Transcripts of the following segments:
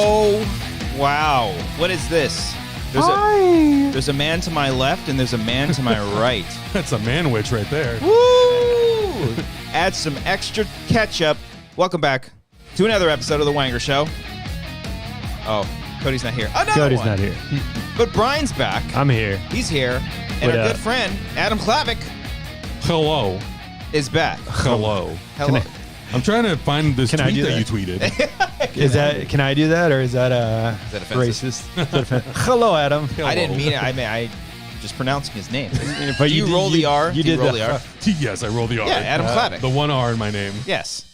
Oh, wow. What is this? There's a man to my left and there's a man to my right. That's a man-witch right there. Woo! Add some extra ketchup. Welcome back to another episode of The Wanger Show. Oh, Cody's not here. Cody's not here. But Brian's back. I'm here. He's here. And our good friend, Adam Hlavac, Hello. is back. Hello. Hello. I'm trying to find this tweet that you tweeted. Can I do that, or is that offensive? racist? Hello, Adam. I didn't mean it. I just pronouncing his name. But you roll the R. You did roll the R. Yes, I rolled the R. Yeah, Adam Hlavac. The one R in my name. Yes.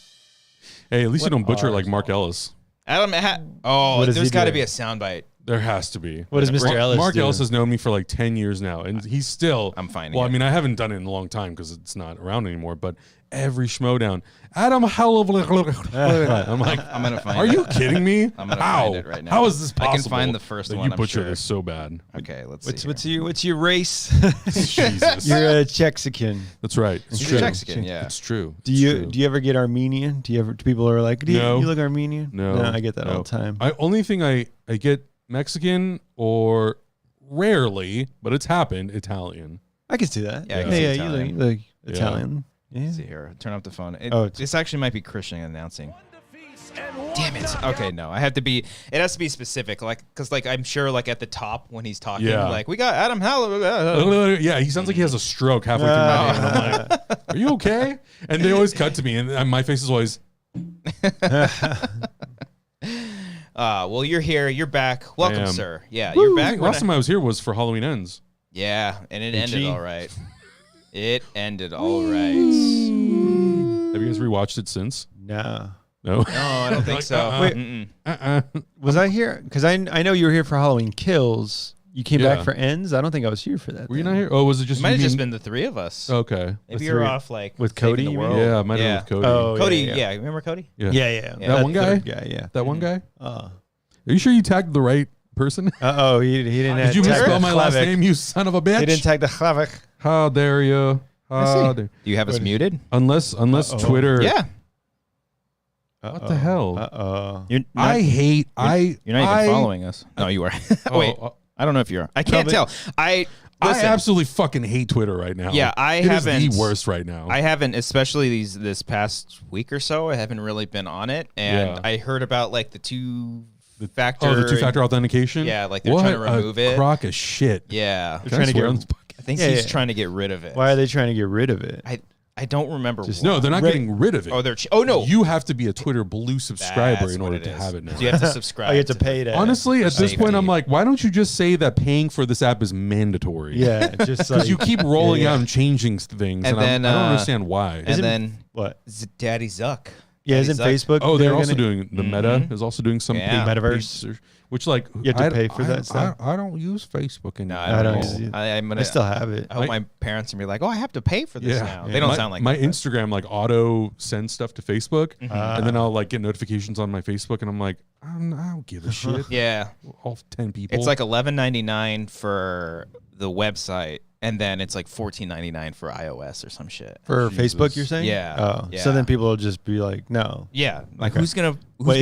Hey, at least you don't butcher it like Mark Ellis. Adam. There's got to be a soundbite. There has to be. What does Mr. Ellis Mark do? Ellis has known me for like 10 years now, and he's still... I'm finding Well, it. I mean, I haven't done it in a long time because it's not around anymore, but every Schmodown, Adam, how... I'm like, I'm going to find are it. you kidding me? I'm going to How? find it right now. How is this possible? I can find the first that one, you butchered this so bad. Okay, let's see. What's your race? Jesus. You're a Chexican. That's right. It's He's true. a Mexican, yeah. It's true. Do you ever get Armenian? Do people are like, No. you look Armenian? No. I get that all the time. Only thing I get Mexican or rarely, but it's happened, Italian. I can see that. Yeah, I can yeah, see you Italian. look Italian. Yeah. Let's see here. Turn up the phone. Oh, This actually might be Christian announcing. Damn it. Okay, no. It has to be specific. Because I'm sure at the top when he's talking, we got Adam Hall. Yeah, he sounds like he has a stroke halfway through my name. And I'm like, are you okay? And they always cut to me, and my face is always... Well, you're here. You're back. Welcome, sir. Yeah, Woo, you're back. Last time I was here was for Halloween Ends. Yeah, and it ended all right. It ended all right. Have you guys rewatched it since? No. No? No, I don't think so. Wait. Was I here? Because I know you were here for Halloween Kills. You came back for Ends? I don't think I was here for that. Were you not here? Oh, was it just It might have just been the three of us. Okay. Maybe you're off with Cody, saving the you mean? world. Yeah, I might have been with Cody. Oh, Cody, yeah. Remember Cody? Yeah. That one guy? Yeah. That one guy? Uh-oh. Are you sure you tagged the right person? He didn't. Did you tag misspell the my last Hlavac. name, you son of a bitch? He didn't tag the Hlavac. How dare you? How dare... Do you have us muted? Unless Twitter... Yeah. What the hell? Uh-oh. You're I hate... You're not even following us. No, you are. Wait. I don't know if you are. I can't tell. I absolutely fucking hate Twitter right now. Yeah, It is the worst right now. I haven't, especially this past week or so, I haven't really been on it. And I heard about the two-factor. Oh, the two-factor authentication? Yeah, they're trying to remove it. Crock of shit. Yeah. They're trying to get... I think he's trying to get rid of it. Why are they trying to get rid of it? I don't remember. No, they're not getting rid of it. Oh, no. You have to be a Twitter Blue subscriber That's in order what to is. have it now. So you have to subscribe. You have to pay that. Honestly, at this safety. point, I'm like, why don't you just say that paying for this app is mandatory? Yeah, just Because you keep rolling out and changing things, and then, I don't understand why. And then what? Daddy Zuck. Yeah, isn't Facebook? Oh, they're also doing the Meta is also doing some Yeah. big Metaverse. which You have to pay for that stuff? I don't use Facebook anymore. No, I don't. use it. I I still have it. I hope my parents are be like, oh, I have to pay for this now. They don't sound like my that. Instagram auto sends stuff to Facebook, and then I'll get notifications on my Facebook, and I'm like, I don't give a shit. Yeah, All 10 people. it's $11.99 for the website, and then it's $14.99 for iOS or some shit. For Jesus. Facebook, you're saying? Yeah. Oh, Yeah. so then people will just be like, no. Yeah, Okay. who's gonna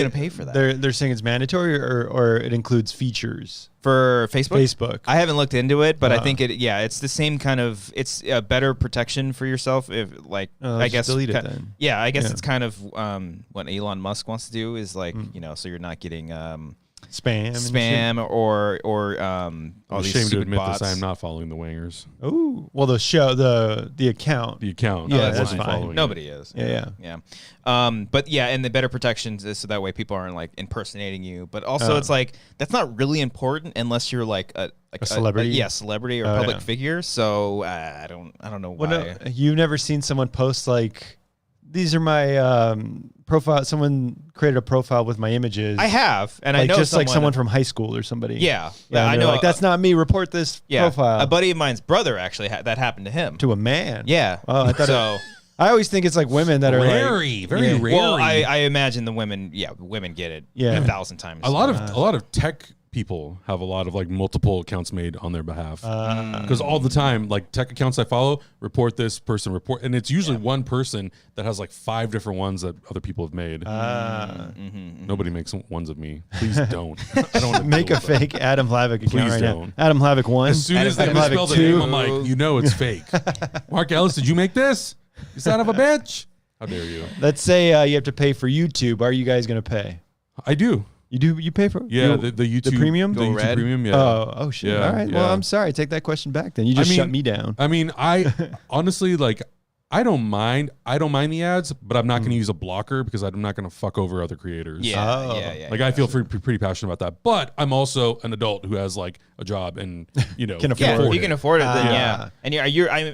pay for that? They're saying it's mandatory, or it includes features. For Facebook? Facebook. I haven't looked into it, but I think it's the same kind of, it's a better protection for yourself if I just guess delete it then. Yeah, I guess Yeah. it's kind of what Elon Musk wants to do is so you're not getting spam or all I'm these ashamed to stupid admit bots. this. I am not following the Wangers. Oh, well, the show, the account. The account. Yeah, I that's wasn't fine. following it. Nobody is. Yeah. But yeah, and the better protections is so that way people aren't impersonating you. But also, it's that's not really important unless you're a celebrity. Celebrity or public figure. So I don't know why. Well, no, you've never seen someone post these are my profile. Someone created a profile with my images. I have, and I know just someone from high school or somebody. Yeah, I know. That's not me. Report this profile. A buddy of mine's brother actually that happened to him. To a man. Yeah. Oh, I thought so. I always think it's women that are very rare. Well, I imagine the women, women get it 1,000 times. A lot of tech people have a lot of like multiple accounts made on their behalf, because all the time, like tech accounts I follow report this person report, and it's usually one person that has like 5 different ones that other people have made. Nobody makes ones of me. Please don't. I don't want to make a fake Adam Hlaváč account Please right don't. now. Adam Hlaváč 1. As soon as they Adam misspell the Hlaváč 2. name, I'm like, you know it's fake. Mark Ellis, did you make this? You son of a bitch! How dare you? Let's say you have to pay for YouTube. Are you guys going to pay? I do. You do? You pay for? Yeah, the YouTube the premium. The YouTube Red? premium. Yeah. Oh shit! Yeah, All right. yeah. Well, I'm sorry. Take that question back. Then you just shut me down. I mean, I honestly like. I don't mind the ads, but I'm not going to use a blocker because I'm not going to fuck over other creators. Yeah. Like I feel pretty passionate about that, but I'm also an adult who has like a job and Can afford Yeah, if it. you can afford it, then Yeah. and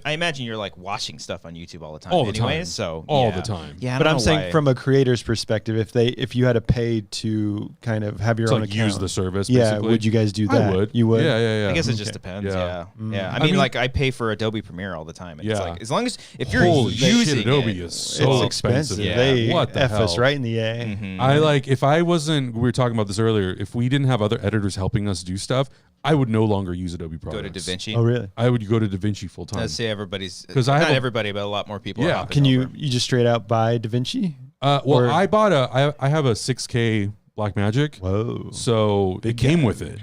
I imagine you're like watching stuff on YouTube all the time, all the anyways. time. So all yeah. the time. Yeah, I But don't I'm know saying why. from a creator's perspective, if you had to pay to kind of have your To own like account, use the service. yeah, basically. would you guys do that? I would. You would. Yeah. I guess it just Okay. depends. Yeah. Yeah. I I mean, mean- like I pay for Adobe Premiere all the time, and it's Yeah. like as long as if you're Holy using shit, Adobe it, is so It's expensive. Yeah. They What the F hell? us right in the A. Mhm. I like if I wasn't. We were talking about this earlier. If we didn't have other editors helping us do stuff, I would no longer use Adobe products. go to DaVinci. Oh, really? I would go to DaVinci full time. Let's say everybody's 'Cause I not have a- everybody, but a lot more people. Are Yeah. hopping Can over. you just straight out buy DaVinci? Well, Or- I bought I have a 6K Blackmagic, Whoa. so it came with it.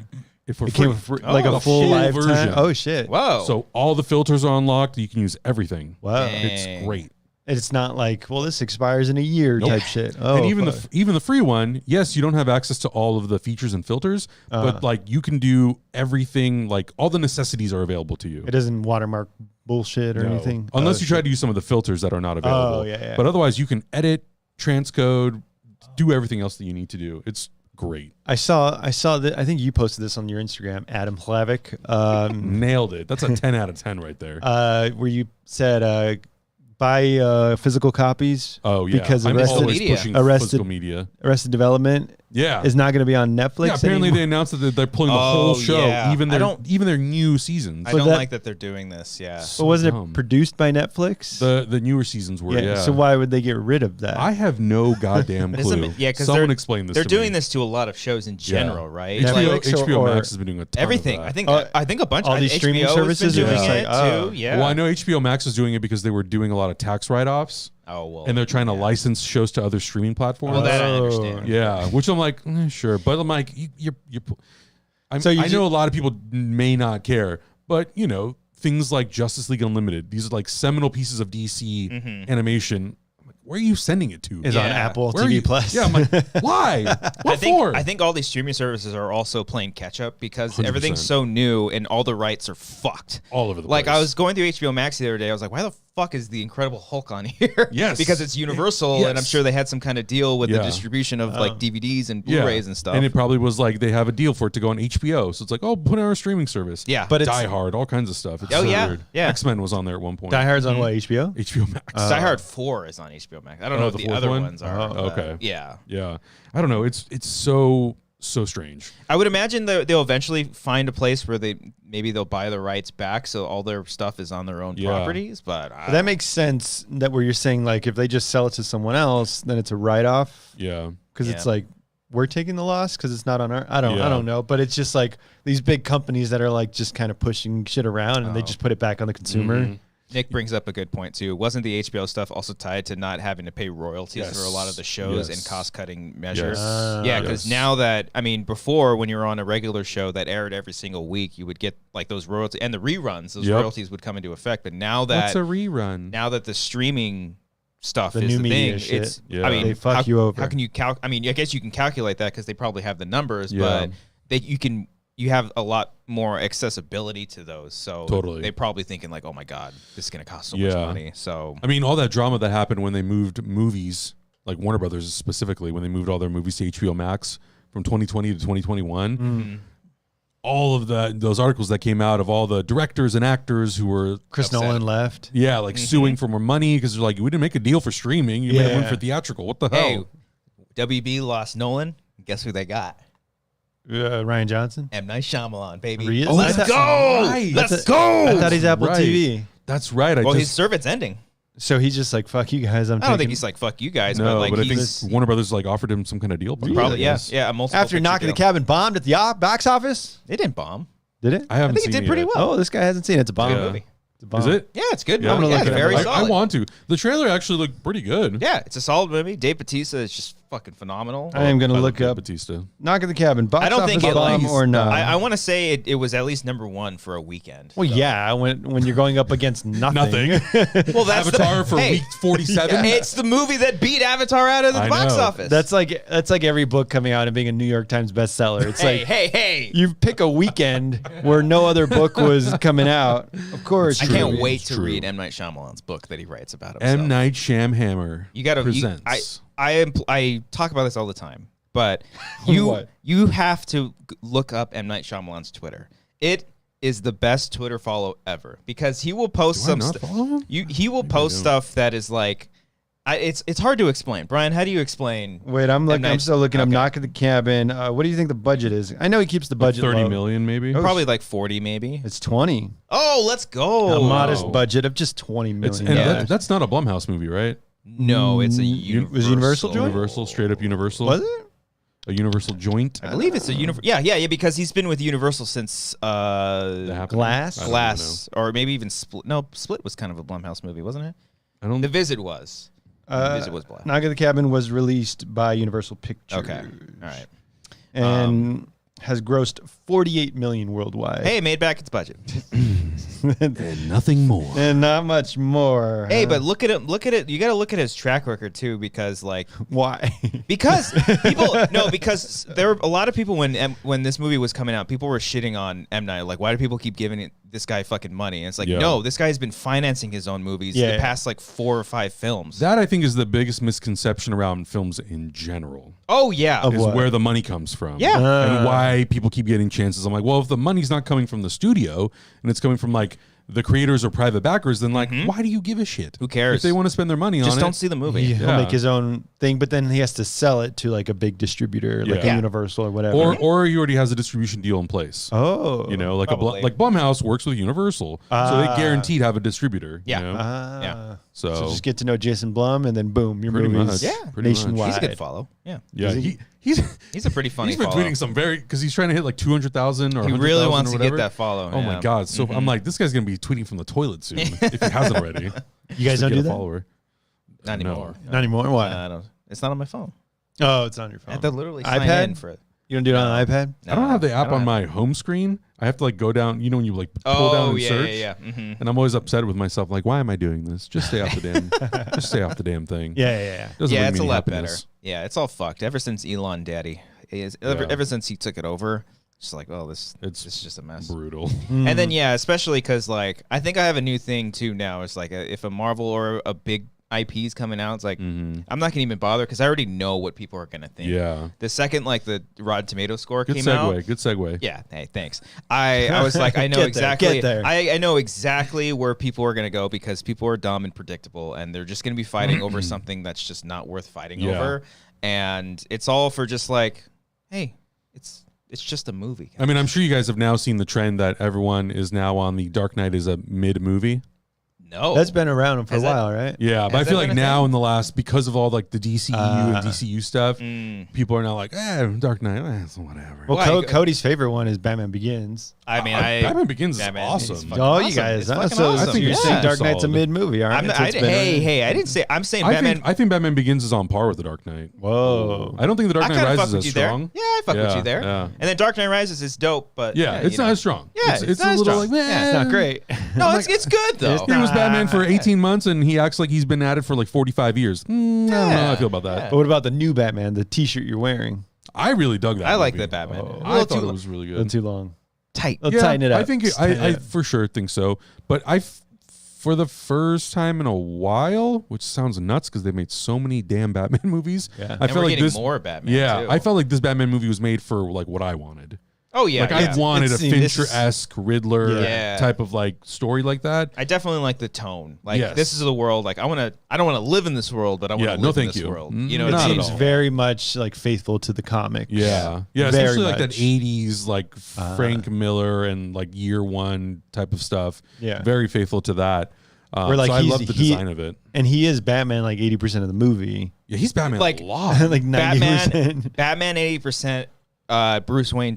If we're It came free. with like Oh, a full full lifetime. version. Oh shit! Whoa. So all the filters are unlocked. You can use everything. Wow. Dang. It's great. It's not like, well, this expires in a year Nope. type shit. Oh, And even fuck. the free one, yes, you don't have access to all of the features and filters, but like you can do everything. Like all the necessities are available to you. it doesn't watermark bullshit or No. anything. Unless Oh, you try shit. to use some of the filters that are not available. Oh, yeah. But otherwise, you can edit, transcode, do everything else that you need to do. It's great. I saw that. I think you posted this on your Instagram, Adam Hlaváč, Nailed it. That's a 10 out of 10 right there. where you said buy physical copies. Oh yeah, because I'm Arrested- always Media. pushing Arrested- physical media. Arrested Development Yeah, is not going to be on Netflix. yeah. Apparently, anymore. they announced that they're pulling the Oh, whole show, yeah. even I their don't- their new seasons. I But don't that- like that they're doing this. Yeah. But wasn't dumb. it produced by Netflix? The newer seasons were. Yeah. So why would they get rid of that? I have no goddamn But isn't clue. it- yeah, 'cause someone they're- explain this. They're to doing me. this to a lot of shows in general, right? Yeah. HBO, Like, Netflix HBO or- Max has been doing a ton everything. Of that. I think a bunch. all of these streaming HBO services has been are doing just it like, oh. too. Yeah. Well, I know HBO Max is doing it because they were doing a lot of tax write-offs, Oh well. and they're trying to license shows to other streaming platforms. Well, that I Oh. understand. Yeah, which I'm like, sure, but I'm like, So you I know a lot of people may not care, but you know, things like Justice League Unlimited, these are like seminal pieces of DC animation. I'm like, where are you sending it to? is on Yeah. Apple Where are TV you- Plus. Yeah, I'm like, why? What for? I think all these streaming services are also playing catch up because 100%. everything's so new and all the rights are fucked. All over the Like place. I was going through HBO Max the other day. I was like, why the fuck is the Incredible Hulk on here? Yes. because it's Universal, and I'm Yes. sure they had some kind of deal with the Yeah. distribution of like DVDs and Yeah. Blu-rays and stuff. And it probably was like they have a deal for it to go on HBO, so it's like, oh, put it on our streaming service. Yeah. But it's Die Hard, all kinds of stuff. It's Oh, so yeah. weird. Yeah. X-Men was on there at one point. Die Hard's on what, HBO? HBO Max. Die Hard 4 is on HBO Max. I don't know Oh, what the the fourth other one? ones are. Oh, but okay. Yeah. Yeah, I don't know. It's so strange. I would imagine they'll eventually find a place where maybe they'll buy the rights back, so all their stuff is on their own Yeah. properties. But But that makes sense that where you're saying like if they just sell it to someone else, then it's a write-off Yeah, because Yeah. it's like we're taking the loss because it's not on our. I Yeah. don't know, but it's just like these big companies that are like just kind of pushing shit around and they just put it back on the consumer. Mm-hmm. Nick brings up a good point too. Wasn't the HBO stuff also tied to not having to pay royalties Yes. for a lot of the shows Yes. and cost-cutting measures? Yes. Yeah, because Yes. now that before when you were on a regular show that aired every single week, you would get like those royalties and the reruns. Those Yep. royalties would come into effect. But now that that's a rerun. the streaming stuff The is new the media thing, shit. it's Yeah. I mean, They fuck how, you over. How can you I mean, I guess you can calculate that because they probably have the numbers, Yeah. but you have a lot more accessibility to those. So Totally. they're probably thinking like, oh my God, this is going to cost so much Yeah. money. So I mean, all that drama that happened when they moved movies, like Warner Brothers specifically, when they moved all their movies to HBO Max from 2020 to 2021. All of those articles that came out of all the directors and actors who were Chris Upset. Nolan left. yeah, like suing for more money because they're like, we didn't make a deal for streaming, you made one Yeah. for theatrical. What the hell? hey, WB lost Nolan. Guess who they got? Ryan Johnson. M. Night Shyamalan, baby. Really? Let's That's go. right. Let's That's go. I thought he's Apple right. TV. That's right. Well, his servant's ending. So he's just like, fuck you guys. I don't think he's like, fuck you guys. No, but like but I he's think Warner Brothers like offered him some kind of deal. probably, yeah. A multiple After Knocking the Cabin bombed at the box office? It didn't bomb. Did it? I haven't I think seen it did pretty yet. well. Oh, this guy hasn't seen it. It's a bomb. Good movie. It's a bomb. Is it? Yeah, it's good. Yeah, I'm gonna look at it. very I solid. I want to. The trailer actually looked pretty good. Yeah, it's a solid movie. Dave Bautista is just fucking phenomenal. I am going to I look love up Batista. Knocking the Cabin. Box I don't think office it bomb like, or not. I want to say it was at least #1 for a weekend. Well, yeah, when you're going up against nothing. Well, that's Avatar for week 47. It's the movie that beat Avatar out of the I box know. office. That's like every book coming out and being a New York Times bestseller. It's hey. you pick a weekend where no other book was coming out. Of course, I true. can't It's wait to true. read M. Night Shyamalan's book that he writes about himself. M. Night Shyamalan. You gotta. presents. I talk about this all the time, but you What? you have to look up M. Night Shyamalan's Twitter. It is the best Twitter follow ever because he will post Do I some not stuff. follow him? He will post stuff that is like, it's hard to explain. Brian, how do you explain? Wait, I'm still looking. I'm Okay. Knocking the Cabin. What do you think the budget is? I know he keeps the budget 30 low. million, maybe. Probably like 40, maybe. It's 20. Oh, let's go. A modest budget of just 20 It's, million. and Yeah. that's not a Blumhouse movie, right? No, it's a Was Universal joint? Universal, straight up Universal. Was it? A Universal joint. I believe it's a Universal. Yeah, because he's been with Universal since The Happening? Glass? I don't Glass, or maybe even Split. No, Split was kind of a Blumhouse movie, wasn't it? I don't. The Visit was. The Visit was Black. Knocking the Cabin was released by Universal Pictures. Okay, all right. And has grossed 48 million worldwide. Hey, it made back its budget. And nothing more. And not much more. Hey, but look at it. Look at it. You got to look at his track record too, because like why? because because there were a lot of people when this movie was coming out, people were shitting on M. Night. Like, why do people keep giving this guy fucking money? And it's like, no, this guy's been financing his own movies the past like 4 or 5 films. That I think is the biggest misconception around films in general. Oh yeah, Is what? where the money comes from. Yeah. And why people keep getting chances. I'm like, well, if the money's not coming from the studio and it's coming from like the creators or private backers, then like, why do you give a shit? Who cares? If they want to spend their money on it. just don't see the movie. He'll Yeah. make his own thing, but then he has to sell it to like a big distributor, like a Yeah. Universal or whatever. Or he already has a distribution deal in place. oh, You know, like Probably. like Blumhouse works with Universal, so they guaranteed have a distributor. Yeah. You know? Ah. So, So just get to know Jason Blum, and then boom, your Pretty movie's much. Yeah. Pretty much. nationwide. He's a good follow. Yeah, yeah, he's a pretty funny. he's been follow. tweeting some because he's trying to hit like 200,000 or He 100,000 really wants or to whatever. get that follow. Oh my god! So I'm like, this guy's gonna be tweeting from the toilet soon if he hasn't already. You guys To don't get do a that? follower. Not anymore. Not anymore. Why? I don't. It's not on my phone. Oh, it's on your I phone. have to literally sign iPad? in for it. You don't do it on an iPad? I don't have the app I don't on have- my home screen. I have to like go down. You know when you like pull down and search. yeah. Mm-hmm. And I'm always upset with myself. Like, why am I doing this? Just stay off the damn. Just stay off the damn thing. Yeah. Doesn't Yeah, bring it's a me any lot happiness. better. Yeah, it's all fucked. Ever since Elon Daddy, ever since he took it over, it's like, oh, this is just a mess. Brutal. And then especially because like I think I have a new thing too now. It's like if a Marvel or a big IP is coming out, it's like I'm not gonna even bother because I already know what people are gonna think. Yeah. The second like the Rotten Tomato score Good came segue. out. Good segue. Yeah. Hey, thanks. I was like, I know Get there, exactly. get there. I know exactly where people are gonna go because people are dumb and predictable, and they're just gonna be fighting over something that's just not worth fighting Yeah. over, and it's all for just like, hey, it's just a movie. I mean, I'm sure you guys have now seen the trend that everyone is now on the Dark Knight is a mid movie. No, That's been around for a Has that- while, right? Yeah, but I Has feel that like been a now thing? in the last, because of all like the DCEU and DCU stuff, people are now like, Dark Knight, it's whatever. Well, Why? Cody's favorite one is Batman Begins. I mean, Batman Begins is Batman awesome. is fucking Oh, you awesome. guys. It's fucking So awesome. you're Yeah. saying Dark Knight's a Solid. mid-movie, all right? I'm, So I, it's been a- hey, I didn't say. I'm saying I Batman. think Batman Begins is on par with the Dark Knight. Whoa. I don't think the Dark I Knight kind of fuck Rises with is you as there. strong. Yeah, I fuck with you there. Yeah. And then Dark Knight Rises is dope, but Yeah, it's you not know. as strong. Yeah, it's not a as little strong. like, Yeah, It's not great. No, it's good though. It's He was Batman for 18 months and he acts like he's been at it for like 45 years. I don't know how I feel about that. But what about the new Batman, the T-shirt you're wearing? I really dug that. I like movie. that Batman. Oh. I thought it was really A little good. too long. Tight. Let's tighten it up. I think Just tighten I it up. for sure think so. But for the first time in a while, which sounds nuts because they made so many damn Batman movies. Yeah. I And felt we're like getting this. more Batman. Yeah, too. I felt like this Batman movie was made for like what I wanted. Oh yeah. Like yeah. I wanted a It's- this is- Fincher-esque Riddler Yeah. type of like story like that. I definitely like the tone. Like Yes. this is the world. Like I don't want to live in this world, but I want to Yeah, live no, in thank this you. world. Mm, You know, It not at seems all. very much like faithful to the comics. Yeah, Very especially like that much. '80s like Frank Miller and like Year One type of stuff. Yeah. very faithful to that. Where like so I love the design of it. And he is Batman like 80% of the movie. Yeah, he's Batman like a lot. Like 90%. Batman 80%. Bruce Wayne,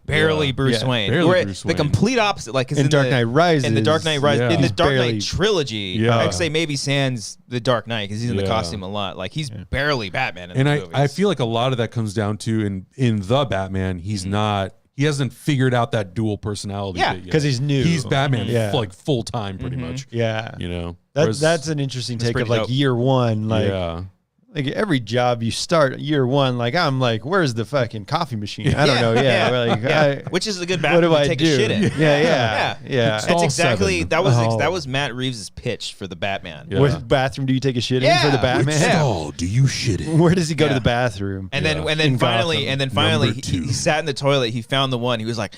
barely Bruce Wayne. Barely Bruce the Wayne. complete opposite. Like in Dark Knight Rises. In the Dark Knight Rises. In the Dark barely, Knight trilogy, I'd say maybe sans the Dark Knight because he's in the costume a lot. Like he's barely Batman in the movies. I feel like a lot of that comes down to in the Batman, he's not. He hasn't figured out that dual personality. Yeah, because he's new. He's Batman like full time, pretty much. Yeah, you know. That's an interesting take of like dope. Year one. Like, like every job you start year one, like I'm like, where's the fucking coffee machine? I don't know. Like, which is a good bathroom to take a shit in. Yeah. That's exactly that was Matt Reeves' pitch for the Batman. What bathroom do you take a shit in for the Batman? Which stall do you shit in? Where does he go to the bathroom? And then finally he sat in the toilet. He found the one. He was like,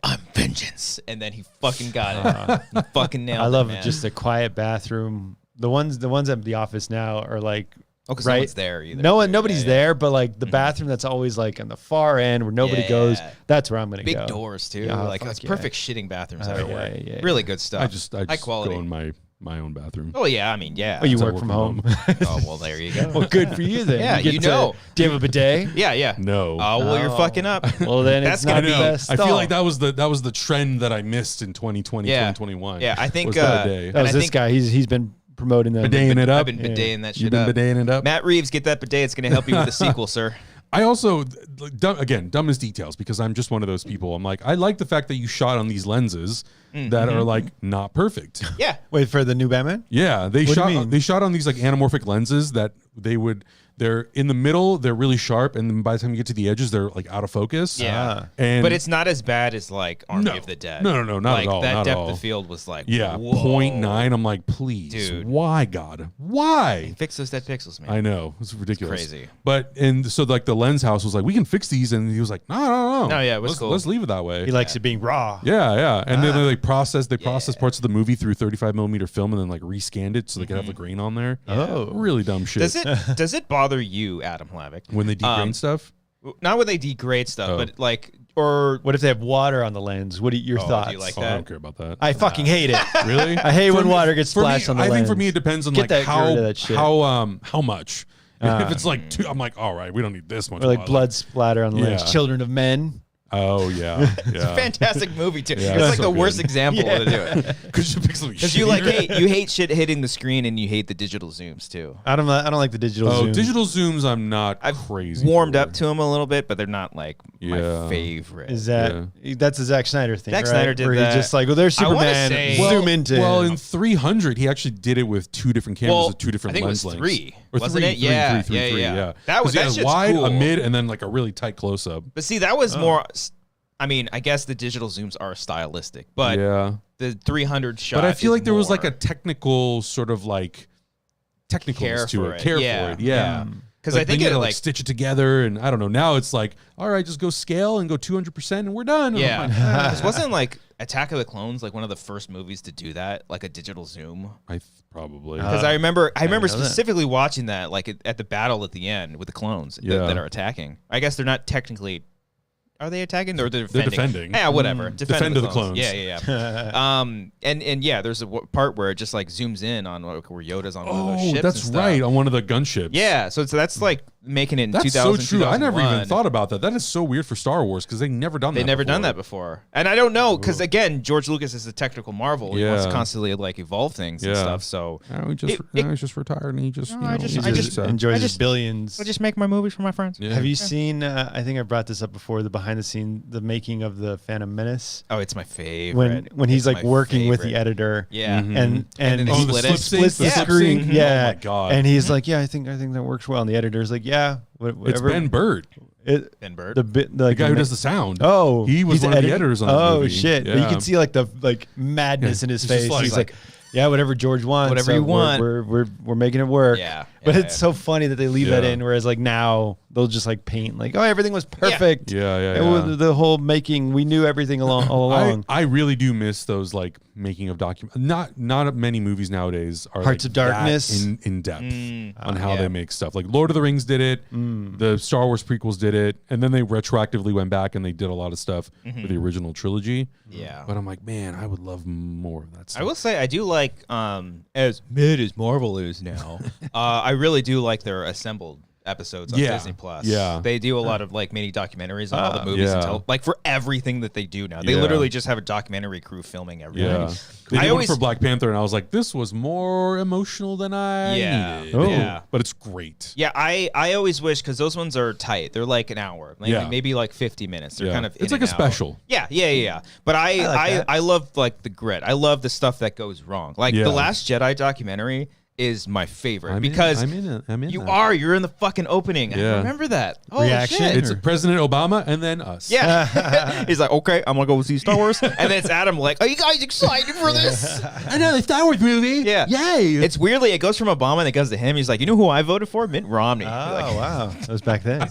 I'm vengeance, and then he fucking got it. He fucking nailed it. I love just a quiet bathroom. The ones at the office now are like because no one's there either. Nobody's there, but like the bathroom that's always like on the far end where nobody goes. That's where I'm gonna go. Big doors too. Like it's perfect shitting bathrooms everywhere. Really good stuff. I just high quality. go in my own bathroom. Oh yeah, I mean Well, you work from home. Oh well, there you go. Well, good for you then. Yeah, you know. Do you have a bidet? Yeah. No. Oh well, you're fucking up. Well then, that's not the best. I feel like that was the trend that I missed in 2020, 2021. Yeah, I think that was this guy. He's been promoting that. Bideting it up. I've been bideting that shit up. Bideting it up. Matt Reeves, get that bidet. It's going to help you with the sequel, sir. I also, dumbest details, because I'm just one of those people. I'm like, I like the fact that you shot on these lenses that are like not perfect. Yeah. Wait for the new Batman? Yeah, they shot on these like anamorphic lenses that they're in the middle, they're really sharp, and then by the time you get to the edges, they're like out of focus. Yeah, but it's not as bad as like Army of the Dead. No, not at all. That not depth at all. of field was like 0.9. I'm like, please, dude, why, God, why? Fix those dead pixels, man. I know, it's ridiculous, it's crazy. But so like the lens house was like, we can fix these, and he was like, no. No, yeah, it was cool. Let's leave it that way. He likes it being raw. Yeah, and then they processed parts of the movie through 35mm film, and then like rescanned it so they could have the grain on there. Oh, really dumb shit. Does it bother you, Adam Hlaváč, when they degrade stuff? Not when they degrade stuff, but like, or what if they have water on the lens? What are your thoughts? Do you like that? I don't care about that. I fucking hate it. Really? I hate when water gets splashed on the lens. I think for me it depends on Get like how much. If it's like two, I'm like, all right, we don't need this much. Or like blood splatter on the lens. Yeah. Children of Men. Oh yeah, It's a fantastic movie too. Yeah, it's like so the good. worst example to do it because you like you hate shit hitting the screen and you hate the digital zooms too. I don't like the digital zooms. Digital zooms, I'm not crazy. Warmed up to them a little bit, but they're not like my favorite. Is that's a Zack Snyder thing? Zack Snyder did where that. He's just like, well, there's Superman. Zoom into. Well, in 300, he actually did it with two different cameras with two different lens lengths. Wasn't it? Yeah. That was wide, cool. a mid, and then like a really tight close up. But see, that was more. I mean, I guess the digital zooms are stylistic, but the 300 shot. But I feel like there was like a technical sort of like technicalness to it. Care for it. Yeah. Because I think it like stitch it together, and I don't know. Now it's like, all right, just go scale and go 200%, and we're done. Yeah. This wasn't like Attack of the Clones, like one of the first movies to do that, like a digital zoom. Probably because I remember specifically watching that, like at the battle at the end with the clones that are attacking. I guess they're not technically. Are they attacking or they're defending? They're defending. Yeah, whatever. Defend the clones. Yeah. And yeah, there's a part where it just like zooms in on where Yoda's on one of those ships. Oh, that's right, on one of the gunships. Yeah, so that's like making it in that's 2000. That's so true. I never even thought about that. That is so weird for Star Wars because they've never done that. They've never done that before, and I don't know because again, George Lucas is a technical marvel. He wants to constantly like evolve things and stuff. So he's just retired and he just I just enjoys his billions. I just make my movies for my friends. Yeah. Have you seen? I think I brought this up before. The behind the scene, the making of the Phantom Menace. Oh, it's my favorite. When he's like working with the editor. Yeah. And he splits the screen. Yeah. Oh my God. And he's like, I think that works well. And the editor's like, yeah. Whatever. It's Ben Bird. Ben Bird, the guy who does the sound. Oh, he was one of the editors on the movie. Oh shit! Yeah. But you can see like the madness in his face. He's like, yeah, whatever George wants, whatever you want. We're making it work. Yeah. But it's so funny that they leave that in. Whereas like now they'll just like paint like, oh, everything was perfect. Yeah. The whole making, we knew everything all along. I really do miss those like making of Not many movies nowadays are Hearts like of Darkness in depth on how they make stuff. Like Lord of the Rings did it, the Star Wars prequels did it, and then they retroactively went back and they did a lot of stuff with the original trilogy. Yeah, but I'm like, man, I would love more of that stuff. I will say I do like as mid as Marvel is now. I really do like their assembled episodes on Disney Plus. Yeah, they do a lot of like mini documentaries on all the movies and like for everything that they do now. They literally just have a documentary crew filming everything. Yeah. They did one for Black Panther, and I was like, this was more emotional than I needed. Yeah. But it's great. Yeah, I always wish, because those ones are tight. They're like an hour, maybe like 50 minutes. They're kind of it's like a special. Yeah. But I love like the grit. I love the stuff that goes wrong. Like the Last Jedi documentary is my favorite because you're in the fucking opening. I remember that. Oh, reaction. Shit. It's President Obama and then us. Yeah. He's like, okay, I'm gonna go see Star Wars, and then it's Adam like, are you guys excited for this? Another Star Wars movie. Yeah. Yay. It's weirdly, it goes from Obama and it goes to him. He's like, you know who I voted for? Mitt Romney. Oh, like, wow. That was back then.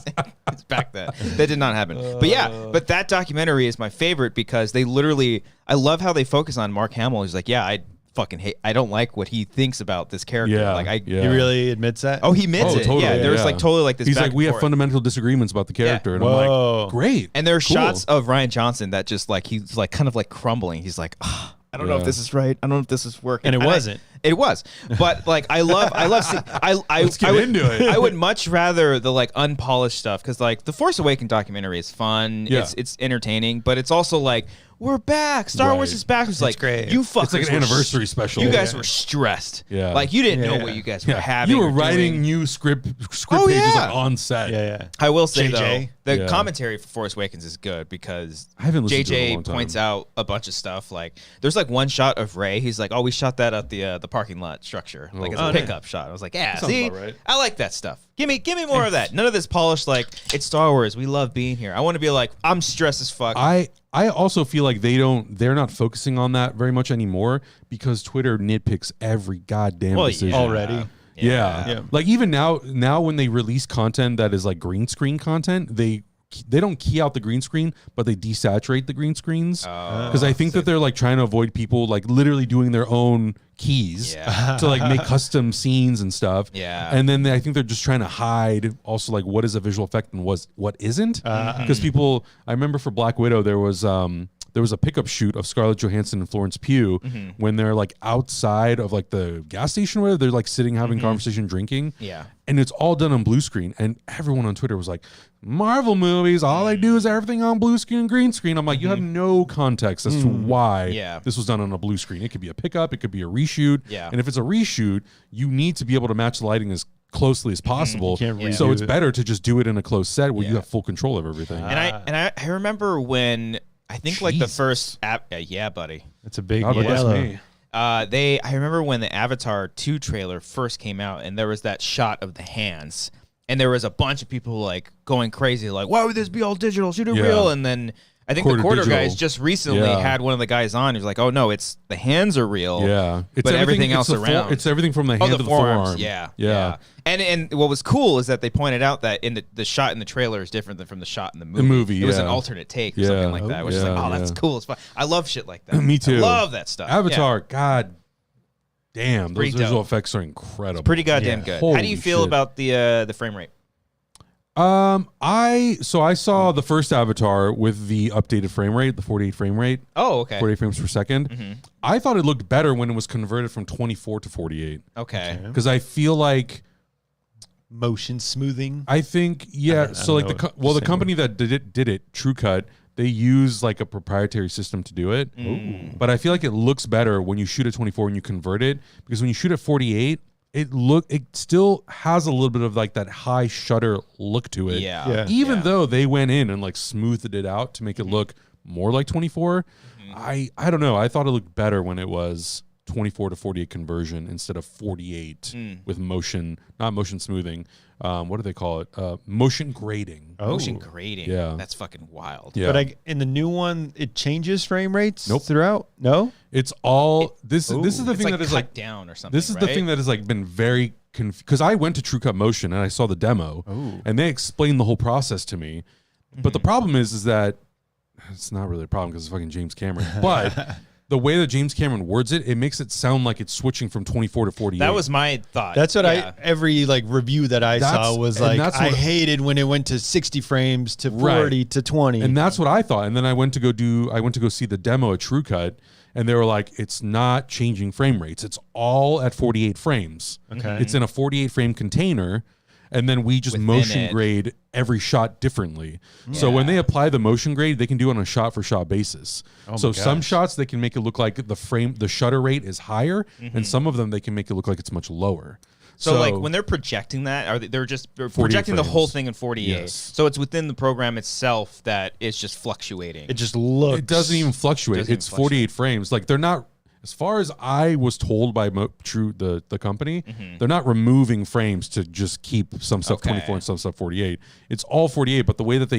It's back then. That did not happen. But that documentary is my favorite because they literally, I love how they focus on Mark Hamill. He's like, I fucking hate, I don't like what he thinks about this character. He really admits that? Oh, he admits it. Totally, there's like totally like this. He's back like, we have fundamental disagreements about the character. And I'm like, great. And there are shots of Ryan Johnson that just like, he's like kind of like crumbling. He's like, I don't know if this is right. I don't know if this is working. And it wasn't. It was. But like, I love seeing, Let's get into it. I would much rather the like unpolished stuff, because like the Force Awakens documentary is fun. Yeah. It's entertaining, but it's also like, we're back. Star Wars is back. It's like, great. You fuckers. It's like an anniversary special. You guys were stressed. Yeah. Like, you didn't know what you guys were having. You were writing new script pages like on set. Yeah. I will say, JJ. though, the commentary for Force Awakens is good because I haven't listened to it in a JJ long time. points out a bunch of stuff. Like, there's like one shot of Rey. He's like, we shot that at the parking lot structure. Like, it's a pickup shot. I was like, see? Right. I like that stuff. Give me more of that. None of this polished, like, it's Star Wars. We love being here. I want to be like, I'm stressed as fuck. I also feel like they're not focusing on that very much anymore because Twitter nitpicks every goddamn decision already. Yeah. Like even now when they release content that is like green screen content, they don't key out the green screen, but they desaturate the green screens because I think that they're like trying to avoid people like literally doing their own keys to like make custom scenes and stuff. And then I think they're just trying to hide also like what is a visual effect and what isn't, because people, I remember for Black Widow there was a pickup shoot of Scarlett Johansson and Florence Pugh when they're like outside of like the gas station where they're like sitting having conversation drinking. And it's all done on blue screen. And everyone on Twitter was like, Marvel movies, all they do is everything on blue screen, green screen. I'm like, you have no context as to why this was done on a blue screen. It could be a pickup, it could be a reshoot. And if it's a reshoot, you need to be able to match the lighting as closely as possible. So it's better to just do it in a closed set where you have full control of everything. And I remember when I think like the first buddy. That's a big me. I remember when the Avatar 2 trailer first came out and there was that shot of the hands and there was a bunch of people like going crazy like, why would this be all digital? Shoot it real. And then I think the Quarter guys just recently had one of the guys on who's like, oh no, it's the hands are real. But everything else around. It's everything from the hand to the forearm. Yeah. And what was cool is that they pointed out that in the shot in the trailer is different than from the shot in the movie. It was an alternate take or something like that, which is like, oh, that's cool. It's fun. I love shit like that. Me too. I love that stuff. Avatar, god damn, those visual effects are incredible. It's pretty goddamn good. How do you feel about the frame rate? I saw the first Avatar with the updated frame rate, the 48 frame rate. Oh, okay. 48 frames per second. I thought it looked better when it was converted from 24 to 48. Okay. Because I feel like motion smoothing. I think so like the company that did it, TrueCut, they use like a proprietary system to do it. But I feel like it looks better when you shoot at 24 and you convert it, because when you shoot at 48, it still has a little bit of like that high shutter look to it. Even though they went in and like smoothed it out to make it look more like 24. I don't know. I thought it looked better when it was 24 to 48 conversion instead of 48 with motion, not motion smoothing. What do they call it? Motion grading. Motion grading. Yeah. That's fucking wild. Yeah. But in the new one, it changes frame rates Nope. throughout? No? It's all this is the thing that is cut like down or something. This is the thing that has like been very because I went to True Cut Motion and I saw the demo, and they explained the whole process to me. But the problem is that it's not really a problem because it's fucking James Cameron. But the way that James Cameron words it, it makes it sound like it's switching from 24 to 48. That was my thought. That's what every like review that I saw was like, I hated when it went to 60 frames to 40 to 20. And that's what I thought. And then I went to go see the demo at True Cut, and they were like, it's not changing frame rates. It's all at 48 frames. Okay. It's in a 48 frame container. And then we just motion grade every shot differently. Yeah. So when they apply the motion grade, they can do it on a shot for shot basis. So some shots they can make it look like the shutter rate is higher, and some of them they can make it look like it's much lower. So like when they're projecting that, they're projecting the whole thing in 48. Yes. So it's within the program itself that it's just fluctuating. It just looks. It doesn't even fluctuate. It's 48 frames. Like they're not. As far as I was told by the company, they're not removing frames to just keep some stuff 24 and some stuff 48. It's all 48, but the way that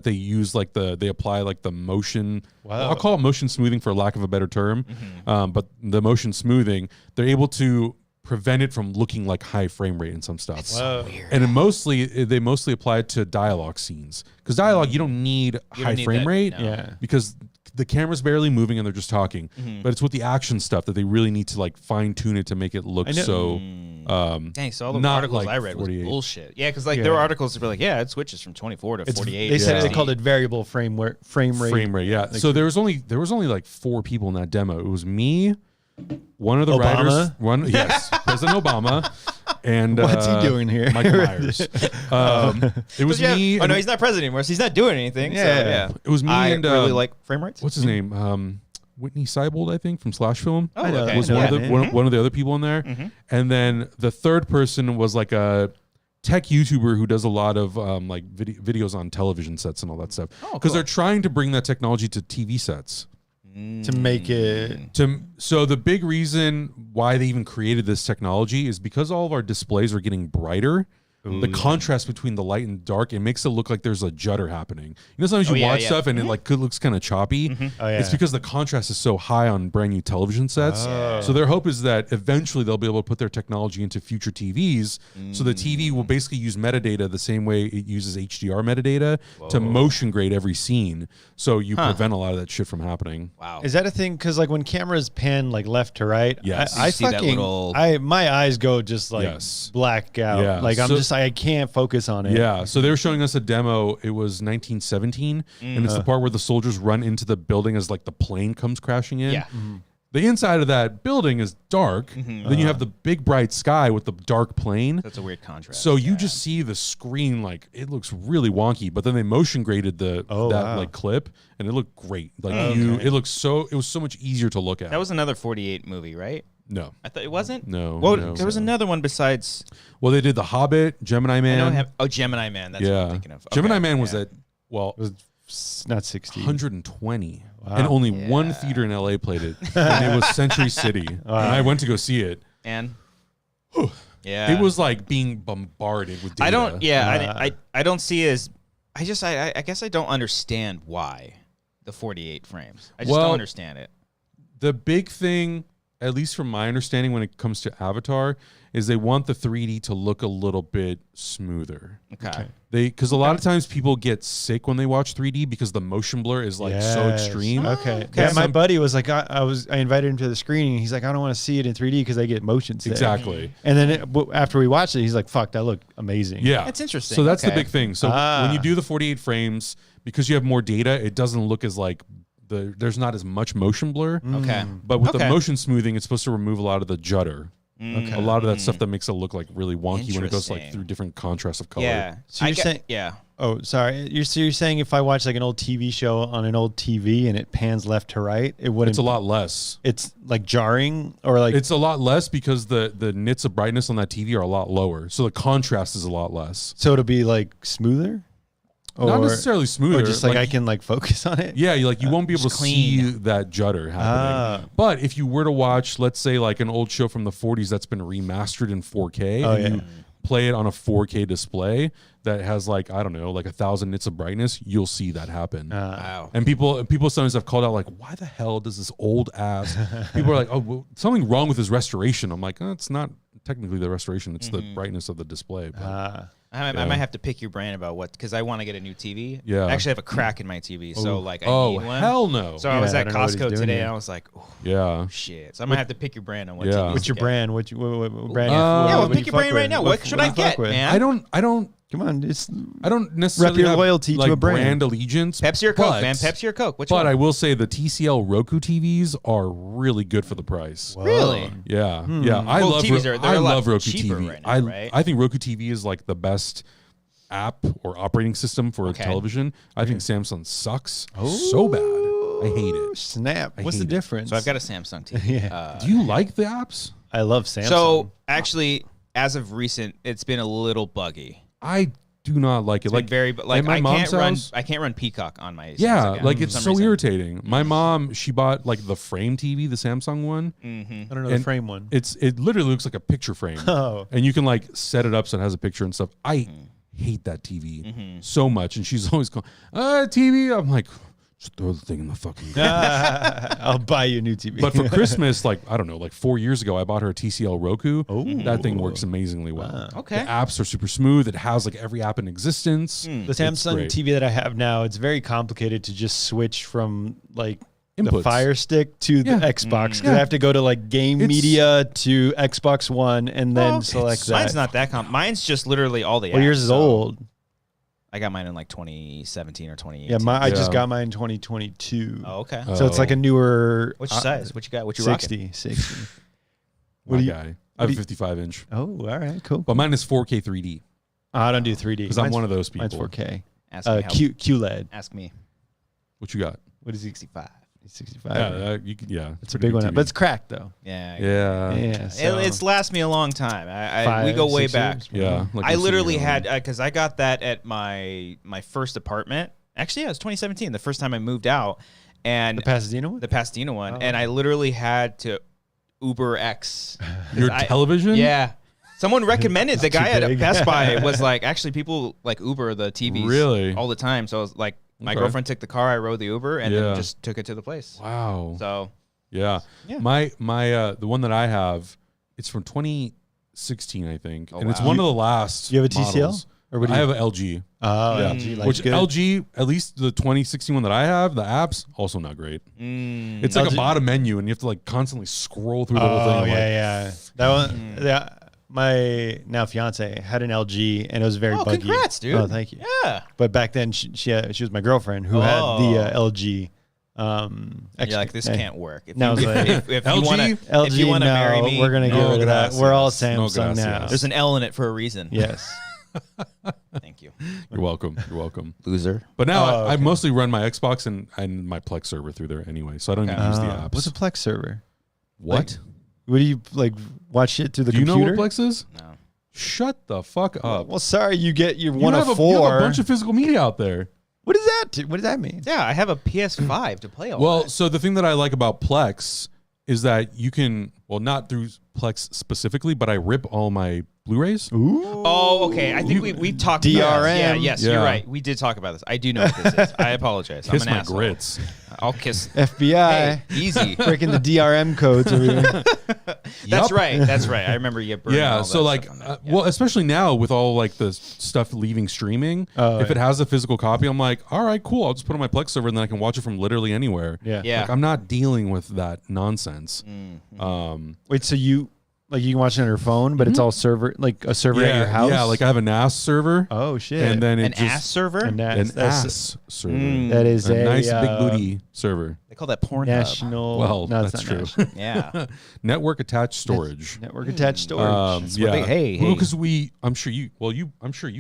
they use like they apply like the motion. Wow. I'll call it motion smoothing for lack of a better term, but the motion smoothing, they're able to prevent it from looking like high frame rate in some stuff. It's so weird. And they mostly apply it to dialogue scenes, because dialogue you don't need high frame rate, because the camera's barely moving and they're just talking. But it's with the action stuff that they really need to like fine tune it to make it look so. Dang, so all the articles I read was bullshit. Yeah, because like there were articles that were like, it switches from 24 to 48. They said they called it variable frame rate. Frame rate, yeah. Like, so there was only like 4 people in that demo. It was me, one of the writers, President Obama, and what's he doing here? Michael Myers. It was me. Oh no, he's not president anymore. So he's not doing anything. Yeah. It was me and really like frame rates. What's his name? Whitney Seibold, I think, from Slash Film. Oh, okay. Was one of the other people in there. And then the third person was like a tech YouTuber who does a lot of like videos on television sets and all that stuff. Because they're trying to bring that technology to TV sets. To make it so the big reason why they even created this technology is because all of our displays are getting brighter. The contrast between the light and dark, it makes it look like there's a judder happening. You know, sometimes you watch stuff and it like looks kind of choppy. It's because the contrast is so high on brand new television sets. So their hope is that eventually they'll be able to put their technology into future TVs. So the TV will basically use metadata the same way it uses HDR metadata to motion grade every scene. So you prevent a lot of that shit from happening. Wow. Is that a thing? Because like when cameras pan like left to right, my eyes go just like black out. Yeah. Like I can't focus on it. Yeah. So they were showing us a demo. It was 1917, and it's the part where the soldiers run into the building as like the plane comes crashing in. Yeah. The inside of that building is dark. Then you have the big bright sky with the dark plane. That's a weird contrast. So you just see the screen like it looks really wonky. But then they motion graded like clip, and it looked great. Like it was so much easier to look at. That was another 48 movie, right? No. I thought it wasn't? No. Well, there was another one besides. Well, they did The Hobbit, Gemini Man. Gemini Man. That's what I'm thinking of. Gemini Man was at, well, it was not 60. 120. Wow. And only one theater in LA played it. And it was Century City. And I went to go see it. And? It was like being bombarded with data. I don't see it as. I guess I don't understand why the 48 frames. I just don't understand it. The big thing, at least from my understanding when it comes to Avatar, is they want the 3D to look a little bit smoother. Okay. Because a lot of times people get sick when they watch 3D because the motion blur is like so extreme. Okay. Yeah, my buddy was like, I invited him to the screening. He's like, I don't want to see it in 3D because I get motion sick. Exactly. And then after we watched it, he's like, fuck, that looked amazing. Yeah. That's interesting. So that's the big thing. So when you do the 48 frames, because you have more data, it doesn't look as like there's not as much motion blur. Okay. But with the motion smoothing, it's supposed to remove a lot of the judder. Okay. A lot of that stuff that makes it look like really wonky when it goes like through different contrasts of color. Yeah. So you're saying, oh, sorry. You're saying if I watch like an old TV show on an old TV and it pans left to right, it wouldn't. It's a lot less. It's like jarring, or like it's a lot less because the nits of brightness on that TV are a lot lower, so the contrast is a lot less. So it'll be like smoother. Not necessarily smoother. Or just like I can like focus on it. Yeah, you won't be able to see that judder happening. But if you were to watch, let's say like an old show from the 40s that's been remastered in 4K, and you play it on a 4K display that has like, I don't know, like 1,000 nits of brightness, you'll see that happen. Wow. And people sometimes have called out like, why the hell does this old ass? People are like, oh, well, something wrong with his restoration. I'm like, oh, it's not technically the restoration. It's the brightness of the display. But, I might have to pick your brain about what, because I want to get a new TV. Yeah. I actually have a crack in my TV, so like I need one. Hell no. So I was at Costco today, and I was like, shit. So I'm gonna have to pick your brand on what TV. What's your brand? What brand? Well, pick your brain right now. What should I get, man? I don't. Come on, I don't necessarily rep your loyalty have, to a brand allegiance. Pepsi or Coke, man. Pepsi or Coke. Which one? But I will say the TCL Roku TVs are really good for the price. Whoa. Really? Yeah, yeah. I love Roku TV. Right now, right? I think Roku TV is like the best app or operating system for a television. I think Samsung sucks so bad. I hate it. Snap. What's the difference? So I've got a Samsung TV. Do you like the apps? I love Samsung. So actually, as of recent, it's been a little buggy. I do not like it. Like very, but like I can't run Peacock on my Samsung like it's so irritating. My mom, she bought like the frame TV, the Samsung one. I don't know the frame one. It literally looks like a picture frame. And you can like set it up so it has a picture and stuff. I hate that TV so much, and she's always going, TV. I'm like, just throw the thing in the fucking I'll buy you a new TV. But for Christmas, like, I don't know, like 4 years ago, I bought her a TCL Roku. That thing works amazingly well. Okay. The apps are super smooth. It has like every app in existence. The Samsung TV that I have now, it's very complicated to just switch from like Inputs. the Fire Stick to the Xbox, because I have to go to like game media to Xbox One and then select that. Mine's not that Mine's just literally all the apps. Well, yours is old. I got mine in like 2017 or 2018. Yeah, I just got mine in 2022. Oh, okay. So it's like a newer. Which size? What you got? What you 60. What do you? I have a 55-inch. Oh, all right, cool. But mine is 4K 3D. I don't do 3D because I'm one of those people. Mine's 4K. Ask me QLED. Ask me. What you got? What is 65? 65. Yeah, it's a big one, but it's cracked though. Yeah. So it's lasted me a long time. We go way back. Yeah, like I literally had because I got that at my first apartment. Actually, it was 2017, the first time I moved out, and the Pasadena one. The Pasadena one, and I literally had to Uber X your television. Yeah. Someone recommended the guy at Best Buy was like, actually, people like Uber the TVs all the time. So I was like, my girlfriend took the car, I rode the Uber, and then just took it to the place. Wow. So my the one that I have, it's from 2016, I think, and it's one of the last. You have a TCL? Models. Or what do you have? An LG. Oh, LG. Like which good. LG, at least the 2016 one that I have, the apps also not great. It's like a bottom menu, and you have to like constantly scroll through the whole thing. Oh yeah. That one. Yeah. My now fiance had an LG, and it was very buggy. Congrats, dude! Oh, thank you. Yeah, but back then she was my girlfriend who had the LG. You're like, this can't work. If now you LG, want to marry me, we're gonna get rid of that. We're all Samsung now. There's an L in it for a reason. Yes. Thank you. You're welcome. You're welcome. Loser. But now I mostly run my Xbox and my Plex server through there anyway, so I don't even use the apps. What's a Plex server? What? What do you like? Watch it through the computer? Do you know what Plex is? No. Shut the fuck up. Well, sorry, you get your one of 4. You have a bunch of physical media out there. What does that? What does that mean? Yeah, I have a PS5 to play all. Well, so the thing that I like about Plex is that you can, well, not through Plex specifically, but I rip all my Blu-rays. Ooh. Oh, okay. I think we talked DRM. about this. Yeah, yes, you're right. We did talk about this. I do know what this is. I apologize. Kiss I'm an my asshole. grits. I'll kiss. FBI. Hey, easy. Breaking the DRM codes. That's right. That's right. I remember you. Yeah. So like, well, especially now with all like the stuff leaving streaming, if it has a physical copy, I'm like, all right, cool. I'll just put it on my Plex server and then I can watch it from literally anywhere. Yeah. Like, I'm not dealing with that nonsense. Wait, so you can watch it on your phone, but it's all server, like a server at your house? Yeah, like I have a NAS server. Oh shit! And then an ass server. An ass server. That is a nice big booty server. They call that Pornhub. National. Well, no, that's true. Yeah. Network attached storage. Network attached storage. Yeah. Hey. Well, because I'm sure you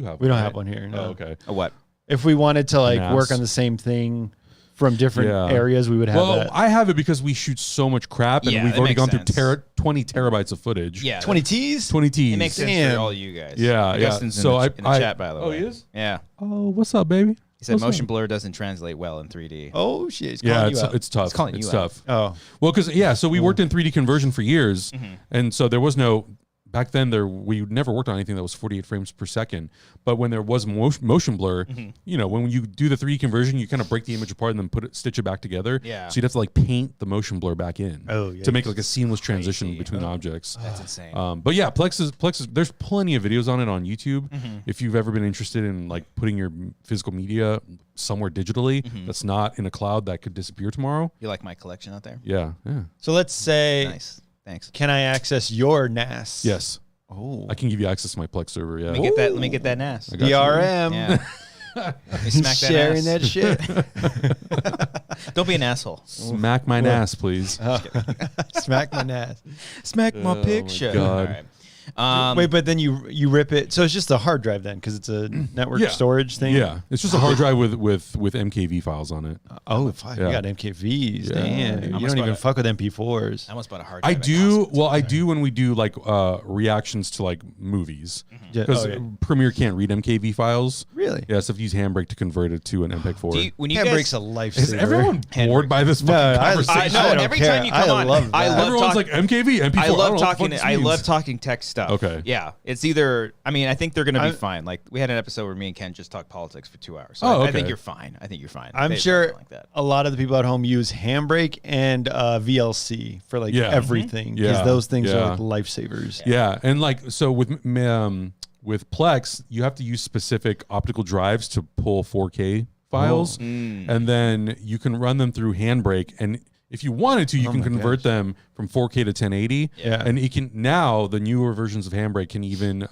have. We don't have one here. No. Oh, okay. A what? If we wanted to like work on the same thing from different areas, we would have that. I have it because we shoot so much crap, and we've already gone through 20 terabytes of footage. Yeah. 20 Ts? 20 Ts. It makes sense for all you guys. Yeah, Justin's in the chat, by the way. Oh, he is? Yeah. Oh, what's up, baby? He said motion blur doesn't translate well in 3D. Oh, shit. It's tough. It's tough. Oh. Well, because, so we worked in 3D conversion for years, and so there was no back then we never worked on anything that was 48 frames per second. But when there was motion blur, you know, when you do the 3D conversion, you kind of break the image apart and then stitch it back together. Yeah. So you'd have to like paint the motion blur back in to make like a seamless transition between objects. That's insane. But yeah, Plex is there's plenty of videos on it on YouTube. If you've ever been interested in like putting your physical media somewhere digitally that's not in a cloud that could disappear tomorrow. You like my collection out there? Yeah. So let's say, nice. Thanks. Can I access your NAS? Yes. Oh, I can give you access to my Plex server. Yeah. Let me get that NAS. DRM. Yeah. Let me smack that Sharing ass. that shit. Don't be an asshole. Smack my NAS, please. Smack my NAS. Smack my picture. My God. All right. Wait, but then you rip it. So it's just a hard drive then, because it's a network storage thing. Yeah, it's just a hard drive with MKV files on it. Oh, fuck, you got MKVs. Yeah. Damn, you don't even fuck with MP4s. I almost bought a hard I drive. do. Well, I do when we do like reactions to like movies, because Premiere can't read MKV files. Really? Yeah, so if you use Handbrake to convert it to an MPEG-4. When you Handbrake's guys, a lifesaver. Is everyone bored by this fucking conversation? I know. Every time you come on, I love everyone's like MKV, MP4. I love talking. I love talking tech stuff. Okay. Yeah, it's either. I mean, I think they're gonna be fine. Like we had an episode where me and Ken just talked politics for 2 hours. So I think you're fine. I think you're fine. I'm sure like that. A lot of the people at home use Handbrake and VLC for like everything, because those things are like lifesavers. Yeah, and like so with Plex, you have to use specific optical drives to pull 4K files, and then you can run them through Handbrake, and if you wanted to, you can convert them from 4K to 1080. Yeah. And it can now, the newer versions of Handbrake can even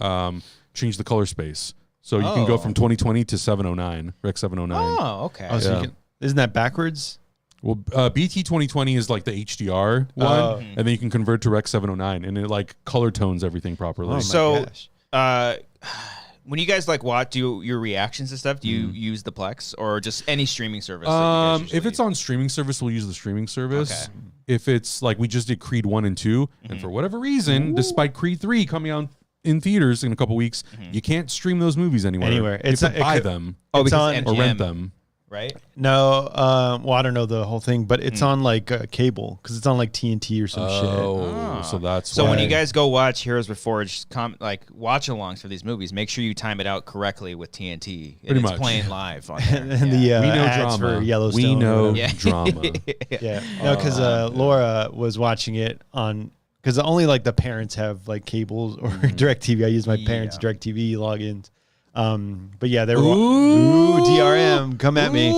change the color space. So you can go from 2020 to 709, Rec 709. Oh, okay. Oh, so isn't that backwards? Well, BT 2020 is like the HDR one, and then you can convert to Rec 709, and it like color tones everything properly. Oh, so, when you guys like do your reactions and stuff, do you use the Plex or just any streaming service? If it's on streaming service, we'll use the streaming service. Okay. If it's like we just did Creed 1 and 2, and for whatever reason, despite Creed 3 coming out in theaters in a couple weeks, you can't stream those movies anywhere. You have to buy them or rent them. Right? No, well, I don't know the whole thing, but it's on like cable, because it's on like TNT or some shit. So that's so when you guys go watch Heroes Reforged, like watch-alongs for these movies, make sure you time it out correctly with TNT. Pretty much. It's playing live on there. And we know ads drama. for Yellowstone. We know drama. No, because Laura was watching it on, because only like the parents have like cables or DirecTV. I use my parents' DirecTV logins. But yeah, they were DRM. Come at me.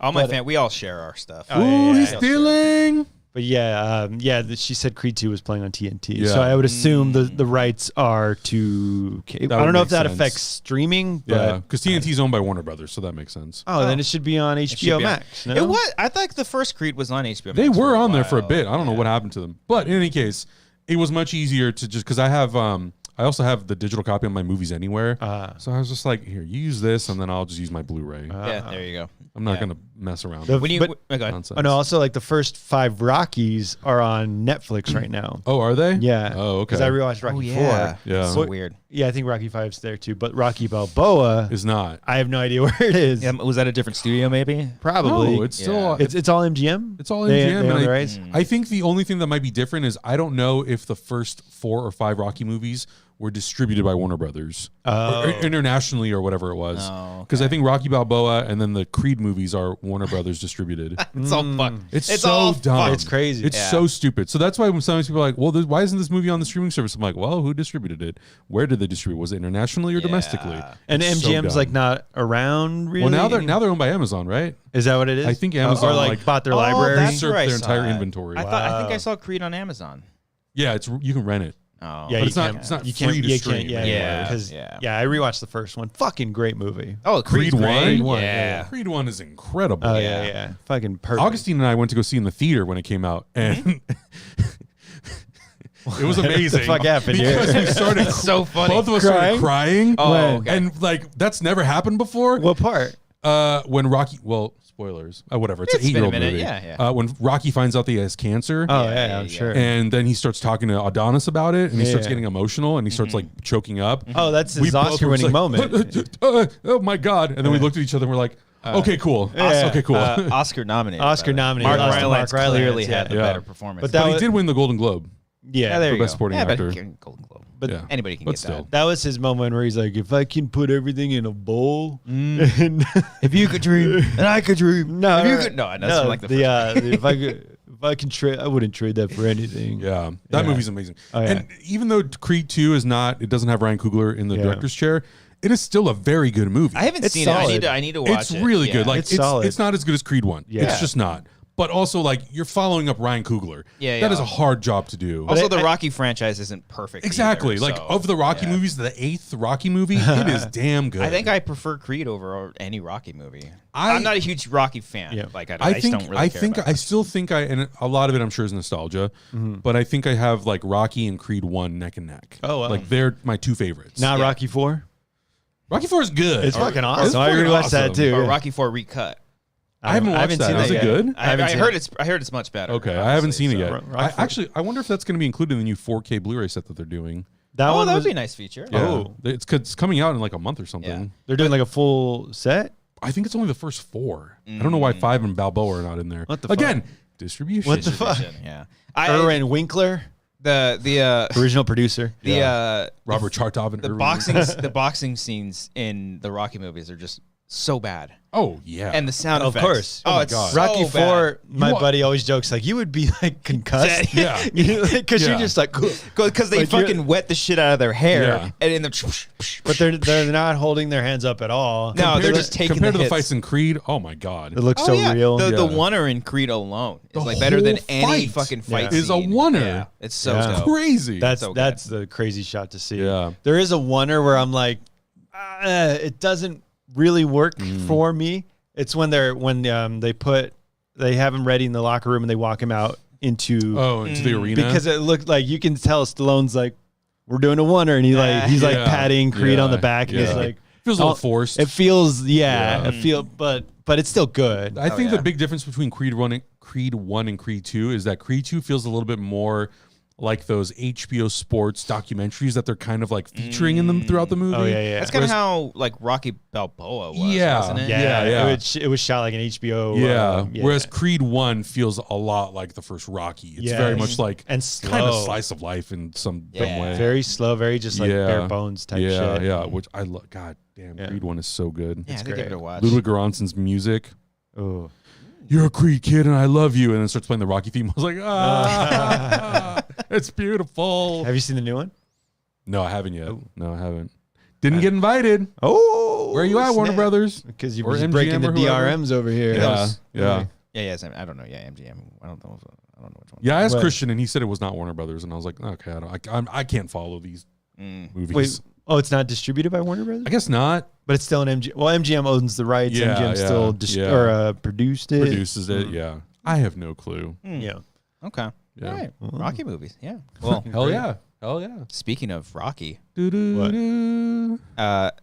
All my fan, we all share our stuff. He's stealing. But she said Creed 2 was playing on TNT, so I would assume the rights are to cable. I don't know if that affects streaming. Because TNT is owned by Warner Brothers, so that makes sense. Oh, then it should be on HBO Max. No? It was. I thought the first Creed was on HBO Max. They were on there for a bit. I don't know what happened to them, but in any case, it was much easier to just, because I also have the digital copy of my Movies Anywhere. So I was just like, here, you use this, and then I'll just use my Blu-ray. Yeah, there you go. I'm not going to mess around. No, also like the first 5 Rockies are on Netflix right now. Oh, are they? Yeah. Oh, okay. Because I rewatched Rocky 4. Yeah. So weird. Yeah, I think Rocky 5's there too, but Rocky Balboa is not. I have no idea where it is. Yeah, was that a different studio maybe? Probably. No, it's still it's all MGM. It's all MGM. And I think the only thing that might be different is I don't know if the first 4 or 5 Rocky movies were distributed by Warner Brothers or internationally or whatever it was. Because I think Rocky Balboa and then the Creed movies are Warner Brothers distributed. It's all fun. It's so dumb. It's crazy. It's so stupid. So that's why when sometimes people are like, well, why isn't this movie on the streaming service? I'm like, well, who distributed it? Where did they distribute? Was it internationally or domestically? And it's MGM's like not around really? Well, now they're owned by Amazon, right? Is that what it is? I think Amazon or like bought their library. That's their entire inventory. I think I saw Creed on Amazon. Yeah, you can rent it. Oh, yeah, but it's not free to stream. I rewatched the first one. Fucking great movie. Oh, Creed 1? Yeah. Creed 1 is incredible. Oh, yeah. Fucking perfect. Augustine and I went to go see in the theater when it came out, and it was amazing. What the fuck happened because we started so funny. Both of us started crying. Oh, okay. And like that's never happened before. What part? When Rocky, spoilers, whatever. It's an 8-year-old movie. Yeah. When Rocky finds out that he has cancer. Oh, I'm sure. And then he starts talking to Adonis about it, and he starts getting emotional, and he starts like choking up. Oh, that's his Oscar-winning moment. Oh my God! And then we looked at each other, and we're like, okay, cool. Okay, cool. Oscar nominated. Oscar-nominated. Mark Rylance clearly had the better performance. But he did win the Golden Globe. Yeah, for Best Supporting Actor. Golden Globe. But anybody can get that. That was his moment where he's like, if I can put everything in a bowl, and if you could dream, and I could dream. No, if you could, that's like if I can trade, I wouldn't trade that for anything. Yeah, that movie's amazing. Oh, yeah. And even though Creed 2 is not, it doesn't have Ryan Coogler in the director's chair. It is still a very good movie. I haven't seen it. I need to watch it. It's really good. Like it's solid. It's not as good as Creed 1. Yeah. It's just not. But also, like, you're following up Ryan Coogler. That is a hard job to do. Also, the Rocky franchise isn't perfect. Exactly. Either, like, of the Rocky movies, the 8th Rocky movie, it is damn good. I think I prefer Creed over any Rocky movie. I'm not a huge Rocky fan. Yeah. Like, I just don't really care about I still think and a lot of it, I'm sure, is nostalgia. But I think I have, like, Rocky and Creed 1 neck and neck. Oh, wow. Like, they're my two favorites. Not Rocky 4? Rocky 4 is good. It's fucking awesome. I really watched that too. Or Rocky 4 recut. I haven't watched that. Is it good? I heard it's much better. Okay, I haven't seen it yet. I wonder if that's going to be included in the new 4K Blu-ray set that they're doing. That would be a nice feature. Yeah. Oh, it's coming out in like a month or something. Yeah. They're doing like a full set. I think it's only the first 4. I don't know why 5 and Balboa are not in there. What the Again, distribution. What the fuck? Yeah. Erwin Winkler, the original producer. Robert Chartov and the boxing scenes in the Rocky movies are just so bad. Oh yeah, and the sound of effects. Course. Oh my god, Rocky so 4. My buddy always jokes like you would be like concussed. Yeah, because you're just like because they fucking wet the shit out of their hair and in the. But they're not holding their hands up at all. No, they're just taking compared the to hits. the fights in Creed. Oh my god, it looks so real. The oneer in Creed alone is like better than any fucking fight. Is a oneer. Yeah, it's so dope. Crazy. That's the crazy shot to see. Yeah, there is a oneer where I'm like, it doesn't really work for me. It's when they have him ready in the locker room and they walk him out into the arena, because it looked like you can tell Stallone's like, we're doing a oneer, and he's like patting Creed on the back, and he's like, feels a little forced. It feels but it's still good. I think the big difference between Creed 1 and Creed 2 is that Creed 2 feels a little bit more like those HBO Sports documentaries that they're kind of like featuring in them throughout the movie. Oh yeah. That's kind of how like Rocky Balboa was, wasn't it? Yeah. It was shot like an HBO. Whereas Creed 1 feels a lot like the first Rocky. It's very much like and slow. Kind of slice of life in some way. Very slow, very just like bare bones type shit. Yeah, which I love. God damn, Creed 1 is so good. Yeah, I think give it a watch. Ludwig Göransson's music. Oh. You're a Creed kid and I love you. And then starts playing the Rocky theme. I was like, it's beautiful. Have you seen the new one? No, I haven't yet. No, I haven't. Didn't get invited. Oh, where are you at, Warner Brothers? Because you're just breaking the DRMs over here. Yeah. I don't know. Yeah, MGM. I don't know which one. Yeah, I asked Christian and he said it was not Warner Brothers. And I was like, okay, I can't follow these movies. Wait, it's not distributed by Warner Brothers? I guess not. But it's still an MGM. Well, MGM owns the rights. MGM still produced it. Produces it, yeah. I have no clue. Yeah. Okay. Yeah. All right. Rocky movies, yeah. Well, hell yeah. Speaking of Rocky, what?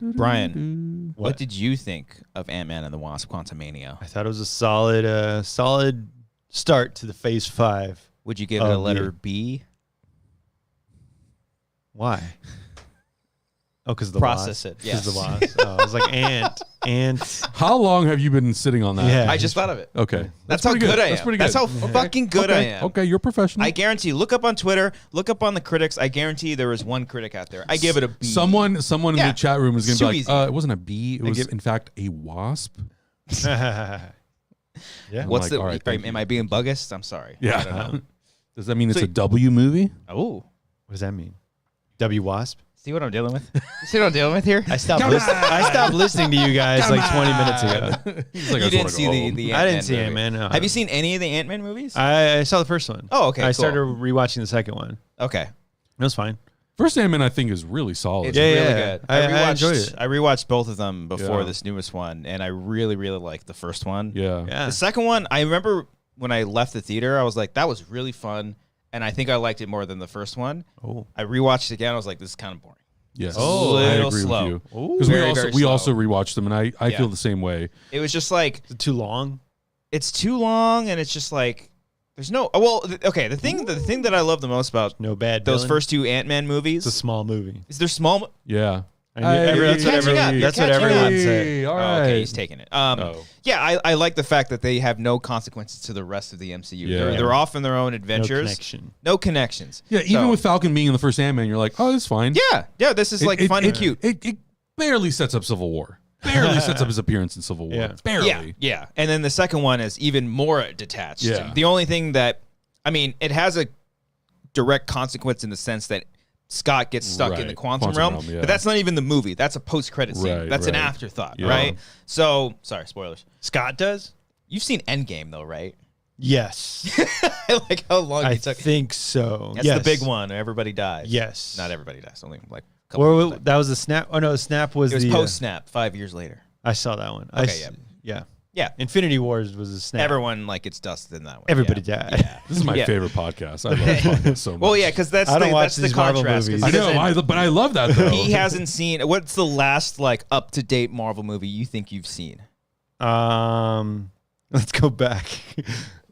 Brian, what did you think of Ant-Man and the Wasp: Quantumania? I thought it was a solid start to the Phase 5. Would you give it a letter B? Why? Oh, because the process wasp. It. Yes. The wasp. I was like ant. How long have you been sitting on that? Yeah. I just thought of it. Okay, that's how good I am. That's pretty good. That's how fucking good I am. Okay, you're professional. I guarantee. Look up on Twitter. Look up on the critics. I guarantee there is one critic out there. I give it a B. Someone in the chat room is gonna be like, it wasn't a B. It was in fact a wasp. Yeah. What's the? Right, am I being buggist? I'm sorry. Yeah. I don't know. Does that mean it's a W movie? Oh. What does that mean? W Wasp? See what I'm dealing with? See what I'm dealing with here? I stopped listening to you guys like 20 minutes ago. Like, you didn't see the I didn't see Ant-Man. No. Have you seen any of the Ant-Man movies? I saw the first one. Oh, okay. I started rewatching the second one. Okay. It was fine. First Ant-Man, I think, is really solid. It's really good. I enjoyed it. I rewatched both of them before this newest one, and I really, really liked the first one. Yeah. The second one, I remember when I left the theater, I was like, that was really fun, and I think I liked it more than the first one. Oh. I rewatched it again. I was like, this is kind of boring. Yes. Oh, I little agree slow. with you. Because we also rewatched them, and I feel the same way. It was just like... Is it too long? It's too long, and it's just like... There's no... The thing that I love the most about no bad those villain. first two Ant-Man movies... It's a small movie. Is they're small... Yeah. That's what everyone said. All right. Okay, he's taking it. Yeah, I like the fact that they have no consequences to the rest of the MCU. Yeah. They're off on their own adventures. No connections. Yeah, even with Falcon being in the first Ant-Man, you're like, oh, it's fine. Yeah, this is fun and cute. It barely sets up Civil War. Barely sets up his appearance in Civil War. Yeah. Barely. Yeah. And then the second one is even more detached. Yeah. The only thing that, I mean, it has a direct consequence in the sense that Scott gets stuck in the quantum realm, but that's not even the movie. That's a post-credit scene. That's an afterthought, right? So, sorry, spoilers. Scott does? You've seen Endgame, though, right? Yes. I like how long I he took. think so. That's the big one. Everybody dies. Yes. Not everybody dies. Only like a couple. That was the snap. Oh, no, the snap was the post-snap 5 years later. I saw that one. Okay, yeah. Infinity Wars was a snap. Everyone gets dusted in that one. Everybody died. Yeah. This is my favorite podcast. I love this podcast so much. Well, yeah, because that's the contrast. Movies. I know, but I love that though. He hasn't seen. What's the last up-to-date Marvel movie you think you've seen? Let's go back.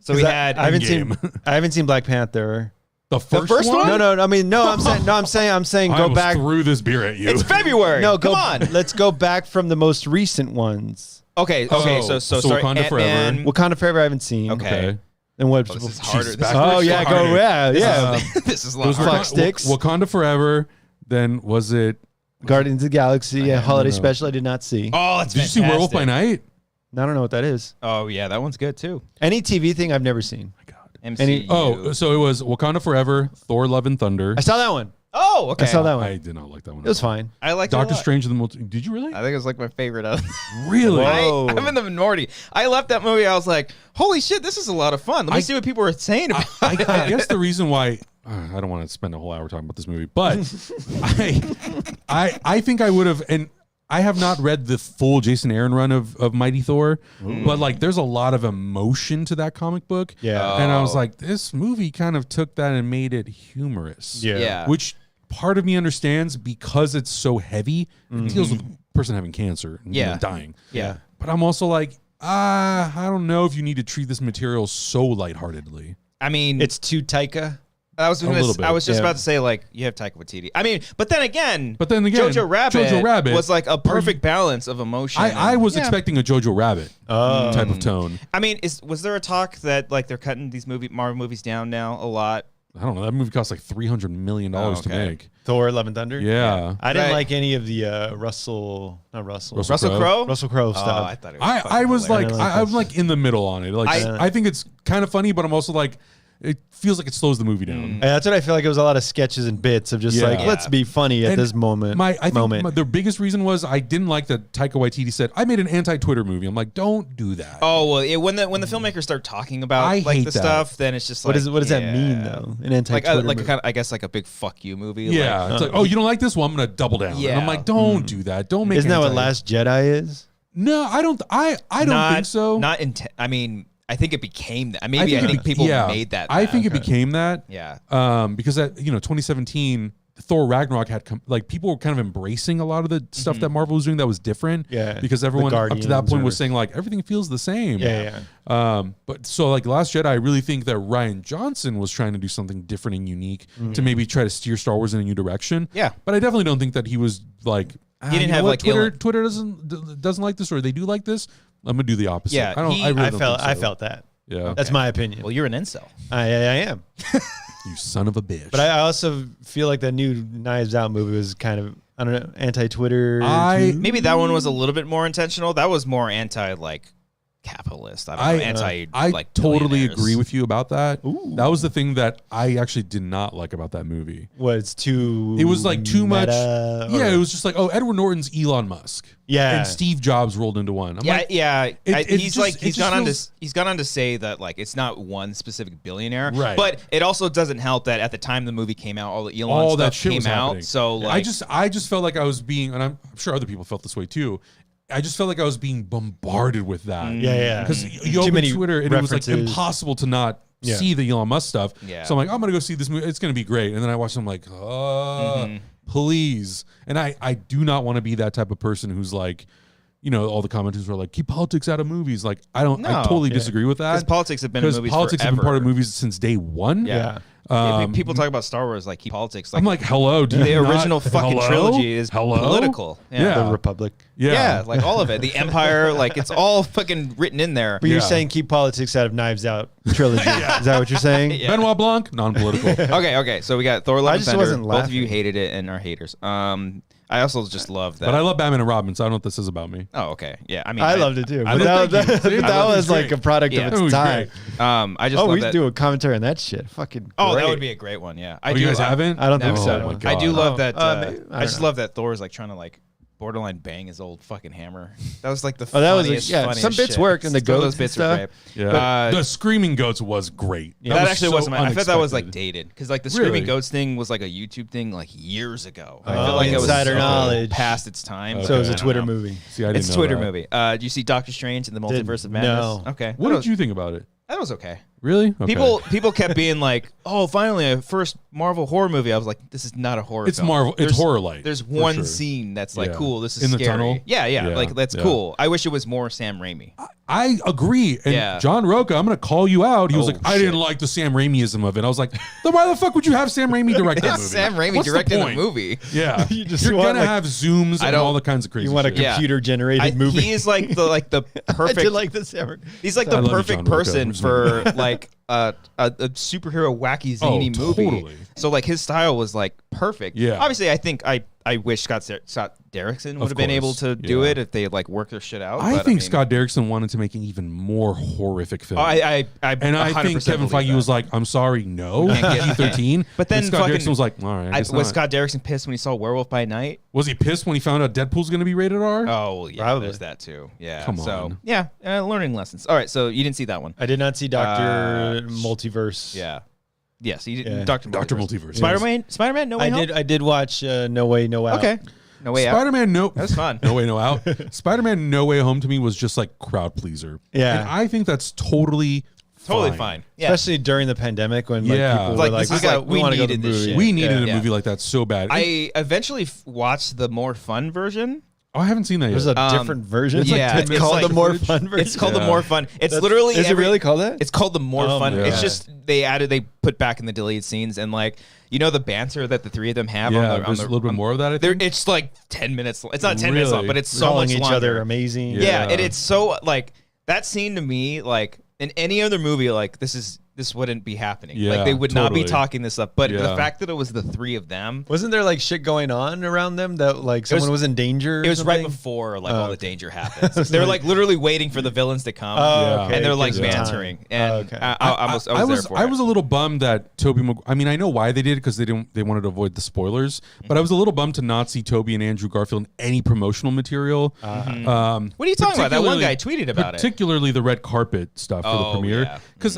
So we had. I haven't seen Black Panther. The first one? No. I mean, no. I'm saying go back. Threw this beer at you. It's February. No, come on. Let's go back from the most recent ones. Okay. So sorry. Wakanda Forever. Wakanda Forever, I haven't seen. Okay. And what? This is harder. This is a lot harder. Clock Sticks. Wakanda Forever. Then was it Guardians of the Galaxy? Holiday special. I did not see. Oh, that's Did you see Werewolf by Night? I don't know what that is. Oh yeah, that one's good too. Any TV thing I've never seen. My God. MCU. So it was Wakanda Forever, Thor: Love and Thunder. I saw that one. Oh, okay. I saw that one. I did not like that one. It was fine. I like Doctor Strange and the Multi. Did you really? I think it was my favorite of them. Really? I'm in the minority. I left that movie. I was like, holy shit, this is a lot of fun. Let me see what people were saying about it. I guess the reason why I don't want to spend a whole hour talking about this movie, but I think I would have, and I have not read the full Jason Aaron run of Mighty Thor, but there's a lot of emotion to that comic book. Yeah. And I was like, this movie kind of took that and made it humorous. Yeah. Which part of me understands because it's so heavy. It deals with a person having cancer and dying. Yeah. But I'm also like, I don't know if you need to treat this material so lightheartedly. I mean, it's too Taika. I was just about to say you have Taika Waititi. I mean, but then again, Jojo Rabbit was like a perfect balance of emotion. I was expecting a Jojo Rabbit type of tone. I mean, was there a talk that they're cutting these Marvel movies down now a lot? I don't know. That movie cost $300 million to make. Thor: Love and Thunder? Yeah. I didn't like any of the Russell Crowe stuff. I thought it was I was like, I'm like in the middle on it. I think it's kind of funny, but I'm also like, it feels like it slows the movie down. That's what I feel like. It was a lot of sketches and bits of just let's be funny at this moment. I think the biggest reason was I didn't like that Taika Waititi said, I made an anti-Twitter movie. I'm like, don't do that. Oh, well, when the filmmakers start talking about the stuff, then it's just like, what does that mean though? An anti-Twitter movie? I guess like a big fuck you movie. Yeah. It's like, oh, you don't like this? Well, I'm going to double down. Yeah. And I'm like, don't do that. Don't make. Isn't that what Last Jedi is? No, I don't. I don't think so. I mean, I think it became that. I think people made that. I think it became that. Yeah. Because that 2017, Thor Ragnarok had people were kind of embracing a lot of the stuff that Marvel was doing that was different. Yeah. Because everyone up to that point was saying everything feels the same. Yeah. But so Last Jedi, I really think that Rian Johnson was trying to do something different and unique to maybe try to steer Star Wars in a new direction. Yeah. But I definitely don't think that he was like. He didn't have Twitter doesn't like this, or they do like this. I'm gonna do the opposite. Yeah, I felt that. Yeah, okay. That's my opinion. Well, you're an incel. I am. You son of a bitch. But I also feel like that new Knives Out movie was kind of anti-Twitter. Maybe that one was a little bit more intentional. That was more capitalist. I totally agree with you about that. Ooh. That was the thing that I actually did not like about that movie. It was too much. Yeah, it was just like, oh, Edward Norton's Elon Musk. Yeah, and Steve Jobs rolled into one. He's gone on to say that it's not one specific billionaire, right? But it also doesn't help that at the time the movie came out, all the Elon stuff came out. So I just felt like I was being, and I'm sure other people felt this way too. I just felt like I was being bombarded with that. Yeah. Because you open Twitter and references. It was impossible to not see the Elon Musk stuff. Yeah. So I'm like, I'm going to go see this movie. It's going to be great. And then I watched it, I'm like, please. And I do not want to be that type of person who's like, all the commenters were like, keep politics out of movies. Like, I totally disagree with that. Because politics have been in movies forever. Have been part of movies since day one. Yeah. People talk about Star Wars like politics. I'm like, hello, dude. The original fucking trilogy is political. The Republic. Yeah, like all of it. The Empire, like it's all fucking written in there. But you're saying keep politics out of Knives Out trilogy. Is that what you're saying? Benoit Blanc, non-political. Okay. So we got Thor: Love and Thunder. Wasn't laughing. Both of you hated it and are haters. I also just love that. But I love Batman and Robin, so I don't know what this is about me. Oh, okay. Yeah, I mean, I loved it too. I But that was like a product of its time. I just love we that. do a commentary on that shit. Fucking Oh, that great. would be a great one. Yeah, You guys haven't? I don't think Never. so. my God. I do love that. I I just don't know. love that Thor is like trying to like borderline bang his old fucking hammer. That was like the that was funniest, some funniest bits shit. worked and the Still, those goats bits and were stuff. great. Yeah. But, The Screaming Goats was great. that actually was wasn't. I thought that was like dated because like the Screaming Really? Goats thing was like a YouTube thing like years ago. I Oh, feel like it was insider so knowledge. past its time. So it was I a don't Twitter know. movie. See, I didn't It's a know Twitter that. movie. Do you see Doctor Strange and the Multiverse of Madness? No. Okay. What did you think about it? That was okay. Really? Okay. People kept being like, "Oh, finally a first Marvel horror movie." I was like, "This is not a horror." It's film. Marvel. It's horror light. There's for one sure. scene that's like, Yeah. "Cool, this is In the scary." tunnel? Yeah, Yeah, like that's yeah. cool. I wish it was more Sam Raimi. I agree. And Yeah. John Roca, I'm going to call you out. He was Oh, like, I didn't shit. like the Sam Raimiism of it. I was like, then why the fuck would you have Sam Raimi direct that movie? Sam Raimi What's the directing a point? movie. Yeah. You just You're want, going to like- have zooms and don't- all the kinds of crazy You want a shit. Yeah. computer generated movie. He is like the I perfect. did like this ever. He's like I the love you, perfect John Roca. person Just for like a superhero wacky zany Oh, movie. totally. So like his style was like perfect. Yeah. Obviously, I think I wish Scott Derrickson would have been able course. to do Yeah. it if they had like worked their shit out. I but, think mean, Scott Derrickson wanted to make an even more horrific film. I and I think 100% Kevin believe Feige that. was like, I'm sorry, no, Can't get- PG-13. But then and Scott fucking- Derrickson was like, all right, I guess was not. Scott Derrickson pissed when he saw Werewolf by Night? Was he pissed when he found out Deadpool's going to be rated R? Oh, well, yeah, Probably. there's that too. Yeah. Come So, on. yeah, learning lessons. All right, so you didn't see that one. I did not see Doctor Multiverse. Yeah. Yes, you did. Yeah. Dr. Dr. Multiverse. Spider-Man, No Way Home? I did watch No Way No Out. Okay. No Way Out. Spider-Man, no, That's fun. No Way, No Out. Spider-Man, No Way Home to me was just like crowd pleaser. Yeah. and I think that's totally fine. Yeah. Especially during the pandemic when like, Yeah. people were Like, like, this is like, we we want to go to needed the this movie. shit. We needed a Yeah. movie like that so bad. I eventually watched the more fun version. I haven't seen that There's yet. a different version. It's like 10 it's minutes called like the more footage. fun version. It's called the Yeah. more fun. It's That's- literally Is it really called that? It's called the more Oh fun. my It's God. just they put back in the deleted scenes and like the banter that the three of them have. Yeah, on the, there's a little bit more of that, I think. It's like 10 minutes. It's not 10 minutes long, Really? but it's so calling much each longer. other amazing. Yeah, Yeah. and it's so like that scene to me, like in any other movie, like this wouldn't be happening. Yeah, like they would not be totally. talking this up. But the Yeah. fact that it was the three of them, Wasn't there like shit going on around them that like someone was in danger? it was or right something? before like Oh, all the okay. danger happens. They're like literally waiting for the villains to come, Oh, okay, and they're like 'cause of time. bantering. And okay. I was there for I it. was a little bummed that Toby. I mean, I know why they did it because they wanted to avoid the spoilers. But I was a little bummed to not see Toby and Andrew Garfield in any promotional material. What are you talking about? That one guy tweeted about it. particularly the red carpet stuff for the Oh, premiere. yeah. Because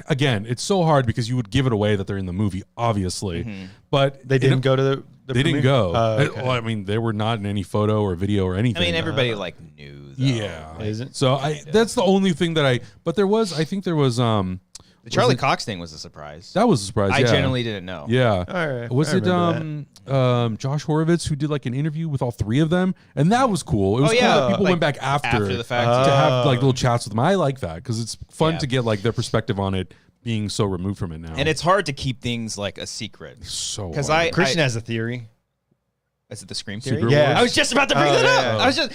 again, it's so hard because you would give it away that they're in the movie, obviously. But They didn't go to the They didn't go. Okay. Well, I mean, they were not in any photo or video or anything. I mean, everybody like knew. Though. Yeah. Is it? So that's the only thing that but there was, I think there was, The Charlie Cox thing was a surprise. that was a surprise. I yeah. genuinely didn't know. Yeah. All right. Was I it remember Josh Horowitz who did like an interview with all three of them? And that was cool. It was Oh, cool yeah, that people like, went back after the fact. to yeah. have like little chats with them. I like that because it's fun Yeah. to get like their perspective on it being so removed from it now. And it's hard to keep things like a secret. so Because hard. Christian has a theory. Is it the Scream theory? Secret Yeah. Wars? I was just about to bring Oh, that up. yeah. I was just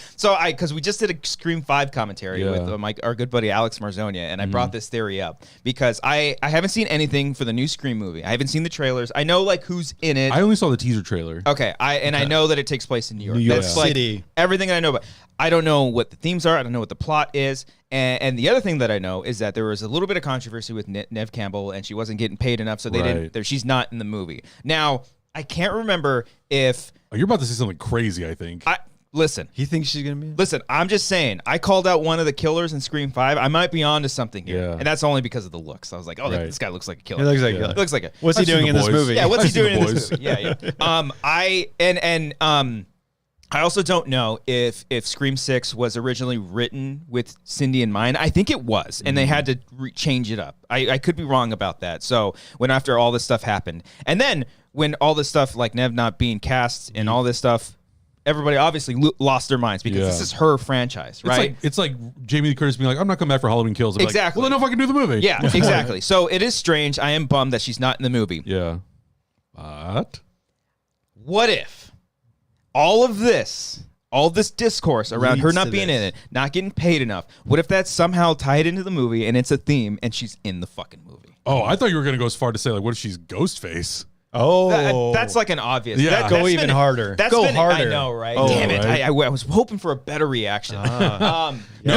because we just did a Scream 5 commentary Yeah. with our good buddy Alex Marzonia, and I brought this theory up because I haven't seen anything for the new Scream movie. I haven't seen the trailers. I know like who's in it. I only saw the teaser trailer. Okay, I know that it takes place in New York. New York That's like City. everything I know, but I don't know what the themes are. I don't know what the plot is. And the other thing that I know is that there was a little bit of controversy with Neve Campbell, and she wasn't getting paid enough, so they Right. didn't. She's not in the movie now. I can't remember if Oh, you're about to say something crazy, I think. listen. He thinks she's gonna be. Listen, I'm just saying. I called out one of the killers in Scream 5. I might be onto something here, Yeah. and that's only because of the looks. I was like, oh, Right. this guy looks like a killer. He looks like. Yeah. He Looks like it. What's he I've seen doing The in this Boys. movie? Yeah, what's I've he seen doing The in this Boys. movie? Yeah. I also don't know if Scream 6 was originally written with Cindy in mind. I think it was, and they had to change it up. I could be wrong about that. So when after all this stuff happened, and then when all this stuff like Nev not being cast and all this stuff everybody obviously lost their minds because this is her franchise, right? It's like Jamie Lee Curtis being like, I'm not coming back for Halloween Kills. I'm exactly. Like, well, then if I can do the movie. Yeah, exactly. So it is strange. I am bummed that she's not in the movie. Yeah. But what if all this discourse around her not being in it, not getting paid enough, what if that's somehow tied into the movie and it's a theme and she's in the fucking movie? Oh, I thought you were going to go as far to say, like, what if she's Ghostface? Oh, that's like an obvious. Yeah, go even harder. Go harder. I know, right? Oh, Damn it! right. I was hoping for a better reaction. No,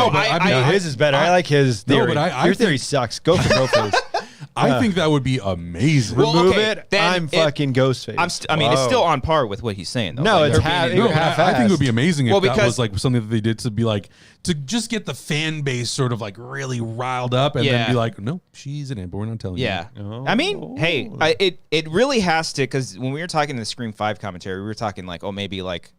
I his is better. I like his theory. No, but your theory sucks. Go for Ghostface. I think that would be amazing. Well, Remove okay, it. then I'm fucking Ghostface. I mean, it's still on par with what he's saying, though. No, Like, it's her half- being in you're the- half-assed. I think it would be amazing if that because- was like something that they did to be like to just get the fan base sort of like really riled up and then be like, no, she's in it, but we're not telling you. Yeah. Oh. I mean, hey, it really has to, because when we were talking in the Scream 5 commentary, we were talking like, oh, maybe like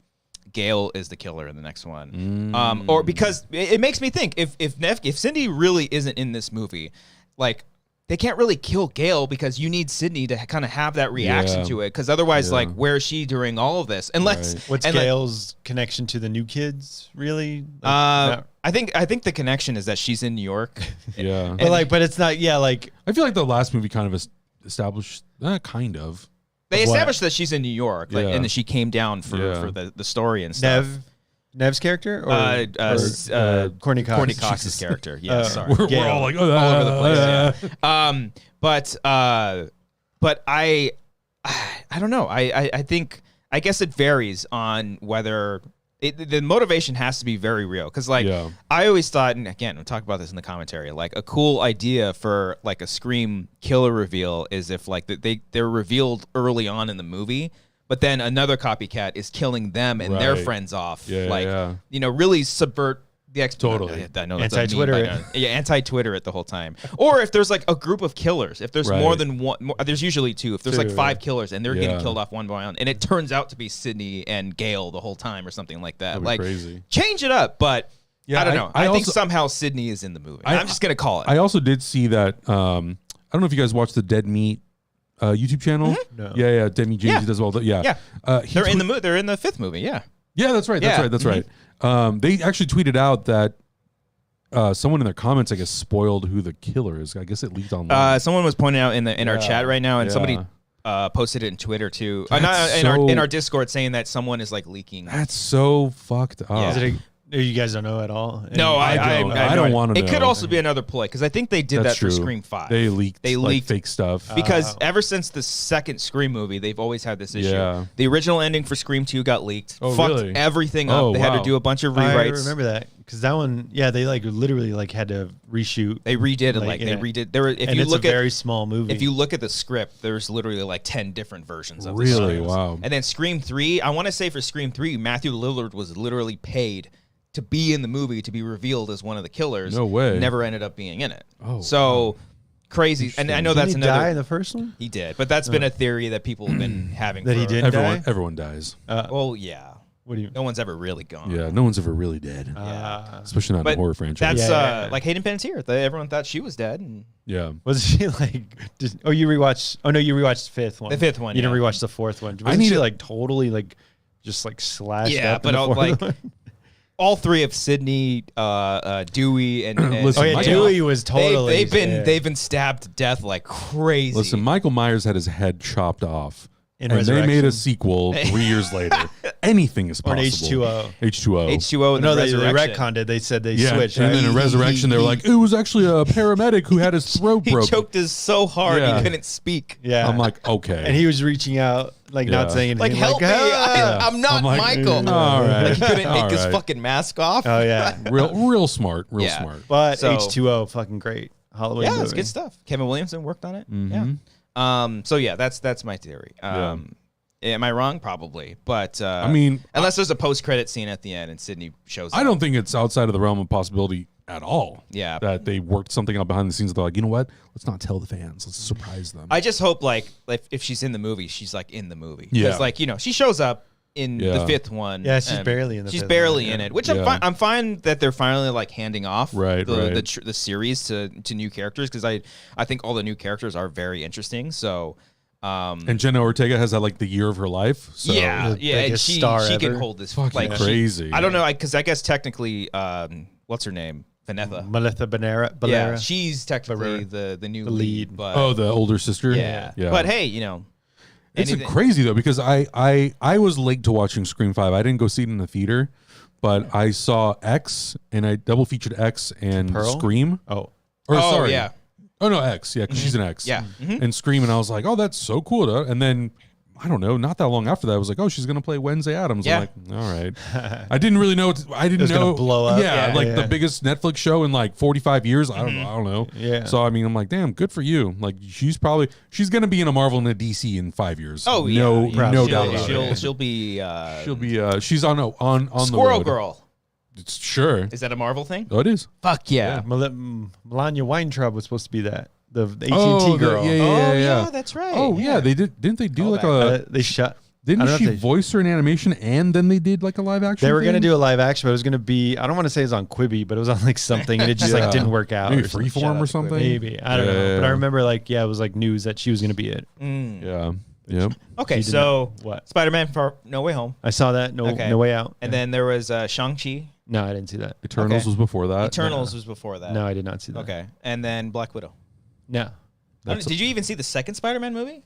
Gale is the killer in the next one. Or because it makes me think if Cindy really isn't in this movie, like, they can't really kill Gale because you need Sydney to kind of have that reaction to it. Because otherwise, like, where is she during all of this? Unless What's Gale's connection to the new kids? Really? Like, I think the connection is that she's in New York. Yeah. but it's not. Yeah, like I feel like the last movie kind of established, kind of. They established that she's in New York, like, Yeah. and that she came down for the story and stuff. Nev's character or Courtney Cox? Courtney Cox's character. Yeah, sorry. We're all like, all over the place. Yeah. But I don't know. I guess it varies on whether the motivation has to be very real. Because like I always thought, and again, we'll talk about this in the commentary. Like a cool idea for like a Scream killer reveal is if like they're revealed early on in the movie. But then another copycat is killing them and their friends off. Really subvert the Totally. I know that's Anti-Twitter it. anti-Twitter it the whole time. Or if there's like a group of killers, if there's more than one, there's usually two. If there's like 5 killers and they're getting killed off one by one, and it turns out to be Sydney and Gale the whole time or something like that. Like crazy. Change it up, but I don't know. I think also, somehow Sydney is in the movie. I'm just gonna call it. I also did see that. I don't know if you guys watched the Dead Meat YouTube channel. No. Yeah. Dead Meat James does all that. Yeah. They're in the They're in the 5th movie. Yeah. Yeah, that's right. That's right. They actually tweeted out that someone in their comments, I guess, spoiled who the killer is. I guess it leaked online. Someone was pointing out in our chat right now, and somebody posted it in Twitter too. In our Discord, saying that someone is like leaking. That's so fucked up. Yeah. You guys don't know at all? No, I don't want to know. It could also be another ploy, because I think they did that for Scream 5. They leaked fake stuff. Because ever since the second Scream movie, they've always had this issue. Yeah. The original ending for Scream 2 got leaked. Oh, fucked really? everything up. They had to do a bunch of rewrites. I remember that. Because that one, they like literally like had to reshoot. They redid it. They redid. It's a very small movie. If you look at the script, there's literally like 10 different versions of Really? the Wow. And then Scream 3, I want to say for Scream 3, Matthew Lillard was literally paid to be in the movie, to be revealed as one of the killers. No way. Never ended up being in it. Oh, so crazy. And I know Didn't that's he another. die in the first one? He did, but that's been a theory that people have been having. That he did die? Everyone dies. Well, yeah. What do you? No one's ever really gone. Yeah, no one's ever really dead. Especially not in a horror franchise. That's like Hayden Panettiere. Everyone thought she was dead. And was she like? You rewatched? Oh no, you rewatched the 5th one. The 5th one. You didn't rewatch the 4th one. I need to like totally like just like slashed. Yeah, up but in the like. one. All 3 of Sydney, Dewey, and Listen, Dewey was totally. They've been stabbed to death like crazy. Listen, Michael Myers had his head chopped off. In and they made Resurrection. a sequel 3 years later. Anything is Or possible. an H2O. H2O and No, the they Resurrection. retconned it. They said they Yeah, switched. and right? then in Resurrection, they were like, it was actually a paramedic who had his throat He broken. choked us so hard Yeah. he couldn't speak. Yeah, I'm like, okay. and he was reaching out, like not saying anything. Like, help me! I'm not I'm like, Michael. all right. Like, he couldn't All take his right. fucking mask off. Oh yeah, real smart, real Yeah. smart. but So- H2O, fucking great Halloween. Yeah, movie. it's good stuff. Kevin Williamson worked on it. Mhm. Yeah. So yeah, that's my theory. Am I wrong? Probably, but I mean, unless there's a post-credit scene at the end and Sydney shows up. I don't think it's outside of the realm of possibility at all. Yeah. That they worked something out behind the scenes. They're like, you know what? Let's not tell the fans. Let's surprise them. I just hope like if she's in the movie, she's like in the movie. Yeah. Because like, she shows up in the 5th one. Yeah, she's and barely in the She's 5th barely one, in yeah. it, which Yeah. I'm fine that they're finally like handing off the series to new characters, because I think all the new characters are very interesting. So And Jenna Ortega has like the year of her life. So. Yeah, and she can hold this fucking crazy. I don't know, because I guess technically, what's her name? Vanessa Balera. Yeah, she's technically the new lead. But the older sister. Yeah. But hey, it's crazy though, because I was late to watching Scream 5. I didn't go see it in the theater, but I saw X, and I double featured X and Scream. Sorry. Yeah. Oh no, X. Yeah, because she's an X. Yeah. And Scream, and I was like, oh, that's so cool. And then I don't know, not that long after that, I was like, oh, she's gonna play Wednesday Addams. Yeah. I'm like, all right. I didn't really know. I didn't know. Gonna blow up. Yeah, the biggest Netflix show in like 45 years. I don't know. Yeah. So I mean, I'm like, damn, good for you. Like, she's gonna be in a Marvel and a DC in 5 years. Oh yeah, no doubt about it. She'll be. She's on Squirrel the road. Girl. It's sure. Is that a Marvel thing? Oh, it is. Fuck yeah. Melania Weintraub was supposed to be that. The AT&T girl. Yeah, that's right. Oh yeah, they did. Didn't they do they shut? Didn't she voice her in animation, and then they did like a live action? They were gonna do a live action, but it was gonna be, I don't want to say it was on Quibi, but it was on like something, and it just like didn't work out. Maybe Freeform or something. Maybe, I don't know. But I remember it was like news that she was gonna be it. Yeah. Yep. Okay, so what? Spider-Man for No Way Home. I saw that. No Way Out. And then there was Shang-Chi. No, I didn't see that. Eternals was before that. Eternals was before that. No, I did not see that. Okay, and then Black Widow. No. Did you even see the second Spider-Man movie?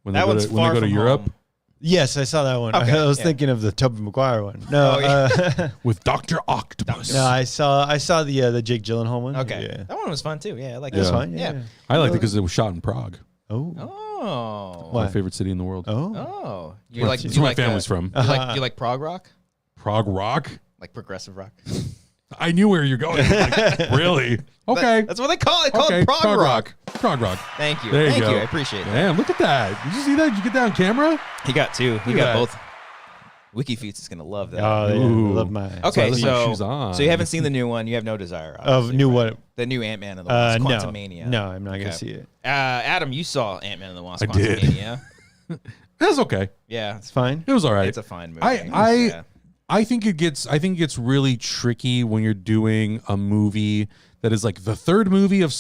When they go to Europe? Home. Yes, I saw that one. Okay, I was thinking of the Tobey Maguire one. No, with Dr. Octopus. No, I saw the Jake Gyllenhaal one. Okay, yeah. That one was fun too. Yeah, I like it was that. fun. Yeah. I liked it because it was shot in Prague. Oh. My favorite city in the world. Oh. That's where my family's from. You like prog rock? Prog rock? Like progressive rock? I knew where you're going. Like, really? Okay. That's what they call it. Call it prog rock. Prog rock. Thank you. There you go. I appreciate that. Damn, look at that. Did you see that? Did you get that on camera? He got two. He got both. WikiFeats is going to love that. Oh, yeah. Love my. Okay, so you haven't seen the new one. You have no desire. Of new what? The new Ant-Man and the Wasp, Quantumania. No, I'm not going to see it. Adam, you saw Ant-Man and the Wasp, Quantumania. It was okay. Yeah. It's fine. It was all right. It's a fine movie. I think it gets really tricky when you're doing a movie that is like the third movie of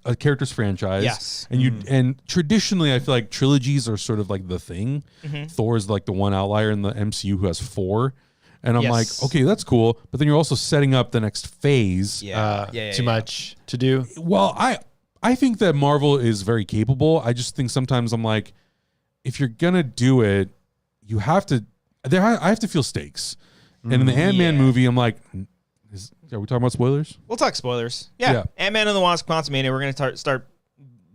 a character's franchise. Yes. And traditionally I feel like trilogies are sort of like the thing. Thor's like the one outlier in the MCU who has 4. And I'm like, okay, that's cool. But then you're also setting up the next phase. Too much to do. Well, I think that Marvel is very capable. I just think sometimes I'm like, if you're gonna do it, you have to. I have to feel stakes. And in the Ant-Man movie, I'm like, are we talking about spoilers? We'll talk spoilers. Yeah. Ant-Man and the Wasp, Quantumania. We're going to start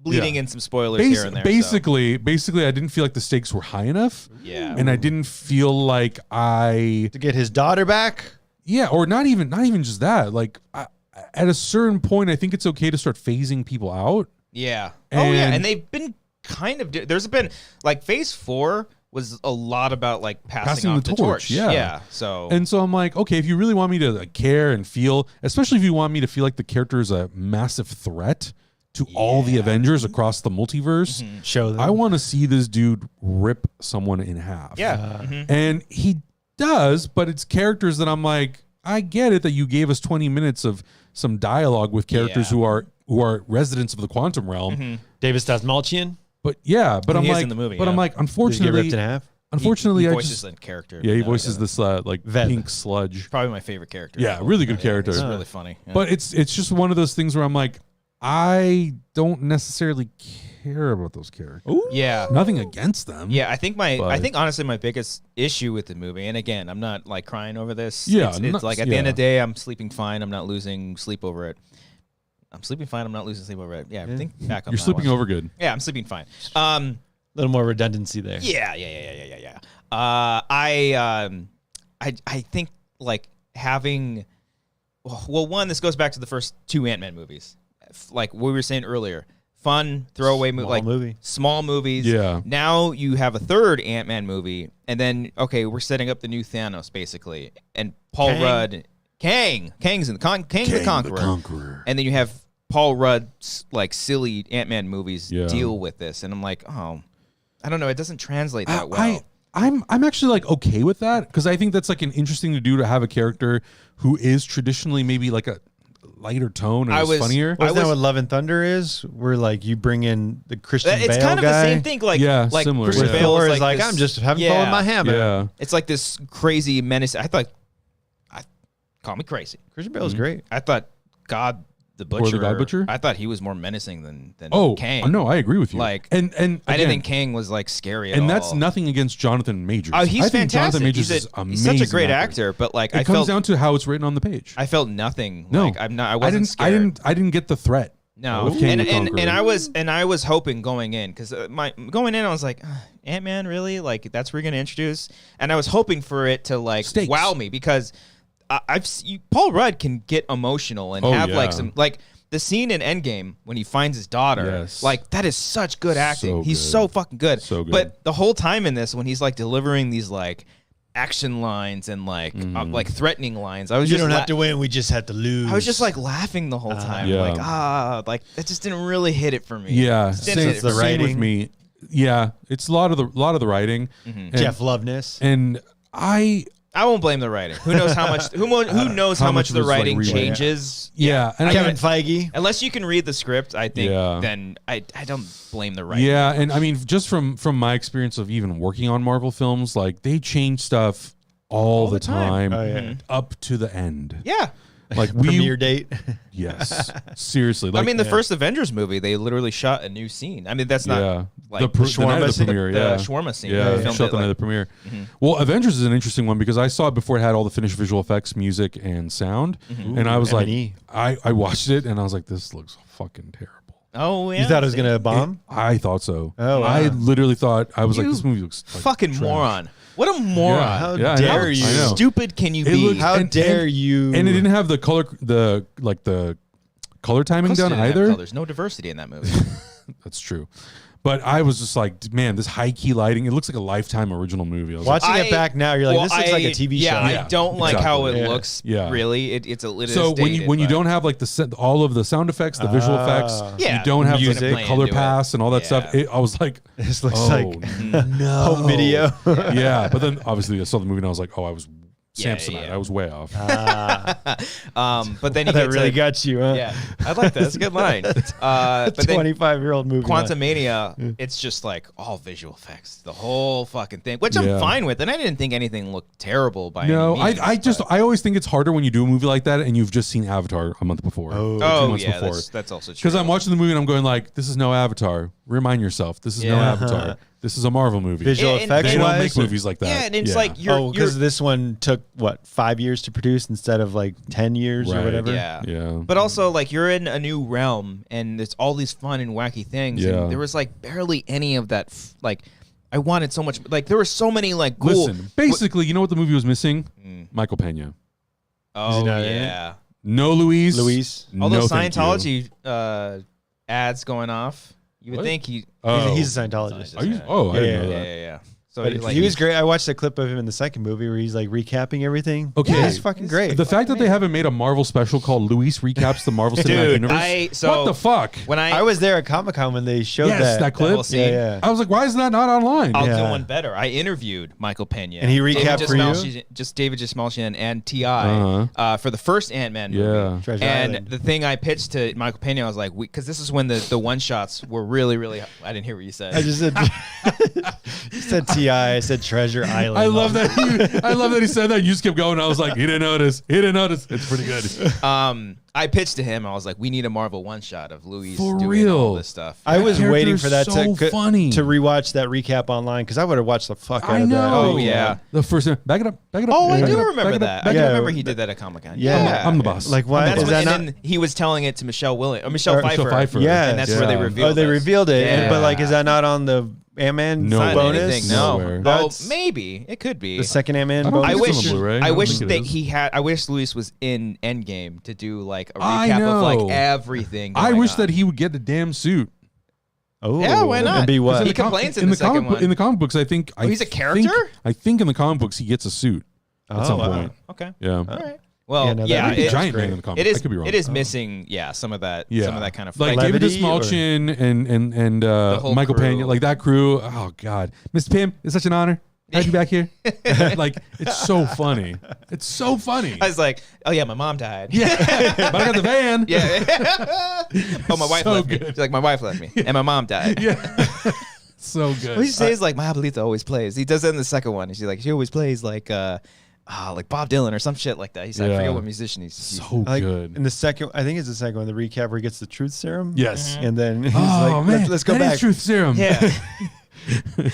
bleeding in some spoilers here and there. Basically, I didn't feel like the stakes were high enough. Yeah. And I didn't feel like to get his daughter back. Yeah, or not even just that. Like at a certain point, I think it's okay to start phasing people out. Yeah. And they've been kind of. There's been like Phase 4. Was a lot about like passing off the torch. Yeah. So I'm like, okay, if you really want me to like, care and feel, especially if you want me to feel like the character is a massive threat to all the Avengers across the multiverse, show them. I want to see this dude rip someone in half. Yeah. And he does, but it's characters that I'm like, I get it that you gave us 20 minutes of some dialogue with characters who are residents of the quantum realm. Davis Dastmalchian. But I'm like, in the movie, I'm like, unfortunately, get ripped in half. Unfortunately, he voices the character. Yeah, he voices this like pink sludge. Probably my favorite character. Yeah, really good character. It's really funny. Yeah. But it's just one of those things where I'm like, I don't necessarily care about those characters. Ooh. Yeah, nothing against them. Yeah, I think honestly my biggest issue with the movie, and again, I'm not like crying over this. Yeah, it's like at the end of the day, I'm sleeping fine. I'm not losing sleep over it. I'm sleeping fine. I'm not losing sleep over it. Yeah, think back on You're sleeping over good. Yeah, I'm sleeping fine. A little more redundancy there. Yeah. I think like having, one, this goes back to the first 2 Ant-Man movies. Like we were saying earlier, fun throwaway movie, small movies. Yeah. Now you have a third Ant-Man movie, and then we're setting up the new Thanos basically, and Paul Rudd, Kang's in the Conqueror, and then you have Paul Rudd's like silly Ant-Man movies deal with this, and I'm like, oh. I don't know. It doesn't translate that well. I'm actually like okay with that because I think that's like an interesting to do to have a character who is traditionally maybe like lighter tone and it's funnier. Wasn't that what Love and Thunder is? Where like you bring in the Christian Bale It's kind of guy? The same thing. Like similar. Christian Bale Bale is like I'm just having fun with my hammer. Yeah. It's like this crazy menace. Call me crazy. Christian Bale's great. I thought God the Butcher. Or the God Butcher? I thought he was more menacing than Kang. No, I agree with you. Like, and again, I didn't think Kang was like scary at all. And that's nothing against Jonathan Majors. Oh, he's I think fantastic. Jonathan Majors is amazing. He's such a great actor, but like it comes down to how it's written on the page. I felt nothing. No, like, I wasn't scared. I didn't get the threat. No, and I was hoping going in because I was like, Ant-Man, really? Like that's where you're gonna introduce? And I was hoping for it to like wow me because Paul Rudd can get emotional and have like some like the scene in Endgame when he finds his daughter. Like that is such good acting. He's so fucking good. So good. But the whole time in this, when he's like delivering these like action lines and like threatening lines, I was you don't have to win. We just have to lose. I was just like laughing the whole time, like it just didn't really hit it for me. Yeah, same with me. Yeah, it's a lot of the writing. Jeff Loveness, and I won't blame the writing. Who knows how much? Who knows how much the writing changes? Yeah, and Kevin Feige. Unless you can read the script, I think then I don't blame the writing. Yeah, and I mean, just from my experience of even working on Marvel films, like they change stuff all the time up to the end. Yeah. Like premiere date. Yes, seriously. Like, I mean, the first Avengers movie, they literally shot a new scene. I mean, that's not like the shawarma scene. The shawarma scene. Yeah, shot the night of the premiere. Well, Avengers is an interesting one because I saw it before it had all the finished visual effects, music, and sound, and I was like, I watched it and I was like, this looks fucking terrible. Oh yeah, you thought it was gonna bomb? I thought so. Oh, wow. I literally thought like, this movie looks like fucking trash. moron. What a moron! How dare you? How stupid can you be? How dare you? And it didn't have the color, the color timing done either. There's no diversity in that movie. That's true. But I was just like, man, this high key lighting, it looks like a Lifetime original movie. Watching it back now, you're like, this looks like a TV show. Yeah, I don't like how it looks. Yeah. Really, it's a little. So when you don't have like all of the sound effects, the visual effects, you don't have the color pass and all that stuff. I was like, this looks like no home video. Yeah, but then obviously I saw the movie and I was like, I was Samsonite. I was way off. But then that really got you, huh? Yeah, I like that. That's a good line. But 25-year-old movie. Quantumania, it's just like all visual effects, the whole fucking thing, which I'm fine with. And I didn't think anything looked terrible by any means. I always think it's harder when you do a movie like that and you've just seen Avatar a month before. Oh, 2 months before. That's also true. Because I'm watching the movie and I'm going like, this is no Avatar. Remind yourself, this is no Avatar. This is a Marvel movie. Visual effects they don't make movies like that. Yeah, and it's like because this one took what 5 years to produce instead of like 10 years or whatever. Yeah. But also like you're in a new realm and there's all these fun and wacky things. Yeah. And there was like barely any of that. Like I wanted so much. Like there were so many like cool. Listen, basically, you know what the movie was missing? Michael Pena. Oh yeah. No Luis. All those Scientology ads going off. You would think he's a Scientologist. I didn't know that. Yeah. So he was great. I watched a clip of him in the second movie where he's like recapping everything. Okay, he's fucking great. The fact that they haven't made a Marvel special called Luis Recaps the Marvel Cinematic Universe. What the fuck? When I was there at Comic-Con when they showed that clip, I was like, why is that not online? I'll do one better. I interviewed Michael Pena and he recapped for you. Just David Jasmalchian and T.I. For the first Ant-Man movie. Treasure and Island. the thing I pitched to Michael Pena, I was like, because this is when the one shots were really, really. I didn't hear what you said. I just said. You said T.I. I said Treasure Island. I love that he said that. You just kept going. I was like, he didn't notice. It's pretty good. I pitched to him. I was like, we need a Marvel one shot of Luis for doing real. All this stuff. I was waiting for that to rewatch that recap online because I would have watched the fuck out of that. Oh yeah, the first back it up. Oh, I do remember that. I do remember he did that at Comic-Con. Yeah, I'm the boss. Like why is that not? And then he was telling it to Michelle Pfeiffer. Yeah, and that's where they revealed. Oh, they revealed it. Yeah. But like, is that not on the Ant-Man bonus? No. Oh, maybe it could be the second Ant-Man bonus. I wish that he had. I wish Luis was in Endgame to do like a recap of like everything. I wish that he would get a damn suit. Oh yeah, why not? And be what? He complains in the second one. In the comic books, I think. He's a character. I think in the comic books he gets a suit at some point. Okay. Yeah. All right. Well, it's giant man in the comic. I could be wrong. It is missing, some of that kind of like David Jasmalchian and Michael Pena, like that crew. Oh God, Mr. Pym, it's such an honor. Had you back here? Like, it's so funny. It's so funny. I was like, oh yeah, my mom died. Yeah, but I got the van. Yeah. Oh, my wife left me. She's like, my wife left me, and my mom died. Yeah. So good. What he says like, my abuelita always plays. He does that in the second one. She's like, she always plays like Bob Dylan or some shit like that. He said, I forget what musician he's so like, good. In the second, I think it's the second one, the recap where he gets the truth serum. Yes. And then he's like, let's go back. Truth serum. Yeah.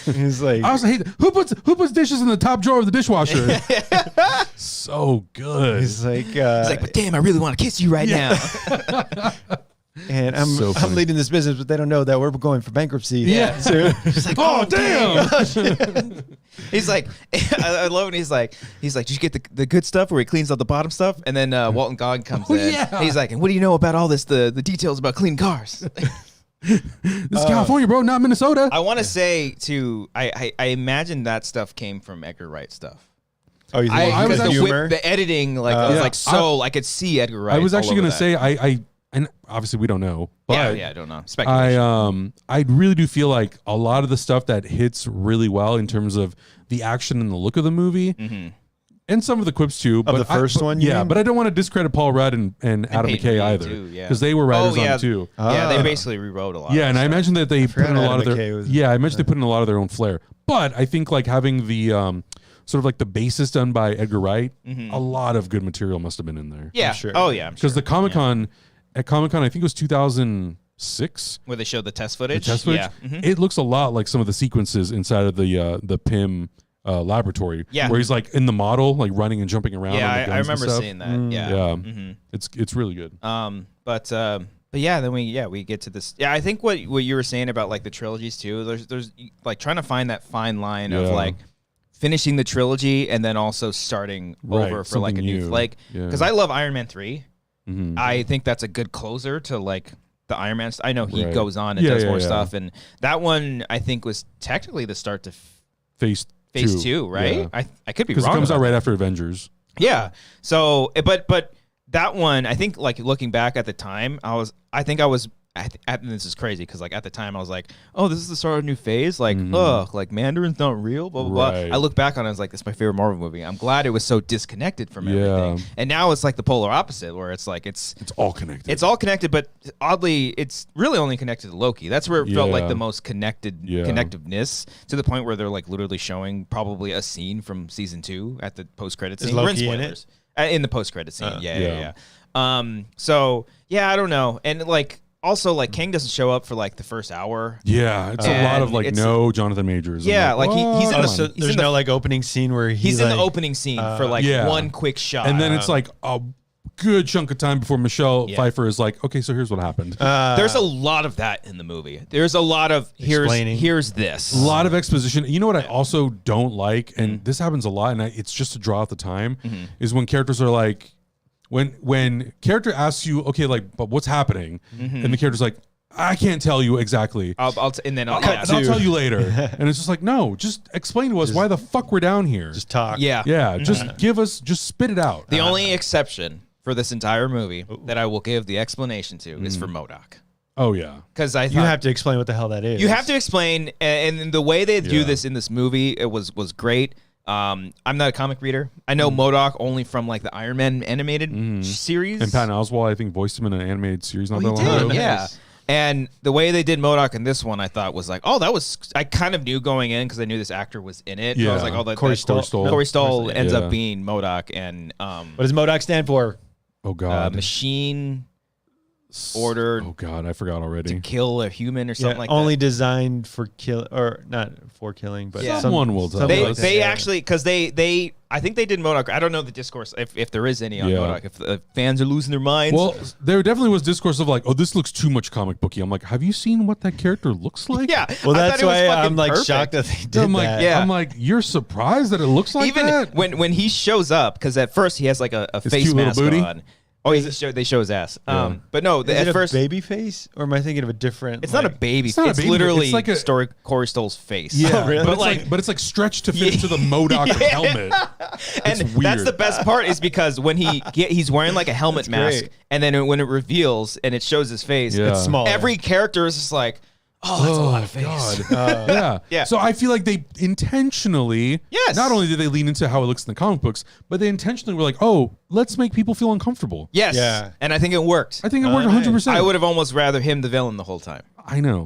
He's like, I also hate who puts dishes in the top drawer of the dishwasher. So good. He's like, but damn, I really want to kiss you right now. And I'm leading this business, but they don't know that we're going for bankruptcy. Yeah. So He's like, oh damn. He's like, I love it. He's like, did you get the good stuff where he cleans up the bottom stuff? And then Walton Goggins comes in. Yeah. He's like, and what do you know about all this? The details about clean cars. This is California, bro, not Minnesota. I want to say too. I imagine that stuff came from Edgar Wright stuff. oh, you think I was because actually- the editing, like I was like, I could see Edgar Wright. I was actually all over gonna say and obviously we don't know, but yeah, I don't know. Speculation. I really do feel like a lot of the stuff that hits really well in terms of the action and the look of the movie, and some of the quips too. But the first one, you yeah. mean? But I don't want to discredit Paul Rudd and Adam Peyton McKay Reed either, too, yeah. because they were writers on too. Yeah, they basically rewrote a lot. Yeah, and I imagine that they put in a lot of Adam their McKay was- I imagine they put in a lot of their own flair. But I think like having the sort of like the basis done by Edgar Wright, a lot of good material must have been in there. Yeah. sure. Oh yeah. Because the Comic-Con at Comic-Con, I think it was 2006. Where they showed the test footage. Test footage. Yeah. It looks a lot like some of the sequences inside of the PIM laboratory. Yeah. Where he's like in the model, like running and jumping around. Yeah, on the I guns and remember stuff. seeing that. Yeah. It's really good. But yeah, then we get to this. Yeah, I think what you were saying about like the trilogies too. There's like trying to find that fine line of like finishing the trilogy and then also starting over for like a new like because I love Iron Man 3. I think that's a good closer to like the Iron Man. I know he goes on and does more stuff, and that one I think was technically the start to Phase 2, right? Yeah. I could be wrong. Because it comes about out right that. after Avengers. Yeah. So, but that one, I think, like looking back at the time, and this is crazy because like at the time I was like, oh, this is the start of a new phase. Like, like Mandarin's not real. Blah blah Right. blah. I look back on it, I was like, it's my favorite Marvel movie. I'm glad it was so disconnected from everything. And now it's like the polar opposite, where it's like it's all connected. It's all connected, but oddly, it's really only connected to Loki. That's where it felt like the most connectiveness, to the point where they're like literally showing probably a scene from season 2 at the post-credit scene. Loki in it? In the post-credit scene. Yeah. So yeah, I don't know, and like. Also, like Kang doesn't show up for like the first hour. Yeah, it's a lot of like no Jonathan Majors. Yeah, like he's in the. So there's no like opening scene where he's in the opening scene for like one quick shot, and then it's like a good chunk of time before Michelle Pfeiffer is like, okay, so here's what happened. There's a lot of that in the movie. There's a lot of here's this. A lot of exposition. You know what I also don't like, and this happens a lot, and it's just to draw out the time, is when characters are like. When character asks you, okay, like, but what's happening? And the character's like, I can't tell you exactly. I'll tell you later. And it's just like, no, just explain to us why the fuck we're down here. Just talk. Yeah. Just spit it out. The only exception for this entire movie that I will give the explanation to is for MODOK. Oh yeah, because you have to explain what the hell that is. You have to explain, and the way they do this in this movie, it was great. I'm not a comic reader. I know MODOK only from like the Iron Man animated series. And Patton Oswalt, I think, voiced him in an animated series not that long ago. Yeah. And the way they did MODOK in this one, I thought was like, I kind of knew going in because I knew this actor was in it. Yeah. I was like, oh, Corey Stoll ends up being MODOK. And what does MODOK stand for? Oh God, machine ordered. Oh God, I forgot already. To kill a human or something like that. Only designed for kill, or not for killing, but someone will tell us. They actually, because they I think they did MODOK. I don't know the discourse if there is any on MODOK. If the fans are losing their minds. Well, there definitely was discourse of like, oh, this looks too much comic booky. I'm like, have you seen what that character looks like? Yeah. Well, that's why I'm like shocked that they did that. I'm like, you're surprised that it looks like that? Even when he shows up, because at first he has like a face mask on. Oh, they show his ass. But no, at first baby face, or am I thinking of a different? It's not a baby. It's literally it's like Corey Stoll's face. Yeah, really? but it's like stretched to fit into the MODOK helmet. And that's the best part is because when he's wearing like a helmet mask, and then when it reveals and it shows his face, it's small. Every character is just like, Oh, that's a lot of face. Yeah. So I feel like they intentionally, not only did they lean into how it looks in the comic books, but they intentionally were like, oh, let's make people feel uncomfortable. Yes. Yeah. And I think it worked. I think it worked 100%. I would have almost rather him the villain the whole time. I know.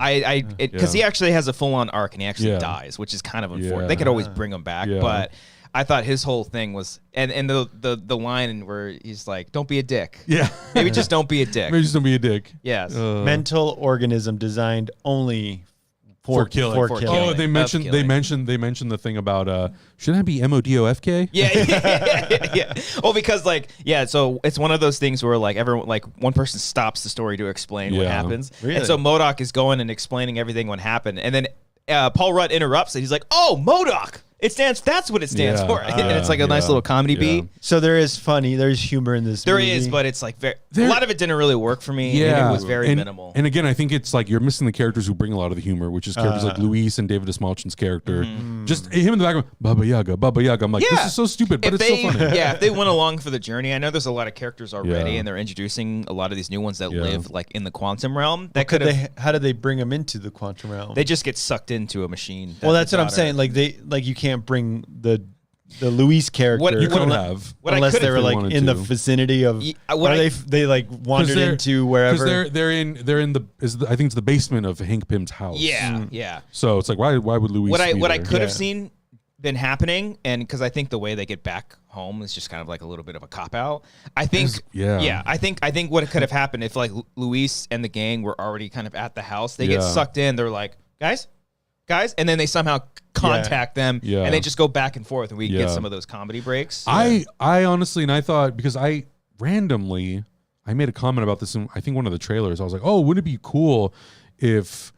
Because he actually has a full-on arc and he actually dies, which is kind of unfortunate. They could always bring him back, but I thought his whole thing was, and the line where he's like, "Don't be a dick." Yeah, maybe just don't be a dick. Maybe just don't be a dick. Yes, mental organism designed only for killing. Oh, they mentioned the thing about shouldn't that be MODOFK? Yeah. Well, because so it's one of those things where everyone one person stops the story to explain what happens, and so MODOK is going and explaining everything what happened, and then Paul Rudd interrupts it. He's like, "Oh, MODOK. That's what it stands for." And it's like a nice little comedy beat. So there's humor in this movie. There is, but it's like a lot of it didn't really work for me. Yeah. It was very minimal. And again, I think it's like you're missing the characters who bring a lot of the humor, which is characters like Luis and David Desmalchin's character. Just him in the background, Baba Yaga. I'm like, this is so stupid, but it's so funny. Yeah, if they went along for the journey, I know there's a lot of characters already, and they're introducing a lot of these new ones that live in the quantum realm. How did they bring them into the quantum realm? They just get sucked into a machine. Well, that's what I'm saying. You can't bring the Luis character unless they were in the vicinity of they wandered into wherever they're in I think it's the basement of Hank Pym's house. Yeah. So it's like why would Luis what I could have seen been happening, and because I think the way they get back home is just kind of like a little bit of a cop out. I think I think what could have happened if Luis and the gang were already kind of at the house, they get sucked in, they're like, guys, and then they somehow contact them, and they just go back and forth, and we get some of those comedy breaks. I honestly, and I thought, because I randomly made a comment about this in I think one of the trailers. I was like, oh, wouldn't it be cool if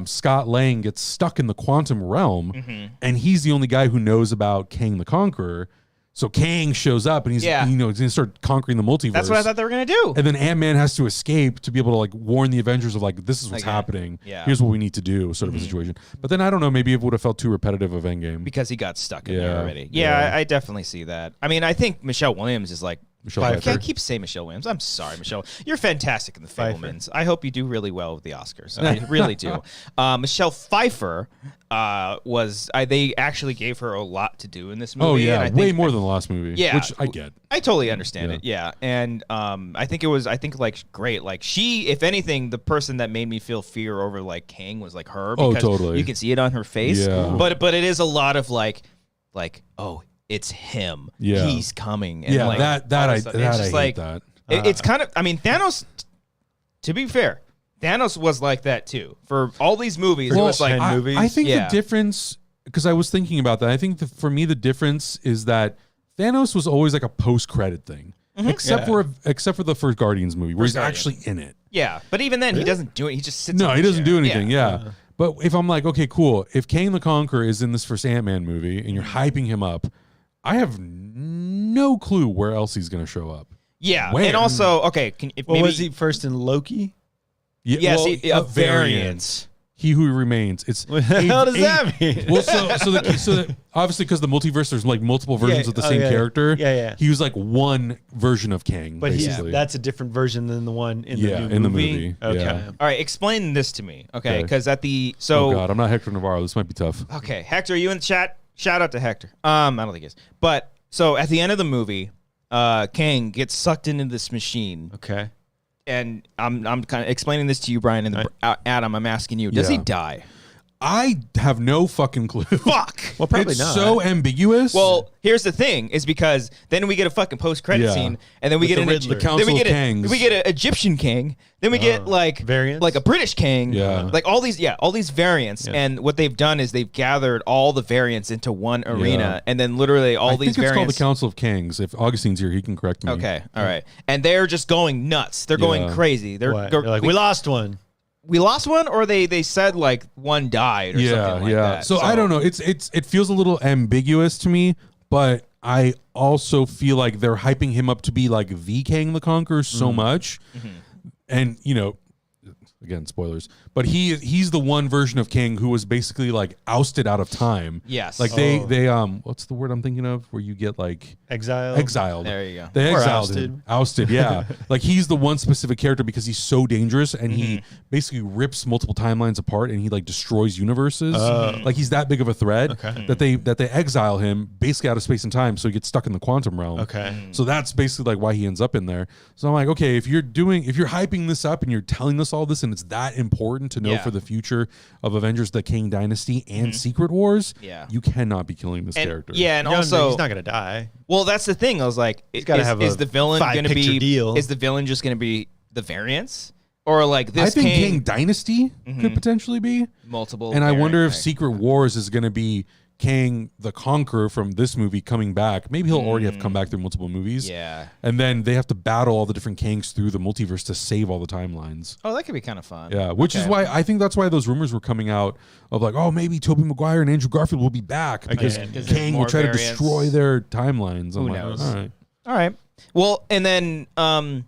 Scott Lang gets stuck in the quantum realm, and he's the only guy who knows about Kang the Conqueror. So Kang shows up and he's he's going to start conquering the multiverse. That's what I thought they were going to do. And then Ant-Man has to escape to be able to warn the Avengers of this is what's happening. Yeah. Here's what we need to do, sort of a situation. But then I don't know, maybe it would have felt too repetitive of Endgame. Because he got stuck in there already. Yeah, I definitely see that. I mean, I think Michelle Williams is I keep saying Michelle Williams. I'm sorry, Michelle. You're fantastic in The Fabelmans. I hope you do really well with the Oscars. I really do. Michelle Pfeiffer they actually gave her a lot to do in this movie. Oh yeah, and way more than the last movie. Yeah, which I get. I totally understand it. Yeah, and I think it was great. She, if anything, the person that made me feel fear over Kang was her. Because totally. You can see it on her face. Yeah. But it is a lot of oh, it's him. Yeah. He's coming. And I hate that. It's kind of, Thanos, to be fair, Thanos was like that too. For all these movies, it was movies. I think the difference, because I was thinking about that, I think for me the difference is that Thanos was always a post-credit thing. Except for the first Guardians movie, where he's actually in it. Yeah, but even then, he doesn't do it. He just sits No, he doesn't do anything, But if I'm okay, cool. If Kang the Conqueror is in this first Ant-Man movie, and you're hyping him up, I have no clue where else he's going to show up. Yeah, and also, okay. Was he first in Loki? Yes, a variant. He Who Remains. It's what the hell does that mean? Well, so obviously because the multiverse, there's multiple versions of the same character. Yeah. He was one version of Kang, but basically. That's a different version than the one in the new movie. Okay. Yeah. All right, explain this to me, okay? Because oh God, I'm not Hector Navarro. This might be tough. Okay, Hector, are you in the chat? Shout out to Hector. I don't think he is. But so at the end of the movie, Kang gets sucked into this machine. Okay. And I'm kind of explaining this to you, Brian, and Adam, I'm asking you, does he die? I have no fucking clue. Fuck. Well, probably it's not. So ambiguous. Well, here's the thing: is because then we get a fucking post-credit scene, and then we get the Council of Kangs. We get an Egyptian King. Then we get variants, a British King. Yeah. All these variants. Yeah. And what they've done is they've gathered all the variants into one arena, and then literally all these variants. It's called the Council of Kangs. If Augustine's here, he can correct me. Okay. All right. And they're just going nuts. They're going crazy. They're we lost one. We lost one, or they said one died or something like that. So I don't know. It feels a little ambiguous to me, but I also feel like they're hyping him up to be the Kang the Conqueror so much. And again, spoilers, but he's the one version of Kang who was basically like ousted out of time. Yes. Like they what's the word I'm thinking of where you get like exiled. There you go. They or exiled him. Ousted, yeah. Like he's the one specific character because he's so dangerous and he basically rips multiple timelines apart and he like destroys universes. Like he's that big of a threat that they exile him basically out of space and time, so he gets stuck in the quantum realm. So that's basically like why he ends up in there. So I'm like, okay, if you're hyping this up and you're telling us all this and it's that important to know for the future of Avengers, the Kang Dynasty and Secret Wars, you cannot be killing this character. Yeah, and also he's not gonna die. Well, that's the thing. I was like, is the villain going to be deal. Is the villain just going to be the variants, or like this? I think Kang Dynasty could potentially be multiple, and I wonder if Secret Wars is going to be Kang the Conqueror from this movie coming back. Maybe he'll already have come back through multiple movies. Yeah. And then they have to battle all the different Kangs through the multiverse to save all the timelines. Oh, that could be kind of fun. Yeah, which is why I think that's why those rumors were coming out of like, oh, maybe Tobey Maguire and Andrew Garfield will be back because Kang will try to destroy their timelines. Who knows? All right. Well, and then, the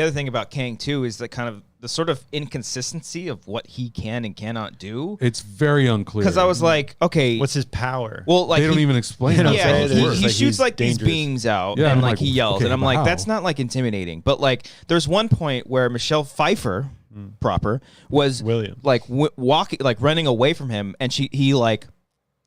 other thing about Kang too is that kind of the sort of inconsistency of what he can and cannot do. It's very unclear. Because I was like, okay, what's his power? Well, like they don't even explain. Yeah, he shoots like these beams out, and like he yells, and I'm like, that's not like intimidating. But like, there's one point where Michelle Pfeiffer, proper, was like walking, like running away from him, and he like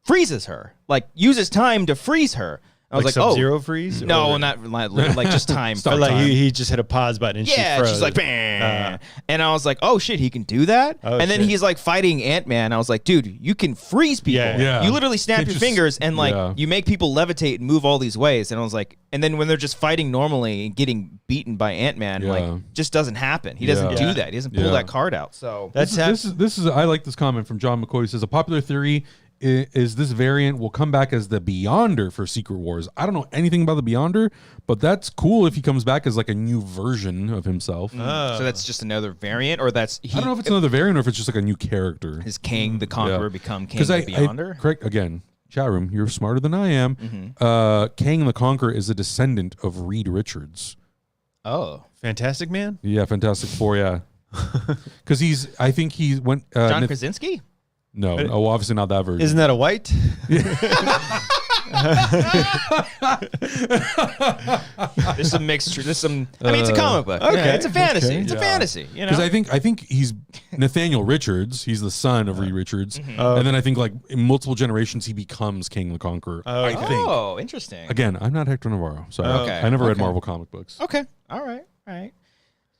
freezes her, like uses time to freeze her. I was like, Sub-Zero freeze? No, not like just time. He just hit a pause button and she froze. She's like, bang. And I was like, oh shit, he can do that? And then he's like fighting Ant-Man. I was like, dude, you can freeze people. Yeah. You literally snap your fingers and like you make people levitate and move all these ways. And I was like, and then when they're just fighting normally and getting beaten by Ant-Man, like just doesn't happen. He doesn't do that. He doesn't pull that card out. So this is I like this comment from John McCoy. He says a popular theory is this variant will come back as the Beyonder for Secret Wars. I don't know anything about the Beyonder, but that's cool if he comes back as like a new version of himself. So that's just another variant, or that's I don't know if it's another variant or if it's just like a new character. Is Kang the Conqueror become Kang the Beyonder? Correct again. Chat room, you're smarter than I am. Kang the Conqueror is a descendant of Reed Richards. Oh, Fantastic Man? Yeah, Fantastic Four. Yeah, because I think he went. John Krasinski. No, obviously not that version. Isn't that a white? There's some mixture. There's some. I mean, it's a comic book. Okay, yeah, it's a fantasy. It's a fantasy. You know, because I think he's Nathaniel Richards. He's the son of Reed Richards, and then I think like in multiple generations he becomes King the Conqueror. I think. Oh, interesting. Again, I'm not Hector Navarro, so I never read Marvel comic books. Okay, all right.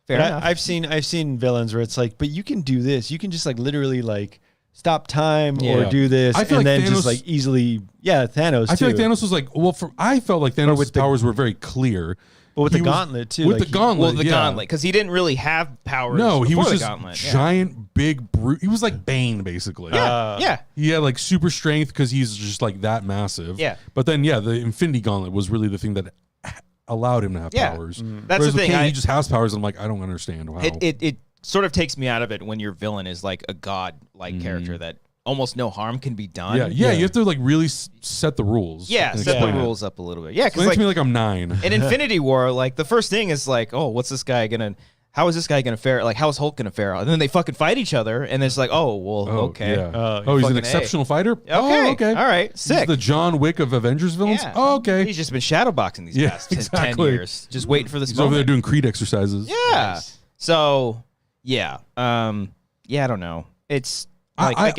Fair enough. I've seen villains where it's like, but you can do this. You can just like literally like stop time or do this, and like then Thanos, just like easily, Thanos. I feel like Thanos was like, I felt like Thanos' powers were very clear. But with the gauntlet too. With the gauntlet, gauntlet, because he didn't really have powers. No, he was just gauntlet. Giant, big brute. He was like Bane, basically. Yeah. He had like super strength because he's just like that massive. Yeah. But then, the Infinity Gauntlet was really the thing that allowed him to have powers. That's Whereas the thing. He just has powers, and I'm like, I don't understand how. It sort of takes me out of it when your villain is like a god-like character that almost no harm can be done. Yeah. You have to like really set the rules. Yeah, set the rules up a little bit. Yeah, because makes me like I'm 9. In Infinity War, like the first thing is like, oh, what's this guy gonna? How is this guy gonna fare? Like, how is Hulk gonna fare? And then they fucking fight each other, and it's like, oh, well, okay. Yeah. He's an exceptional fighter. Okay. Okay. All right. Sick. He's the John Wick of Avengers villains. Yeah. Oh, okay. He's just been shadowboxing these past 10 years, just waiting for this. He's over there doing Creed exercises. Yeah. Nice. So. Yeah. I don't know. It's like I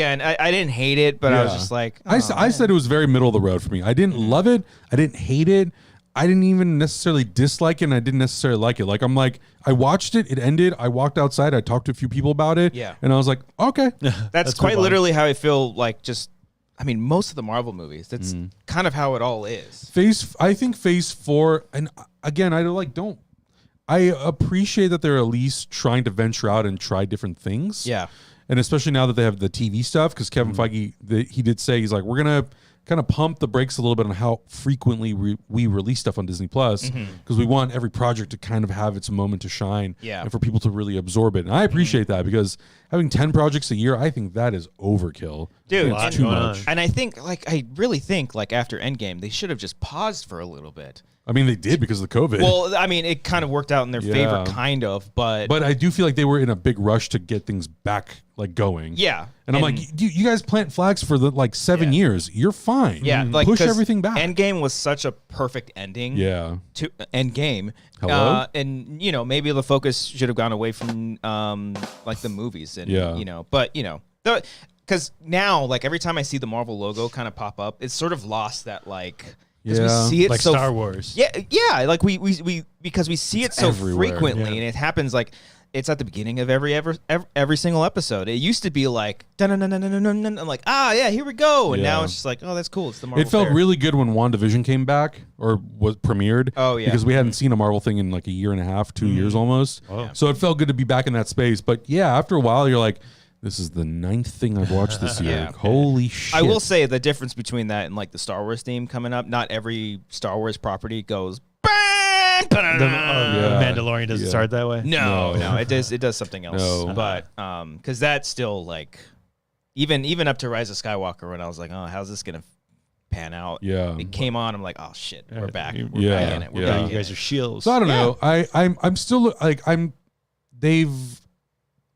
didn't hate it, but I was just like, I said it was very middle of the road for me. I didn't love it. I didn't hate it. I didn't even necessarily dislike it, and I didn't necessarily like it. Like, I'm like, I watched it, it ended, I walked outside, I talked to a few people about it, and I was like, okay. That's quite literally how I feel like most of the Marvel movies, that's kind of how it all is. I think Phase 4, and again, I appreciate that they're at least trying to venture out and try different things. Yeah. And especially now that they have the TV stuff, because Kevin Feige, he did say, he's like, we're going to kind of pump the brakes a little bit on how frequently we release stuff on Disney Plus, because we want every project to kind of have its moment to shine and for people to really absorb it. And I appreciate that, because having 10 projects a year, I think that is overkill. Dude, it's too much. And I really think after Endgame, they should have just paused for a little bit. I mean, they did because of the COVID. Well, I mean, it kind of worked out in their favor, kind of, but I do feel like they were in a big rush to get things back, like, going. Yeah. And I'm like, you guys plant flags for the 7 years. You're fine. Yeah, like push everything back. Endgame was such a perfect ending. Yeah. To Endgame. Hello? And maybe the focus should have gone away from the movies and but because now every time I see the Marvel logo kind of pop up, it's sort of lost that because we see it like so Star Wars. Yeah, like we because we see it so everywhere. frequently, and it happens it's at the beginning of every single episode. It used to be like dun dun dun dun dun dun, I'm like, yeah, here we go, and now it's just like, oh, that's cool. It's the Marvel. It felt fair. really good when WandaVision came back or was premiered. Oh yeah, because we hadn't seen a Marvel thing in a year and a half, 2 years almost. Oh. So it felt good to be back in that space. But yeah, after a while, you're like, this is the 9th thing I've watched this year. Yeah. Holy shit. I will say the difference between that and the Star Wars theme coming up, not every Star Wars property goes The Mandalorian doesn't start that way. No, it does something else. No. But because that's still even up to Rise of Skywalker, when I was like, oh, how's this gonna pan out? Yeah. It came on, I'm like, oh shit, we're back. We're Yeah. back in it. We're Yeah. back You in guys it. are shields. So I don't know. I'm still they've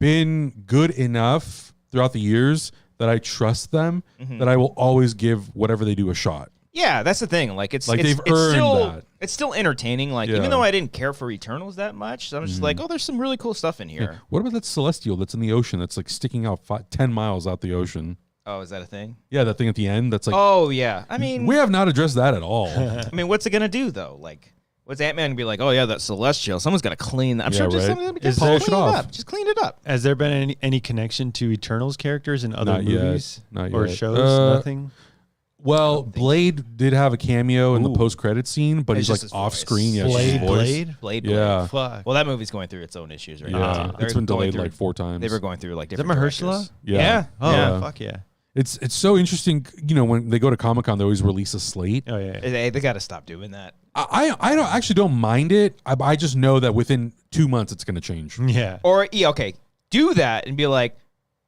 been good enough throughout the years that I trust them, that I will always give whatever they do a shot. Yeah, that's the thing. They've earned that. It's still entertaining. Even though I didn't care for Eternals that much, I'm just like, oh, there's some really cool stuff in here. Yeah. What about that Celestial that's in the ocean that's sticking out 10 miles out the ocean? Oh, is that a thing? Yeah, that thing at the end that's oh yeah. I mean, we have not addressed that at all. I mean, what's it gonna do though? What's Ant-Man gonna be like? Oh yeah, that Celestial. Someone's gonna clean that. I'm sure just someone's gonna clean it up. Just clean it up. Has there been any connection to Eternals characters in other Not movies yet. or shows? Nothing. Well, Blade did have a cameo in the post-credit scene, but It's he's just his off voice. screen. Yeah, it's just his voice. Blade. Yeah. Fuck. Well, that movie's going through its own issues right Yeah, now. it's been delayed 4 times. They were going through Is that different Mahershala? directors. Yeah. Oh, Yeah. fuck yeah. It's so interesting. When they go to Comic-Con, they always release a slate. Oh yeah. They got to stop doing that. I don't mind it. I just know that within 2 months it's going to change. Yeah. Or do that and be like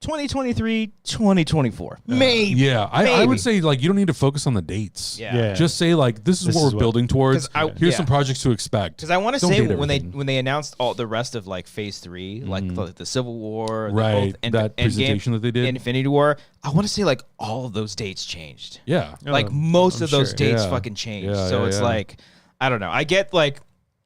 2023, 2024, maybe. Yeah, I would say you don't need to focus on the dates. Yeah. Just say this is what we're building towards. 'Cause Here's some projects to expect. Because I want to Don't say date when everything. they announced all the rest of Phase 3, the Civil War, Right, that presentation that they did. Infinity War, I want to say all of those dates changed. Yeah. Most I'm of those sure. dates Yeah. fucking changed. Yeah, So yeah, it's yeah. I don't know. I get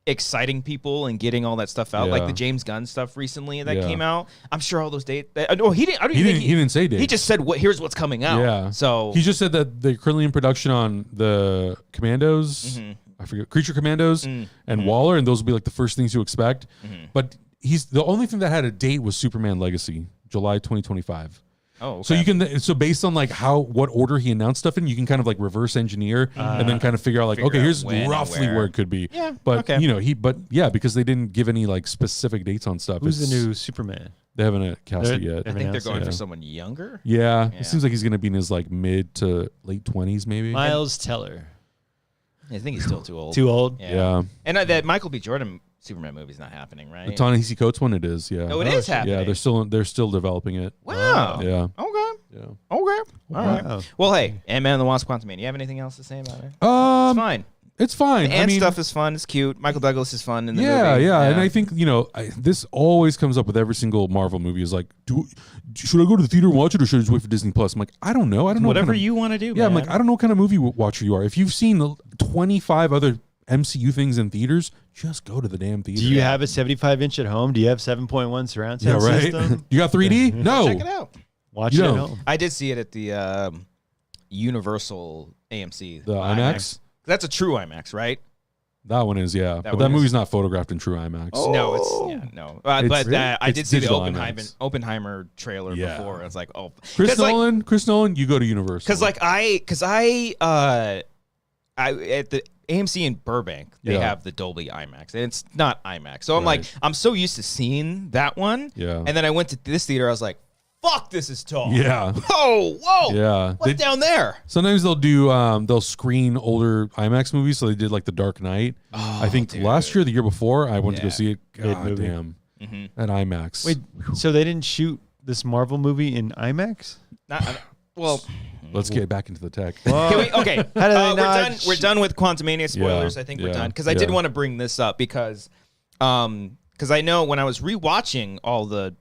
exciting people and getting all that stuff out, Yeah. the James Gunn stuff recently that Yeah. came out. I'm sure all those dates. No, he didn't. I don't He even didn't. think He didn't say dates. He just said here's what's coming out. Yeah. So He just said that they're currently in production on the Commandos. I forget, Creature Commandos and Waller, and those will be the first things you expect. But the only thing that had a date was Superman Legacy, July 2025. Oh, okay. So you can based on what order he announced stuff in, you can kind of reverse engineer and then kind of figure out Figure out here's when and roughly where. where it could be. Yeah, But okay. because they didn't give any specific dates on stuff. Who's the new Superman? They haven't cast it yet. I think they're going Yeah. for someone younger. Yeah, Yeah. it seems like he's going to be in his mid to late 20s maybe. Miles Teller. I think he's still too old. Too old? Yeah. And that Michael B. Jordan Superman movie's not happening, right? The Ta-Nehisi Coates one, it is. Yeah. Oh, it is happening. Yeah, they're still developing it. Wow. Yeah. Okay. Yeah. Okay. All right. Wow. Well, hey, Ant-Man and the Wasp: Quantumania. You have anything else to say about it? It's fine. It's fine. The ant stuff is fun. It's cute. Michael Douglas is fun in the movie. Yeah. And I think this always comes up with every single Marvel movie. Is should I go to the theater and watch it, or should I just wait for Disney Plus? I'm like, I don't know. Whatever you want to do. Yeah, man. I'm I don't know what kind of movie watcher you are. If you've seen 25 other MCU things in theaters, just go to the damn theater. Do you have a 75-inch at home? Do you have 7.1 surround sound right. system? You got 3D? No. Check it out. Watch You it at don't. home. I did see it at the Universal AMC. The IMAX? That's a true IMAX, right? That one is, yeah. But one that is. movie's not photographed in true IMAX. No, it's no. It's- But I it's did see the digital Oppenheimer trailer Yeah. before. I was like, oh, Chris Nolan, you go to Universal. Because I at the AMC in Burbank, they Yeah. have the Dolby IMAX, and it's not IMAX. So I'm Right. like, I'm so used to seeing that one. Yeah. And then I went to this theater. I was like, fuck, this is tall. Yeah. Whoa. Yeah. What's down there? Sometimes they'll screen older IMAX movies. So they did the Dark Knight. I think last year, the year before, I went to go see it. God movie. damn. At IMAX. Wait, so they didn't shoot this Marvel movie in IMAX? Well, let's get back into the tech. Okay. We're done with Quantumania spoilers. I think we're done because I did want to bring this up because I know when I was rewatching all the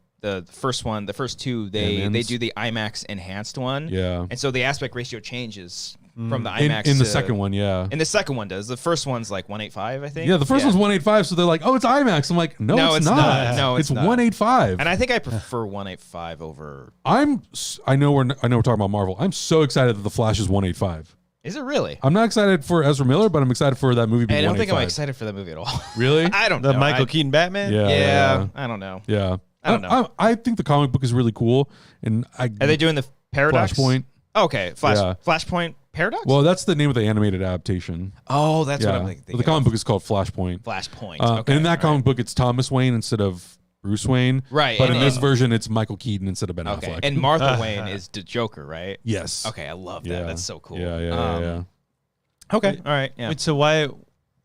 first one, the first two, they do the IMAX enhanced one. Yeah. And so the aspect ratio changes from the IMAX in the second one, And the second one does. The first one's like 185, I think. Yeah, the first one's 185, so they're like, oh, it's IMAX. I'm like, no, it's not. No, it's not. 185. And I think I prefer 185 over. I know we're talking about Marvel. I'm so excited that The Flash is 185. Is it really? I'm not excited for Ezra Miller, but I'm excited for that movie being 185. I don't think I'm excited for that movie at all. Really? I don't know. The Michael Keaton Batman? Yeah. I don't know. Yeah. I don't know. I think the comic book is really cool. And Are they doing the Paradox? Flashpoint. Okay. Flashpoint Paradox? Well, that's the name of the animated adaptation. Oh, that's what I'm thinking. The comic book is called Flashpoint. Flashpoint. And in that comic book, it's Thomas Wayne instead of Bruce Wayne. Right. But in this version, it's Michael Keaton instead of Ben Affleck. And Martha Wayne is the Joker, right? Yes. Okay, I love that. That's so cool. Yeah. Okay. All right. Yeah. Wait, so why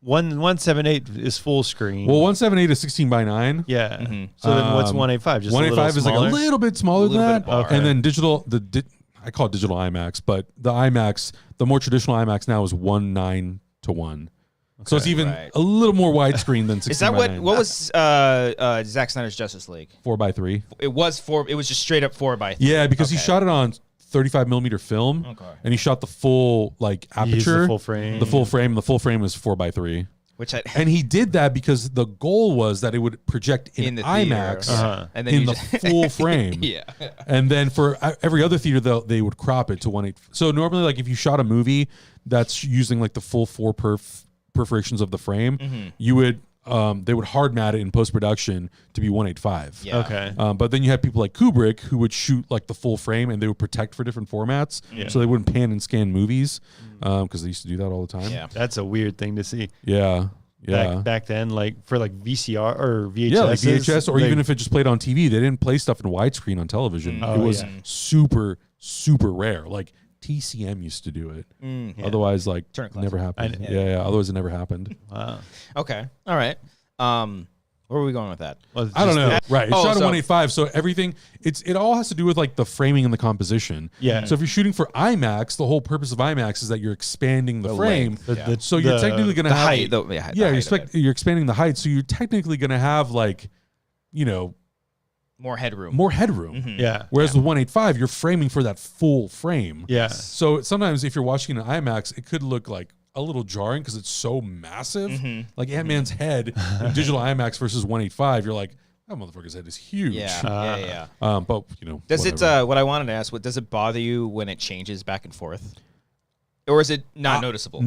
178 is full screen? Well, 178 is 16:9. Yeah. So then what's 185? Just 185 is like a little bit smaller than that. Okay. And then digital, I call it digital IMAX, but the IMAX, the more traditional IMAX now is 1:9 to 1. So it's even a little more widescreen than 16:9. Is that what was Zack Snyder's Justice League? 4:3. It was just straight up 4:3. Yeah, because he shot it on 35 millimeter film, and he shot the full aperture, the full frame. The full frame is 4:3. And he did that because the goal was that it would project in IMAX and then in the full frame. And then for every other theater, they would crop it to 1/8. So normally, if you shot a movie that's using the full 4 perforations of the frame, you would they would hard mat it in post production to be 185. Yeah. Okay. But then you had people like Kubrick who would shoot the full frame, and they would protect for different formats, so they wouldn't pan and scan movies because they used to do that all the time. Yeah. That's a weird thing to see. Yeah. Back then, for VCR or VHS. Yeah, VHS, or even if it just played on TV, they didn't play stuff in widescreen on television. It was super, super rare. TCM used to do it. Otherwise, never happened. Otherwise, it never happened. Wow. Okay. All right. Where are we going with that? Well, I don't know. Right. It's shot at 185, so everything, it all has to do with the framing and the composition. Yeah. So if you're shooting for IMAX, the whole purpose of IMAX is that you're expanding the frame. So you're technically going to have height. You're expanding the height, so you're technically going to have more headroom. Yeah. Whereas with 185, you're framing for that full frame. Yeah. So sometimes if you're watching an IMAX, it could look a little jarring because it's so massive. Like Ant-Man's head in digital IMAX versus 185, you're like, that motherfucker's head is huge. Yeah. But does whatever. it? What I wanted to ask: does it bother you when it changes back and forth, or is it not noticeable?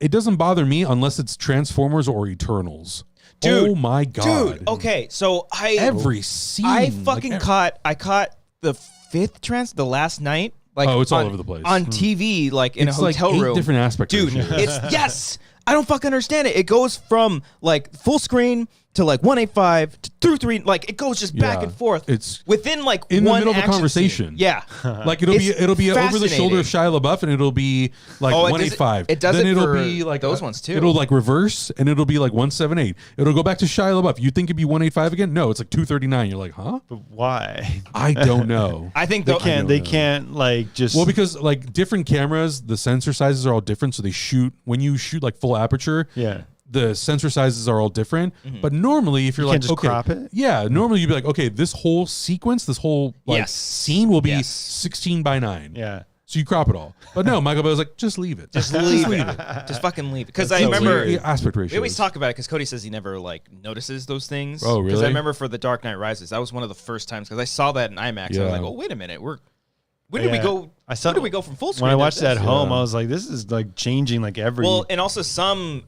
It doesn't bother me unless it's Transformers or Eternals. Dude, oh my god! Dude, okay, so every scene I fucking caught the fifth the last night. It's all over the place on TV, in a hotel room. Different aspects, dude. It's I don't fucking understand it. It goes from full screen to 185 through 3. It goes just back and forth. It's within in one the middle of a conversation. Scene. Yeah, it'll be over the shoulder of Shia LaBeouf, and it'll be 185. It does then it it'll for be those ones too. It'll reverse, and it'll be 178. It'll go back to Shia LaBeouf. You think it'd be 185 again? No, it's 239. You're like, huh? But why? I don't know. I think they can't just because different cameras, the sensor sizes are all different. So they shoot when you shoot full aperture. Yeah. The sensor sizes are all different, but normally if you're just crop it? Yeah, normally you'd be okay, this whole sequence, this whole scene will be 16:9. Yeah. So you crop it all. But no, Michael Bay was just leave it. Just leave it. Just fucking leave it. Because I remember aspect ratio. We always talk about it because Cody says he never notices those things. Oh, really? Because I remember for The Dark Knight Rises, that was one of the first times because I saw that in IMAX. I was like, oh, wait a minute, when did we go? When did we go from full screen? When I watched that at home, I was like, "This is changing every." Well, and also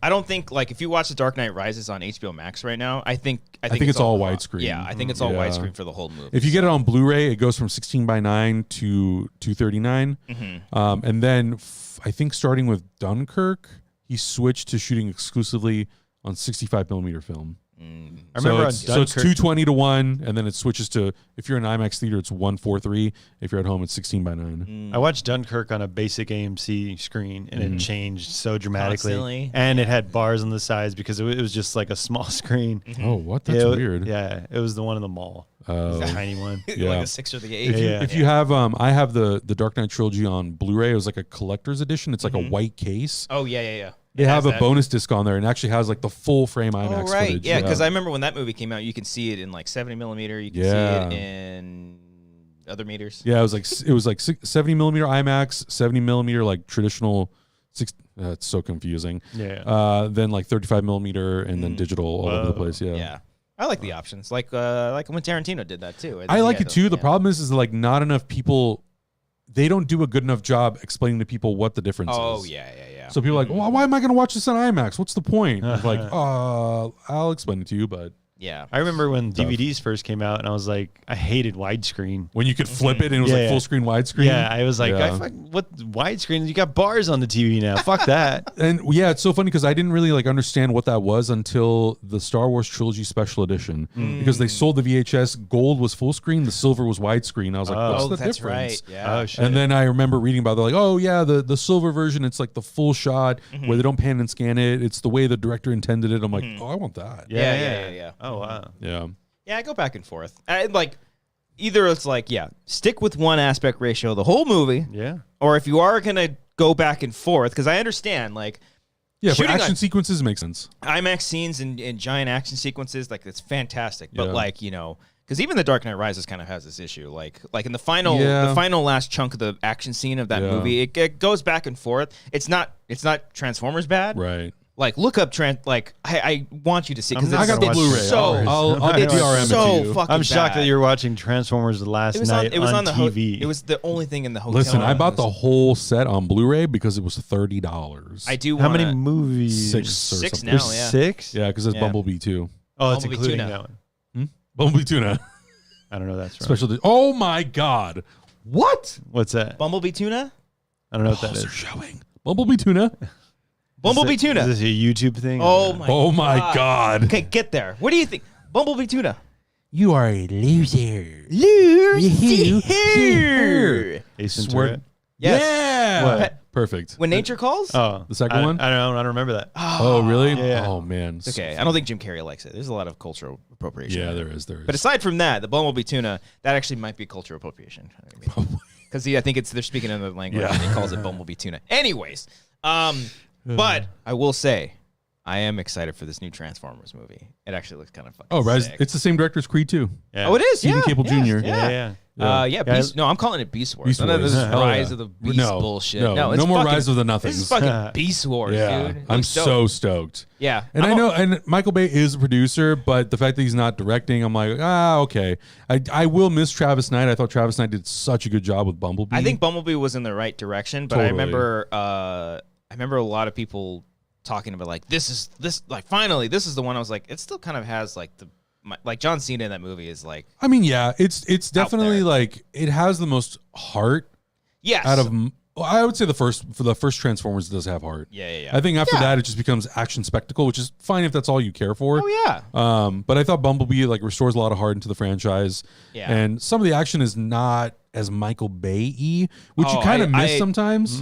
I don't think if you watch The Dark Knight Rises on HBO Max right now, I think it's all widescreen. Yeah, I think it's all widescreen for the whole movie. If you get it on Blu-ray, it goes from 16:9 to 239, and then I think starting with Dunkirk, he switched to shooting exclusively on 65 millimeter film. I remember so it's 220 to 1, and then it switches to, if you're in an IMAX theater, it's 143. If you're at home, it's 16 by 9. I watched Dunkirk on a basic AMC screen, and it changed so dramatically. Constantly. And it had bars on the sides because it was just like a small screen. Oh, what? That's weird. Yeah, it was the one in the mall. Oh. The tiny one. Yeah. Like a 6 or the 8. If you have, I have the Dark Knight trilogy on Blu-ray. It was like a collector's edition. It's like a white case. Oh, yeah. They have a bonus disc on there, and actually has like the full frame IMAX footage. Yeah, because I remember when that movie came out, you can see it in like 70 millimeter. You can see it in other meters. Yeah, it was like 70 millimeter IMAX, 70 millimeter like traditional. It's so confusing. Yeah. Then like 35 millimeter, and then digital all over the place. Yeah. I like the options, like when Tarantino did that too. I like it too. The problem is like not enough people. They don't do a good enough job explaining to people what the difference is. Oh yeah. So people are like, well, why am I going to watch this on IMAX? What's the point? Like, I'll explain it to you, but yeah. I remember when DVDs first came out, and I was like, I hated widescreen. When you could flip it and it was like full screen widescreen. Yeah, I was like, what widescreen? You got bars on the TV now. Fuck that. And yeah, it's so funny because I didn't really like understand what that was until the Star Wars Trilogy Special Edition, because they sold the VHS. Gold was full screen, the silver was widescreen. I was like, what's the that's difference? Right. Yeah. Oh shit. And then I remember reading about it. They're like, oh yeah, the silver version, it's like the full shot where they don't pan and scan it. It's the way the director intended it. I'm like, oh, I want that. Yeah. Oh wow. Yeah. Yeah, I go back and forth. Like, either it's like, stick with one aspect ratio the whole movie. Yeah. Or if you are going to go back and forth, because I understand, like, yeah, for action sequences make sense. IMAX scenes and giant action sequences, like, it's fantastic. But, like, because even The Dark Knight Rises kind of has this issue. Like in the final last chunk of the action scene of that movie, it goes back and forth. It's not Transformers bad. Right. Like, look up I want you to see, because I got the Blu-ray. So I'll DRM so it to you. fucking I'm shocked bad. that you're watching Transformers the last night on TV. It was the only thing in the hotel. Listen, I bought the whole set on Blu-ray because it was $30. I do. How many movies? 6 or Six something. now. There's Yeah. 6? Yeah, because it's Bumblebee too. Oh, it's Bumblebee including Tuna. that one. Bumblebee Tuna. I don't know. That's right. Special. Oh my God. What? What's that? Bumblebee Tuna. I don't know what that They're is. showing. Bumblebee Tuna. Bumblebee Tuna. Is this a YouTube thing? Oh my God. Okay, get there. What do you think? Bumblebee Tuna. You are a loser. Loser. Ace Swear- Ventura? Yes. Yeah. What? Perfect. When nature calls. Oh, The second one? I don't remember that. Oh, really? Yeah. Oh, man. It's okay. I don't think Jim Carrey likes it. There's a lot of cultural appropriation. Yeah, there is. But aside from that, the Bumblebee Tuna, that actually might be cultural appropriation. Because I think they're speaking another language and he calls it Bumblebee Tuna. Anyways, but I will say, I am excited for this new Transformers movie. It actually looks kind of fucking Rise. sick. It's the same director as Creed 2. Yeah. Oh, it is? Stephen Cable Jr. Yeah. Beast. No, I'm calling it Beast Wars. Beast None of Wars. this is Hell Rise yeah. of the Beast bullshit. No, it's more fucking, Rise of the This is Nothings. fucking Beast Wars, Yeah, dude. I'm Like, so stoked. Yeah. And and Michael Bay is a producer, but the fact that he's not directing, I'm like, okay. I will miss Travis Knight. I thought Travis Knight did such a good job with Bumblebee. I think Bumblebee was in the right direction, but Totally. I remember a lot of people talking about finally this is the one. I was like, it still kind of has like like John Cena in that movie is like. I mean, yeah, it's definitely there. like it has the most heart. Yes. Out of, I would say the first Transformers does have heart. Yeah. I think after that it just becomes action spectacle, which is fine if that's all you care for. Oh yeah. But I thought Bumblebee like restores a lot of heart into the franchise. Yeah. And some of the action is not as Michael Bay-y, which you kind of miss sometimes.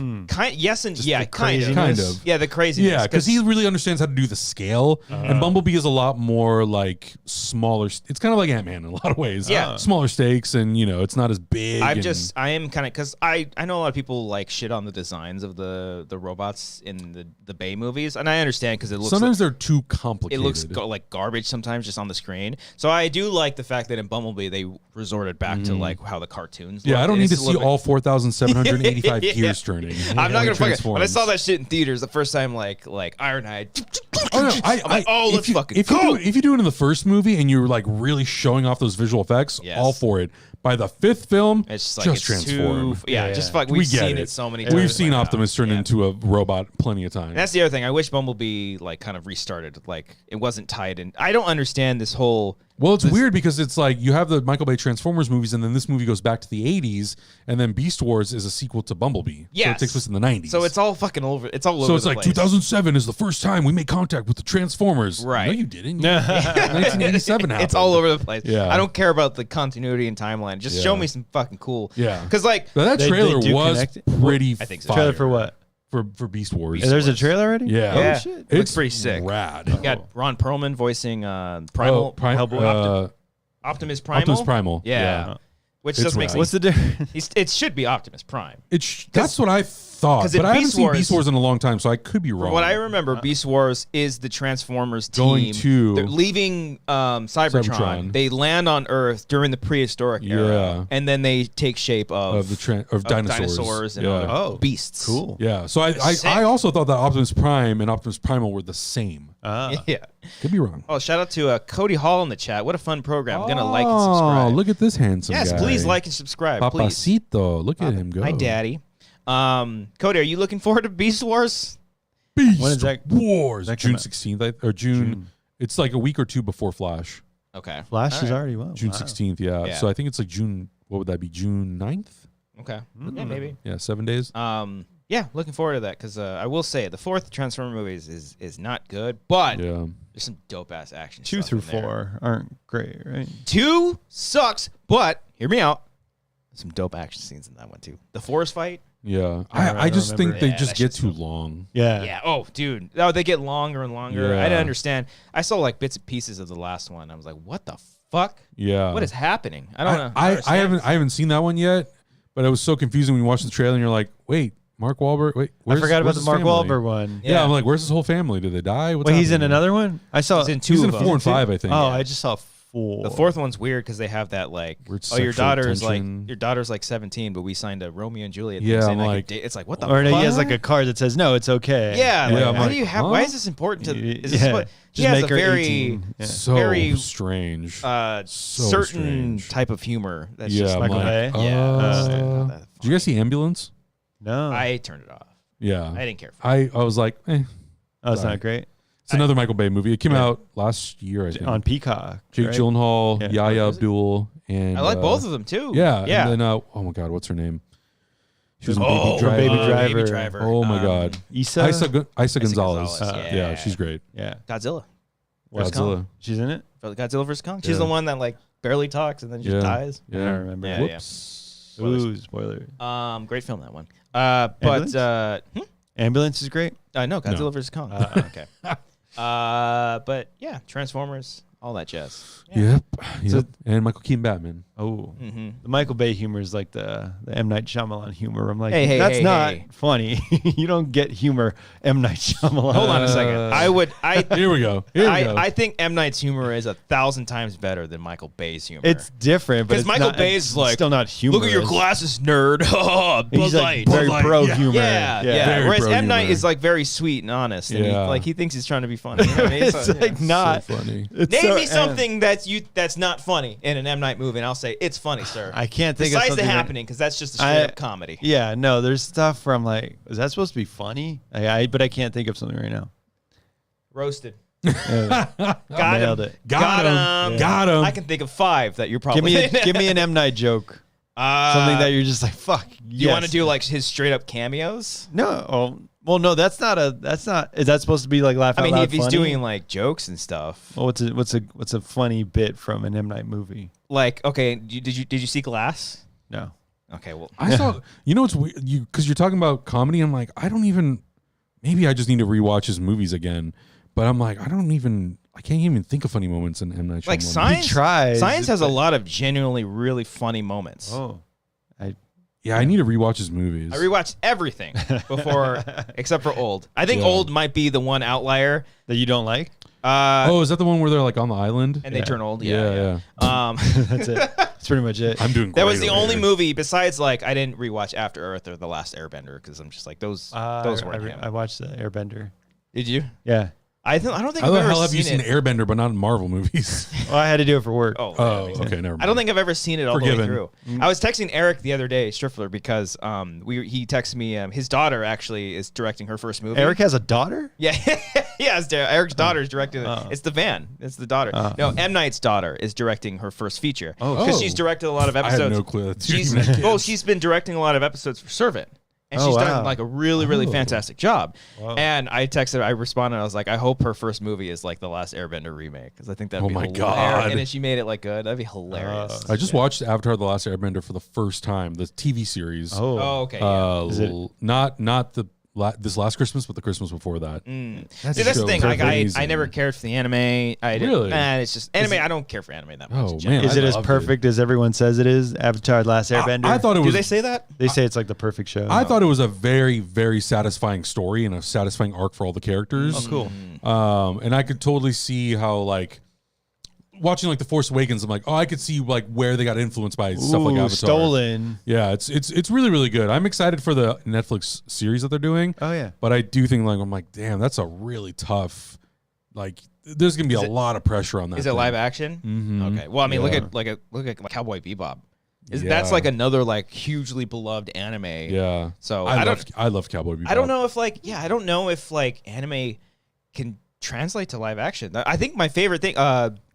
Yes and yeah, kind of. Yeah, the craziness. Yeah, because he really understands how to do the scale, and Bumblebee is a lot more like smaller. It's kind of like Ant-Man in a lot of ways. Yeah. Smaller stakes, and it's not as big. I am kind of, because I know a lot of people like shit on the designs of the robots in the Bay movies, and I understand because it looks sometimes they're too complicated. It looks like garbage sometimes just on the screen. So I do like the fact that in Bumblebee they resorted back to like how the cartoons. Yeah, look. I don't need to It's a see little bit- all 4,785 gears turning. I'm not gonna fuck it. Transforms. When I saw that shit in theaters the first time, like Ironhide. Oh no! I'm like, let's fucking go. If you do it in the first movie and you're like really showing off those visual effects, Yes. all for it. By the fifth film, it's just, just transform. Just fuck. We've seen it so many times. We've seen Optimus turn into a robot plenty of times. And that's the other thing. I wish Bumblebee like kind of restarted. Like it wasn't tied in. I don't understand this whole. Well, it's weird because it's like you have the Michael Bay Transformers movies, and then this movie goes back to the 80s, and then Beast Wars is a sequel to Bumblebee. Yeah, so it takes place in the 90s. So it's all fucking over. It's all over. So it's the like place. 2007 is the first time we made contact with the Transformers. Right? No, you didn't. 1987 happened. It's all over the place. Yeah. I don't care about the continuity and timeline. Just show me some fucking cool. Yeah. Because like that trailer was pretty. I think so. Fire. Trailer for what? For Beast Wars. There's a trailer already? Yeah. Oh, shit. It looks pretty sick. Rad. You got Ron Perlman voicing Primal. Optimus Primal. Optimus Primal. Yeah. Which It's doesn't make rad. sense. What's the difference? It should be Optimus Prime. That's what I thought. 'cause in But I haven't Beast seen Wars- Beast Wars in a long time, so I could be wrong. From what I remember, Beast Wars is the Transformers team. Going to- They're leaving Cybertron. They land on Earth during the prehistoric era, and then they take shape of dinosaurs and Oh. beasts. Cool. Yeah. So Sick. I also thought that Optimus Prime and Optimus Primal were the same. Yeah. Could be wrong. Oh, shout out to Cody Hall in the chat. What a fun program. I'm gonna like and subscribe. Look at this handsome Yes, guy. please like and subscribe. Please. Papacito. Look at him go. My daddy. Cody, are you looking forward to Beast Wars? Beast When is that- Wars. that come June out? 16th or June. It's like a week or two before Flash. Okay. Flash All is right. already well. June 16th, yeah. Yeah. So I think it's like June, what would that be? June 9th? Okay. Yeah, maybe. Yeah, 7 days. Yeah, looking forward to that because I will say the fourth Transformer movies is not good, but Yeah. there's some dope ass action. 2 stuff through in there. 4 aren't great, right? 2 sucks, but hear me out. Some dope action scenes in that one too. The forest fight. Yeah. I I just remember. think they Yeah, just that get shit's too dope. long. Yeah. Yeah. Oh, dude. Oh, they get longer and longer. I Yeah. didn't understand. I saw like bits and pieces of the last one. I was like, what the fuck? Yeah. What is happening? I don't know. I haven't seen that one yet, but it was so confusing when you watch the trailer and you're like, wait, Mark Wahlberg. Wait, I forgot about where's the his Mark family? Wahlberg one. Yeah, I'm like, where's his whole family? Did they die? What's Wait, he's in happening? another one? I saw. He's in 2 He's in of them. 4 and 5, I think. Oh, I just saw 4. The fourth one's weird because they have that like, Weird oh, your sexual daughter's tension. like 17, but we signed a Romeo and Juliet. Yeah, thing I'm saying, like- it's like what the Or fuck? he has like a card that says, no, it's okay. Yeah, Yeah, like, I'm why like, do you have? huh? Why is this important to? Is this Yeah. what? He Just has make a her very 18. Yeah. So very, strange. certain strange. type of humor. That's Yeah, just I'm Michael like, Bay? yeah. Did you guys see Ambulance? No. I turned it off. Yeah. I didn't care for I was like, oh, it's Sorry. not great. It's another Michael Bay movie. It came out last year, I think. On Peacock. Jake right? Gyllenhaal, Yeah. Yahya Is it? Abdul, and I like both of them too. Yeah, yeah. And then, oh my God, what's her name? She was in Oh, Baby Driver. Baby Driver. Oh my God, Isa? Isa Gonzalez. Gonzalez, Yeah, she's great. Yeah. Godzilla. Godzilla. She's in it? Godzilla vs Kong. She's Yeah. the one that like barely talks and then just Yeah. dies. I don't remember. Yeah, Whoops. Ooh, spoiler. Great film that one. Ambulance? But Ambulance is great. no, Godzilla No. vs Kong. Okay. But yeah, Transformers, all that jazz. Yep. So- And Michael Keaton Batman. Oh. Mm-hmm. The Michael Bay humor is like the M. Night Shyamalan humor. I'm like, Hey, that's hey, not hey. funny. You don't get humor M. Night Shyamalan. Hold on a second. Here we go. Here we go. I think M. Night's humor is 1,000 times better than Michael Bay's humor. It's different, but 'Cause it's Michael not, Bay's it's like, still not humorous. look at your glasses, nerd. He's like very Bud Light, pro yeah. humor. Yeah. Very Whereas pro M. Night humor. is like very sweet and honest. And Yeah. he thinks he's trying to be funny. You know what I mean? It's So, like yeah. not. So funny. It's Name so- me something that's not funny in an M. Night movie, and I'll say it's funny, sir. I can't think of Besides something The that- Happening, because that's just a straight up comedy. Yeah, no, there's stuff where I'm like, is that supposed to be funny? But I can't think of something right now. Roasted. Yeah. Got Nailed him. it. Got him. Got him. I can think of 5 that you're probably. Give me an M. Night joke. Something that you're just like, fuck. You want to do like his straight up cameos? No. Oh, well, no, that's not. Is that supposed to be like laugh I out mean, loud if he's funny? doing like jokes and stuff, Well, what's a funny bit from an M. Night movie? like okay, did you see Glass? No. Okay, well, I saw. You know, it's weird. Because you're talking about comedy. I'm like, I don't even. Maybe I just need to rewatch his movies again. But I'm like, I can't even think of funny moments in M. Night Shyamalan. like Science. tries, Science has a but- lot of genuinely really funny moments. Oh. Yeah, I need to rewatch his movies. I rewatched everything before, except for Old. I think Yeah. Old might be the one outlier. That you don't like? Is that the one where they're like on the island? And they turn old. Yeah. That's it. That's pretty much it. I'm doing. That was great the over only here. movie besides like I didn't rewatch After Earth or The Last Airbender because I'm just like those weren't him. I watched the Airbender. Did you? Yeah. I don't think How I've the ever hell have you seen seen it. Airbender but not in Marvel movies? Well, I had to do it for work. Oh, Okay, never mind. I don't think I've ever seen it all the way Forgiven. through. I was texting Eric the other day, Striffler, because he texted me his daughter actually is directing her first movie. Eric has a daughter? Yeah, yeah. Eric's daughter is directing. It's the van. It's the daughter. No, M. Night's daughter is directing her first feature because she's directed a lot of episodes. I had no clue. That She's been directing a lot of episodes for Servant. And she's done like a really, really fantastic job. Wow. And I texted, I responded, I was like, I hope her first movie is like the last Airbender remake because I think that'd be hilarious. God. And if she made it like good, that'd be hilarious. I just watched Avatar: The Last Airbender for the first time, the TV series. Oh, okay. Yeah. Is it not this last Christmas, but the Christmas before that. That's the thing. Like, I never cared for the anime. Really? It's just anime. I don't care for anime that much. Oh man, is it as perfect as everyone says it is? Avatar: The Last Airbender. I thought it was. Do they say that? They say it's like the perfect show. I thought it was a very, very satisfying story and a satisfying arc for all the characters. Oh, cool. And I could totally see how like. Watching like The Force Awakens, I'm like, I could see like where they got influenced by stuff like Avatar. Stolen. Yeah, it's really, really good. I'm excited for the Netflix series that they're doing. Oh yeah. But I do think like I'm like, damn, that's a really tough. Like, there's gonna be a lot of pressure on that. Is it live action? Mm-hmm. Okay. Well, I mean, look at Cowboy Bebop. That's like another like hugely beloved anime. Yeah. So I love Cowboy Bebop. I don't know if like anime can translate to live action. I think my favorite thing.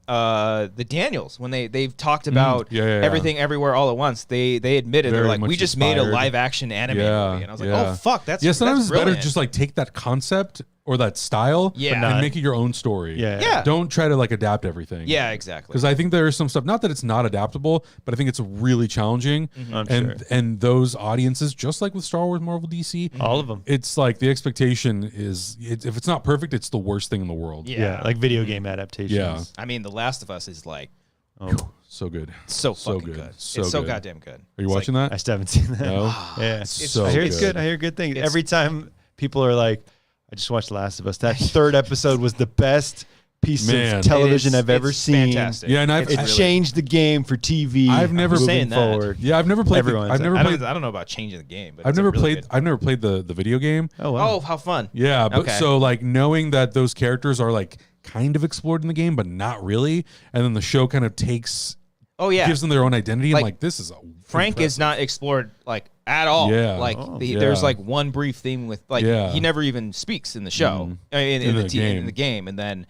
The Daniels, when they've talked about everything everywhere all at once, they admitted Very they're like, we just made a inspired. live action anime movie, and I was like, oh fuck, that's sometimes it's brilliant. better just like take that concept or that style and make it your own story. Yeah. Don't try to like adapt everything. Yeah, exactly. Because I think there is some stuff, not that it's not adaptable, but I think it's really challenging. And those audiences, just like with Star Wars, Marvel, DC, all of them, it's like the expectation is if it's not perfect, it's the worst thing in the world. Yeah, like video game adaptations. Yeah. I mean, The Last of Us is like so good. So fucking good. It's so goddamn good. Are you watching that? I still haven't seen that. No? Yeah. So I hear it's good. I hear good things. Every time people are like, I just watched The Last of Us. That third episode was the best piece of television I've ever seen. Fantastic. Yeah, and it changed the game for TV. I've never moving forward. Yeah, I've never played. I don't know about changing the game, but I've never played the video game. Oh wow. Oh, how fun. Yeah, but so like knowing that those characters are like kind of explored in the game, but not really, and then the show kind of takes. Oh yeah, gives them their own identity. Like, I'm like, this is Frank is not explored like at all. Yeah, like there's like one brief theme with like he never even speaks in the show in the game, and then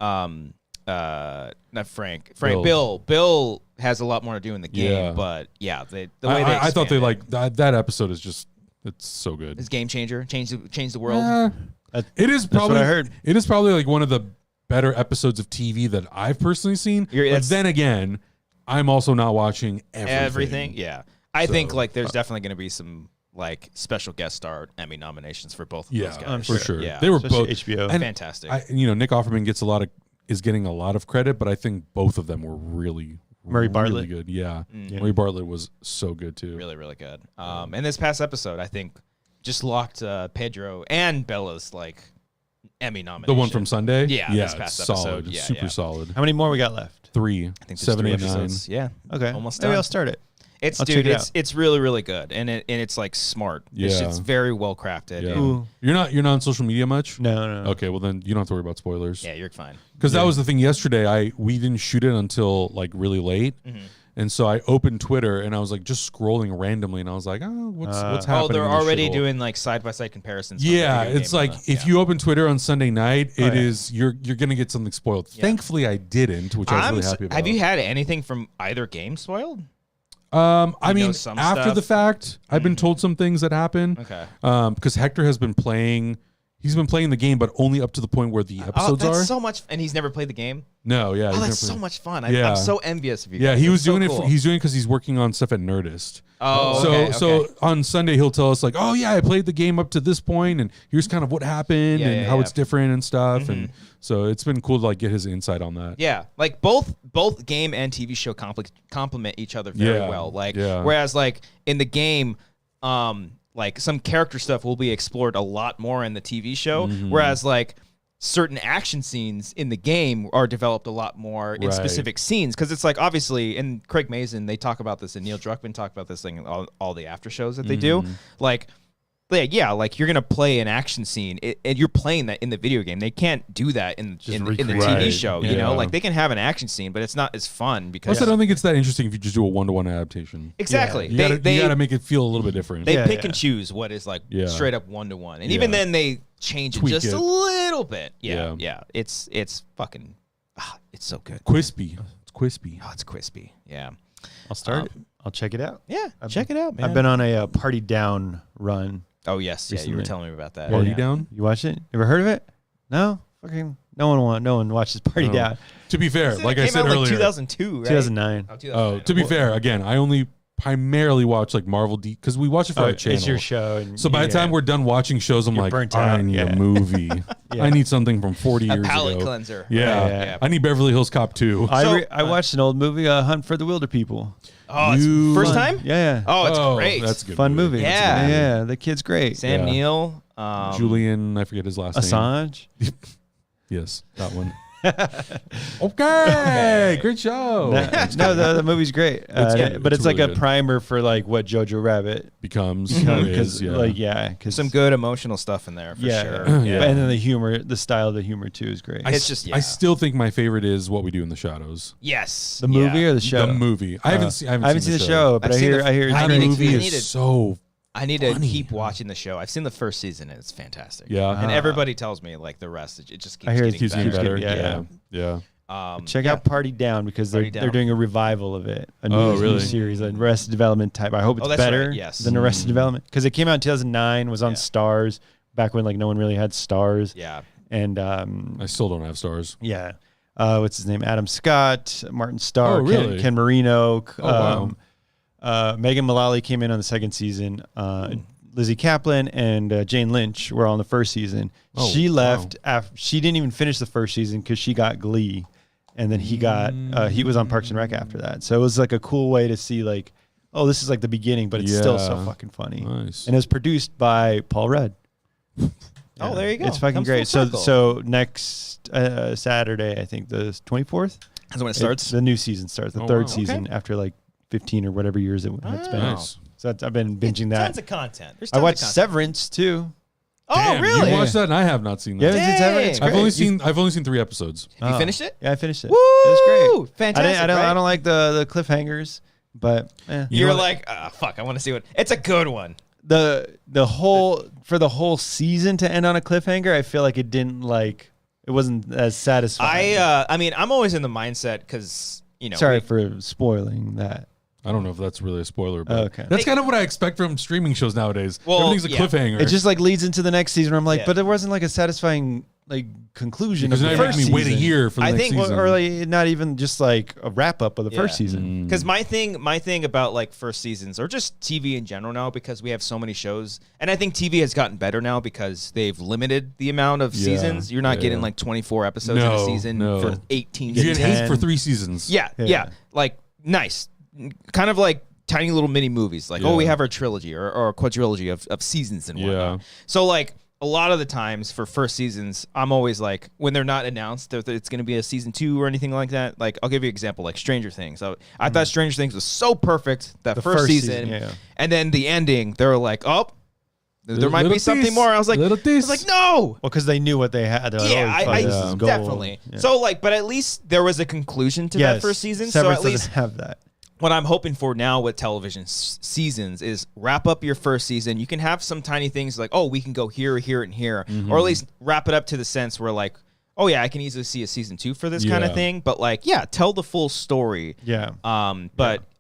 not Frank Bill has a lot more to do in the game, but the way I thought they like that episode is just it's so good. It's game changer, changed the world. It is probably what I heard. It is probably like one of the better episodes of TV that I've personally seen. But then again, I'm also not watching everything. Yeah. I think like there's definitely going to be some like special guest star Emmy nominations for both of those guys. For sure. Yeah. They were especially both HBO. And fantastic. Nick Offerman is getting a lot of credit, but I think both of them were really Murray Bartlett. really good. Yeah. Murray Bartlett was so good too. Really, really good. And this past episode, I think, just locked Pedro and Bella's like Emmy nomination. The one from Sunday? Yeah, this past solid. episode. Super solid. How many more we got left? 3. I think 7, 8, 9. episodes. Yeah. Okay. Almost Maybe done. I'll start it. It's really, really good. And it's like smart. Yeah. It's very well crafted. Yeah. You're not on social media much? No. Okay, well then you don't have to worry about spoilers. Yeah, you're fine. Because that was the thing yesterday. We didn't shoot it until like really late. And so I opened Twitter and I was like just scrolling randomly and I was like, what's happening? Oh, they're in this already shithole? doing like side-by-side comparisons. Yeah, it's like if you open Twitter on Sunday night, you're gonna get something spoiled. Yeah. Thankfully, I didn't, which I was really happy about. Have you had anything from either game spoiled? I mean, after the fact, I've been told some things that happen. Okay. Because Hector has been playing. He's been playing the game, but only up to the point where the episodes that's are. So much, and he's never played the game. No, yeah. That's so much fun. I'm so envious of you. Yeah, guys. he was doing cool. it. He's doing it because he's working on stuff at Nerdist. Oh, so on Sunday he'll tell us like, oh yeah, I played the game up to this point, and here's kind of what happened and how it's different and stuff. And so it's been cool to like get his insight on that. Yeah, like both game and TV show complement each other very well. Like whereas like in the game, like some character stuff will be explored a lot more in the TV show, whereas like certain action scenes in the game are developed a lot more in specific scenes, because it's like obviously, and Craig Mazin, they talk about this, and Neil Druckmann talk about this thing in all the after shows that they do. Like like you're gonna play an action scene, and you're playing that in the video game. They can't do that in the TV show. You know, like they can have an action scene, but it's not as fun because. Plus, I don't think it's that interesting if you just do a 1-to-1 adaptation. Exactly, you gotta make it feel a little bit different. They pick and choose what is like straight up 1-to-1, and even then they change it just a little bit. Yeah. It's fucking, it's so good. Crispy. It's crispy. Oh, it's crispy. Yeah. I'll start it. I'll check it out. Yeah, check it out, man. I've been on a Party Down run. Oh yes, you were telling me about that. Party Down? You watch it? Ever heard of it? No, fucking no one watches Party Down. To be fair, like I said earlier, 2002, right? 2009. Oh, 2009. To be fair, again, I only primarily watch like Marvel because we watch it for our channel. It's your show. And so by the time we're done watching shows, I'm like, I need a movie. I need something from 40 years ago. A palate cleanser. Yeah. I need Beverly Hills Cop 2. I watched an old movie, Hunt for the Wilder People. Oh, it's first time? Yeah. Oh, it's great. That's a good fun movie. Yeah. The kid's great. Sam Neill. Julian, I forget his last name. Assange. Yes, that one. Okay, great show. The movie's great, but it's like really a primer for like what Jojo Rabbit becomes. Because some good emotional stuff in there for sure. And then the humor, the style of the humor too is great. I still think my favorite is What We Do in the Shadows. Yes, the movie or the show. The movie. I haven't seen the show, but I hear that movie is so. I need to keep watching the show. I've seen the first season and it's fantastic. Yeah, and everybody tells me like the rest, it just keeps getting better. Yeah. Check out Party Down because they're doing a revival of it. A new series, an Arrested Development type. I hope it's better than Arrested Development because it came out in 2009. Was on Stars back when like no one really had Stars. Yeah, and I still don't have Stars. Yeah, what's his name? Adam Scott, Martin Starr, Ken Marino. Wow. Megan Mullally came in on the second season. Lizzie Kaplan and Jane Lynch were on the first season. She left after she didn't even finish the first season because she got Glee, and then he was on Parks and Rec after that. So it was like a cool way to see like, oh, this is like the beginning, but it's still so fucking funny. Nice. And it was produced by Paul Rudd. Oh, there you go. It's fucking great. So next Saturday, I think the 24th. That's when it starts. The new season starts. The third season after like 15 or whatever years it's been. Nice. So I've been binging that. Tons of content. I watched Severance too. Oh, really? You watched that, and I have not seen that. Yeah, I've only seen 3 episodes. Have you finished it? Yeah, I finished it. Woo! It was great. Fantastic. I don't like the cliffhangers, but you're like, fuck. I want to see what. It's a good one. The whole season to end on a cliffhanger, I feel like it wasn't as satisfying. I mean, I'm always in the mindset because Sorry for spoiling that. I don't know if that's really a spoiler, but okay. That's kind of what I expect from streaming shows nowadays. Well, everything's a cliffhanger. It just like leads into the next season where I'm like, but there wasn't like a satisfying like conclusion because of the first season. Wait a year for the next season. Or like not even just like a wrap up of the first season. Because my thing about like first seasons or just TV in general now, because we have so many shows, and I think TV has gotten better now because they've limited the amount of seasons. You're not getting like 24 episodes in a season for 18. You get 8 for 3 seasons. Yeah. Like nice, kind of like tiny little mini movies. Like we have our trilogy or a quadrilogy of seasons and whatnot. Yeah. So like. A lot of the times for first seasons, I'm always like, when they're not announced that it's going to be a season 2 or anything like that. Like, I'll give you an example, like Stranger Things. So I thought Stranger Things was so perfect that the first season, and then the ending, they were like, oh, there might be something more. I was like, no. Well, because they knew what they had. Like, I definitely. Yeah. So like, but at least there was a conclusion to that first season. Severance so at least have that. What I'm hoping for now with television seasons is wrap up your first season. You can have some tiny things like, oh, we can go here, here, and here. Or at least wrap it up to the sense where like, oh, yeah, I can easily see a season 2 for this kind of thing. But like, tell the full story. Yeah. And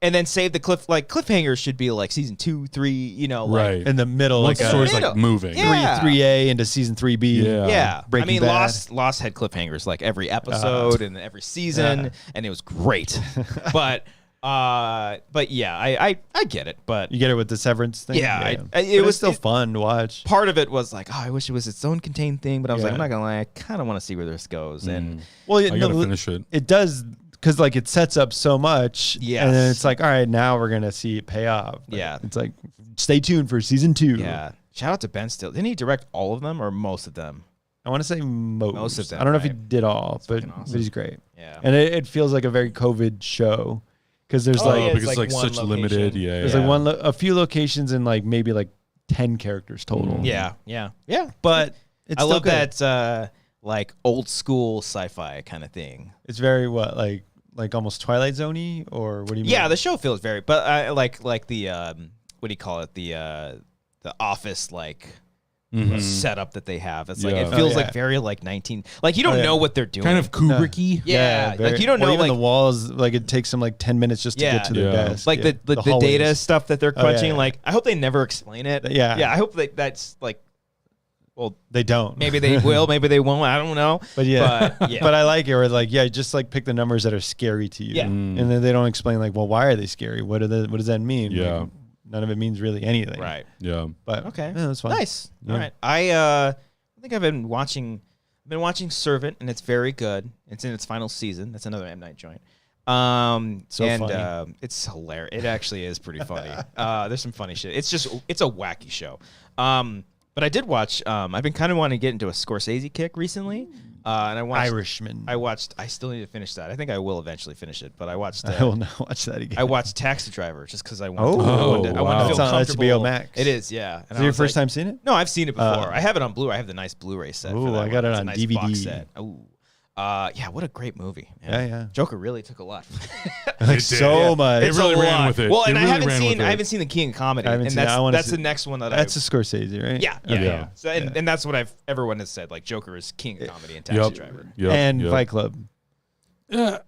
then save the cliffhangers should be like season 2, 3, right. In the middle. Like the story's like moving. 3A into season 3B. Yeah. Breaking Bad. Lost had cliffhangers like every episode and every season. And it was great. But yeah, I get it, but you get it with the Severance thing. It was still fun to watch. Part of it was like, oh, I wish it was its own contained thing, but I was like, I'm not gonna lie, I kind of want to see where this goes. And I gotta finish it. It does because like it sets up so much, and then it's like, all right, now we're gonna see it pay off. But it's like, stay tuned for season 2. Yeah, shout out to Ben Still. Didn't he direct all of them or most of them? I want to say most of them. I don't know if he did all, but he's great. Yeah, and it feels like a very COVID because there's because it's like such location. limited. There's like a few locations in like maybe like 10 characters total. Yeah. But it's I love good. that like old school sci-fi kind of thing. It's very like almost Twilight Zone-y, or what do you mean? Yeah, the show feels very, but I like the what do you call it? The office like setup that they have. It's like it feels like very like 19. Like you don't know what they're doing. Kind of Kubrick-y. Yeah, very, like you don't know. even like the walls, like it takes them like 10 minutes just to get to their desk. Like the data stuff that they're crunching. Like I hope they never explain it. Yeah. I hope that's like. Well, they don't. Maybe they will. Maybe they won't. I don't know. But but I like it. Where like just like pick the numbers that are scary to you. Yeah. And then they don't explain like, well, why are they scary? What does that mean? Yeah. Like, none of it means really anything. Right. Yeah. But okay, that's fine. Nice. Yeah. All right. I think I've been watching Servant, and it's very good. It's in its final season. That's another M. Night joint. Funny. It's hilarious. It actually is pretty funny. There's some funny shit. It's a wacky show. But I did watch. I've been kind of wanting to get into a Scorsese kick recently, and I watched Irishman. I still need to finish that. I think I will eventually finish it, but I watched. I will not watch that again. I watched Taxi Driver just because I wanted. I wanted to feel That's on comfortable. HBO Max. It is, yeah. Is it your first time seeing it? No, I've seen it before. I have it on Blu-ray. I have the nice Blu-ray set. Ooh, for that I got one. it on a nice DVD. Box set. Ooh. Yeah, what a great movie. Yeah. Joker really took a lot. Like so much. It really ran with it. Well, and I haven't seen the King of Comedy, and that's the next one that that's a Scorsese, right? Yeah. So and that's what everyone has said. Like Joker is King of Comedy and Taxi Driver. And Fight Club. Yeah.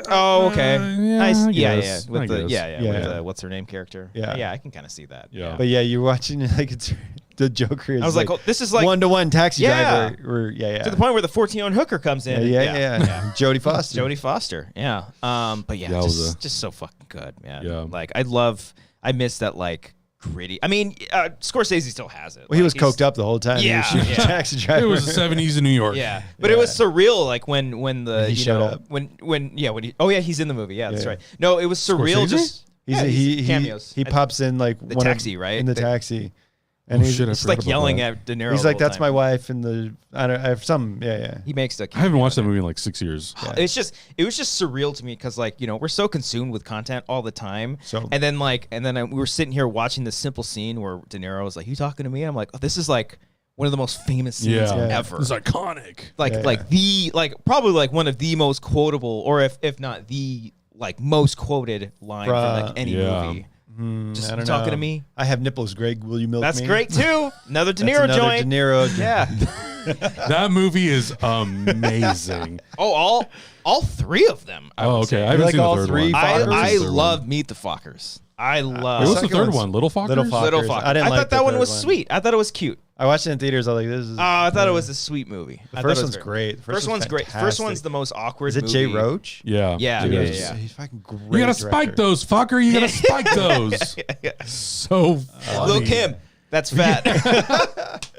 Oh, okay. Nice. Yeah. With the what's her name character. Yeah. I can kind of see that. Yeah. But you're watching like it's the Joker is I was like, oh, this is like 1-to-1 Taxi Driver. To the point where the 14-year-old hooker comes in. Yeah. Jodie Foster. Yeah. But yeah, just so fucking good, man. Yeah. Like I miss that like gritty. I mean, Scorsese still has it. Well, he was coked up the whole time. Yeah. Taxi Driver. It was the 70s in New York. Yeah. But it was surreal, like when he showed up. He's in the movie. Yeah, that's right. No, it was surreal. Scorsese? Just he's cameos. He pops in like the taxi, right? In the taxi. And he's just like yelling at De Niro. He's like, "That's my wife." And I have some, He makes the. I haven't watched that movie in like 6 years. Yeah. It was just surreal to me because like we're so consumed with content all the time. So and then we were sitting here watching this simple scene where De Niro was like, "You talking to me?" And I'm like, "Oh, this is like one of the most famous scenes ever. It's iconic. Probably like one of the most quotable, or if not the like most quoted line from like any movie." Just I don't talking know. to me. I have nipples, Greg. Will you milk me? That's great too. Another De Niro joint. De Niro. Yeah. That movie is amazing. Oh, all three of them. I would say. I haven't seen all the third three one. I love Meet the Fockers. I love. What's the third one? Little Fockers? Little Fockers. I thought that one was sweet. I thought it was cute. I watched it in theaters. I was like, this is. I thought it was a sweet movie. The first one's great. First one's great. First one's the most awkward. Is it Jay Roach? Yeah. Yeah. He's fucking great. You gotta spike those, fucker. You gotta spike those. So funny. Lil' Kim. That's fat.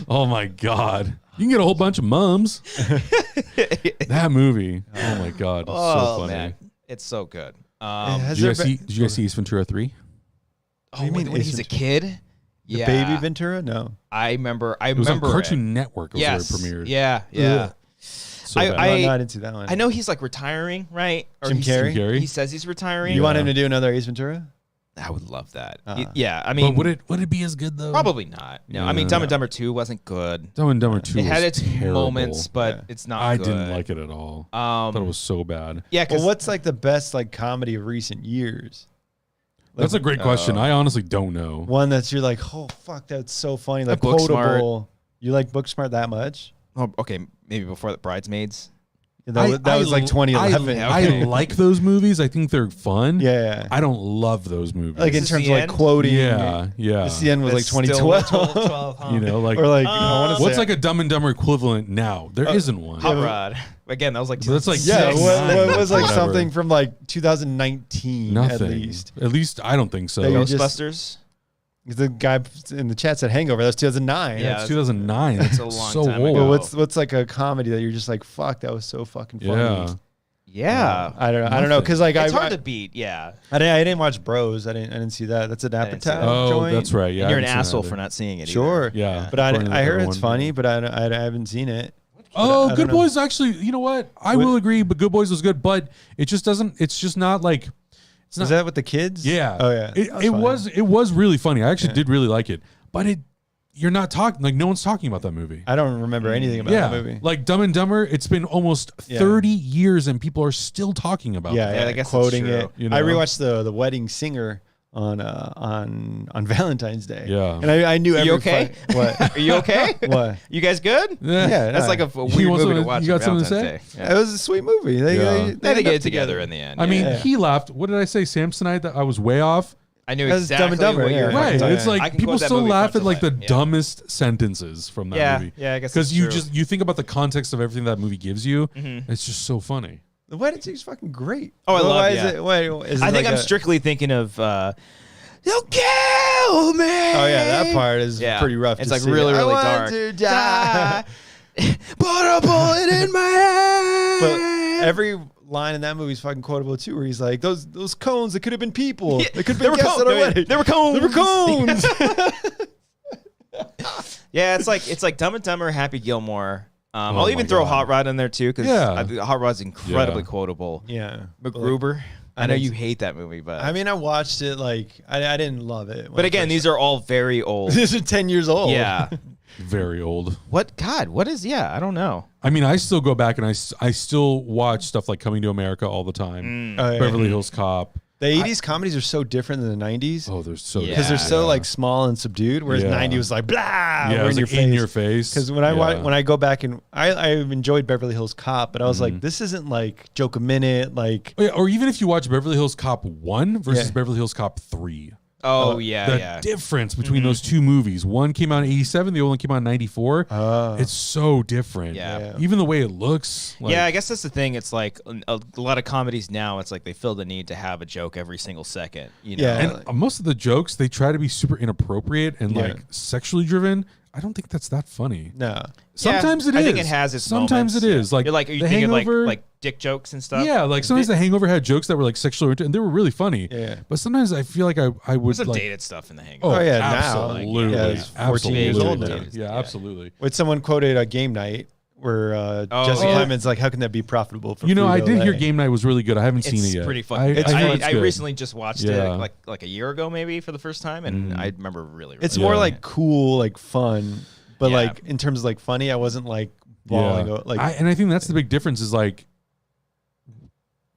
Oh my god. You can get a whole bunch of mums. That movie. Oh my god. It's so funny. Man. It's so good. Did you guys see Ace Ventura 3? Oh, when he's a kid? The Baby Ventura? No. I remember. It was on Cartoon Network. Where it premiered. Yeah. So I didn't see that one. I know he's like retiring, right? Or Jim Carrey? He says he's retiring. You want him to do another Ace Ventura? I would love that. Yeah, I mean, but would it be as good though? Probably not. No, I mean, Dumb and Dumber 2 wasn't good. Dumb and Dumber 2 it had its terrible. moments, but it's not. I good. didn't like it at all. I thought it was so bad. Yeah. Well, what's like the best like comedy of recent years? That's a great question. I honestly don't know. One that's you're like, oh fuck, that's so funny. Like Booksmart. You like Booksmart that much? Oh, okay, maybe before the Bridesmaids. Yeah, that was like 2011. I like those movies. I think they're fun. Yeah. I don't love those movies. Like in terms of like quoting. Yeah. The end was like 2012. Huh? You know, like or like what's like a Dumb and Dumber equivalent now? There isn't one. Hot Rod. Again, that was like. That's like what was like something from like 2019 Nothing. at least. At least I don't think so. Ghostbusters. The guy in the chat said Hangover. That's 2009. Yeah, it's 2009. That's a long so time old. ago. Well, what's like a comedy that you're just like, fuck, that was so fucking funny. Yeah. I don't know because like it's hard to beat. Yeah. I didn't watch Bros. I didn't see that. That's an Apatow joint. That's right. Yeah. And you're an asshole for not seeing it. Sure. Either. Yeah. But I heard it's funny, but I haven't seen it. Oh, Good Boys actually. You know what? I will agree, but Good Boys was good, but it just doesn't. It's just not like. Is that with the kids? Yeah. Oh yeah. It was really funny. I actually did really like it, but you're not talking, like no one's talking about that movie. I don't remember anything about that movie. Like Dumb and Dumber, it's been almost 30 years and people are still talking about it. Yeah, I guess quoting that's it. true. You know? I rewatched the Wedding Singer on Valentine's Day. Yeah. And I knew every You okay? What? Are you okay? What? You guys good? Yeah, That's like a weird movie to watch. You got on something to Valentine's say? Day. Yeah. It was a sweet movie. They They ended get up it together in the end. I mean, Yeah. he laughed. What did I say? Samsonite, that I was way off. I knew That's exactly Dumb and Dumber, what you were yeah. Right. talking It's about. I like can people quote that still movie laugh front at to like the line. Yeah. dumbest sentences from that movie. Yeah, I guess Because that's you true. think about the context of everything that movie gives you. It's just so funny. The Wedding Singer's fucking great. Oh, I love Why yeah. is it? Wait, is it I think like I'm strictly thinking of "You'll kill me." Oh yeah, that part is pretty rough. It's to like sing. really, really I dark. want to die. Put a bullet in my head. But every line in that movie is fucking quotable too, where he's like, "Those cones, they could have been people. Yeah, They could have they been were guests at our cones. wedding. They were cones. They were cones." Yeah, it's like Dumb and Dumber, Happy Gilmore. I'll my even throw God. Hot Rod in there too, because Hot Rod's incredibly quotable. Yeah, MacGruber. I and know it's- you hate that movie, but I mean, I watched it. Like, I didn't love it. but again, these are all very old. these are 10 years old. Yeah. Very old. What? God, what is? Yeah, I don't know. I mean, I still go back and I still watch stuff like Coming to America all the time. Oh, yeah. Beverly Hills Cop. The 80s comedies are so different than the 90s. Oh, they're so Because they're so yeah. like small and subdued, whereas Yeah. 90 was like blah, Yeah, we're it was in your face. Because when I go back and I enjoyed Beverly Hills Cop, but I was like, this isn't like Joke a Minute, like Oh, yeah, or even if you watch Beverly Hills Cop 1 versus Beverly Hills Cop 3. Oh, The yeah. difference between those two movies. One came out in 87, the other one came out in 94. It's so different. Yeah. Even the way it looks. Like, Yeah, I guess that's the thing. It's like a lot of comedies now, it's like they feel the need to have a joke every single second. You know? Yeah. And most of the jokes, they try to be super inappropriate and like sexually driven. I don't think that's that funny. no. Sometimes it is. I think it has its Sometimes moments. it is. Like, You're like, are you The thinking Hangover, like dick jokes and stuff? yeah, like sometimes The Hangover had jokes that were like sexually oriented and they were really funny. Yeah. But sometimes I feel like I would There's some like, dated stuff in The Hangover. Oh, yeah, now. absolutely. Yeah, it's 14 years old now. Yeah, Yeah. absolutely. When someone quoted a Game Night where Jesse yeah. Plemons like, how can that be profitable for You know, I Frito did Lay? hear Game Night was really good. I haven't seen it It's yet. pretty fucking good. It's I good. recently just watched Yeah. it like a year ago maybe for the first time, and I remember really It's really more liking like cool, like fun, but Yeah. like in terms of like funny, I wasn't like bawling. Like and I think that's the big difference is like,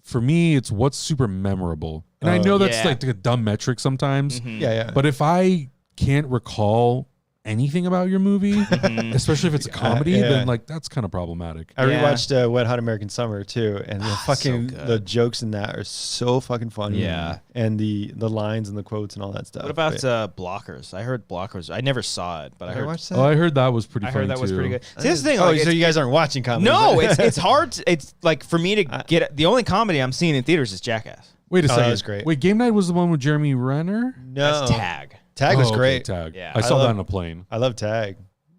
for me, it's what's super memorable. And I know that's Yeah. like a dumb metric sometimes, yeah. but if I can't recall anything about your movie, especially if it's a comedy, yeah. then like that's kind of problematic. I Yeah. rewatched Wet Hot American Summer too, and the fucking good. the jokes in that are so fucking funny. Yeah. and the lines and the quotes and all that stuff. What about But Blockers? I heard Blockers. I never saw it, but I I heard watched that. Oh, I heard that was pretty I funny heard that was too. pretty good. See, this thing. Oh, Like, so you guys aren't watching comedy? no, it's hard. It's like for me to get the only comedy I'm seeing in theaters is Jackass. Wait a Oh, that second. was great. Wait, Game Night was the one with Jeremy Renner? no. That's Tag. Tag was Oh, okay, great. Tag. Yeah. I saw I that love- on a plane. I love Tag.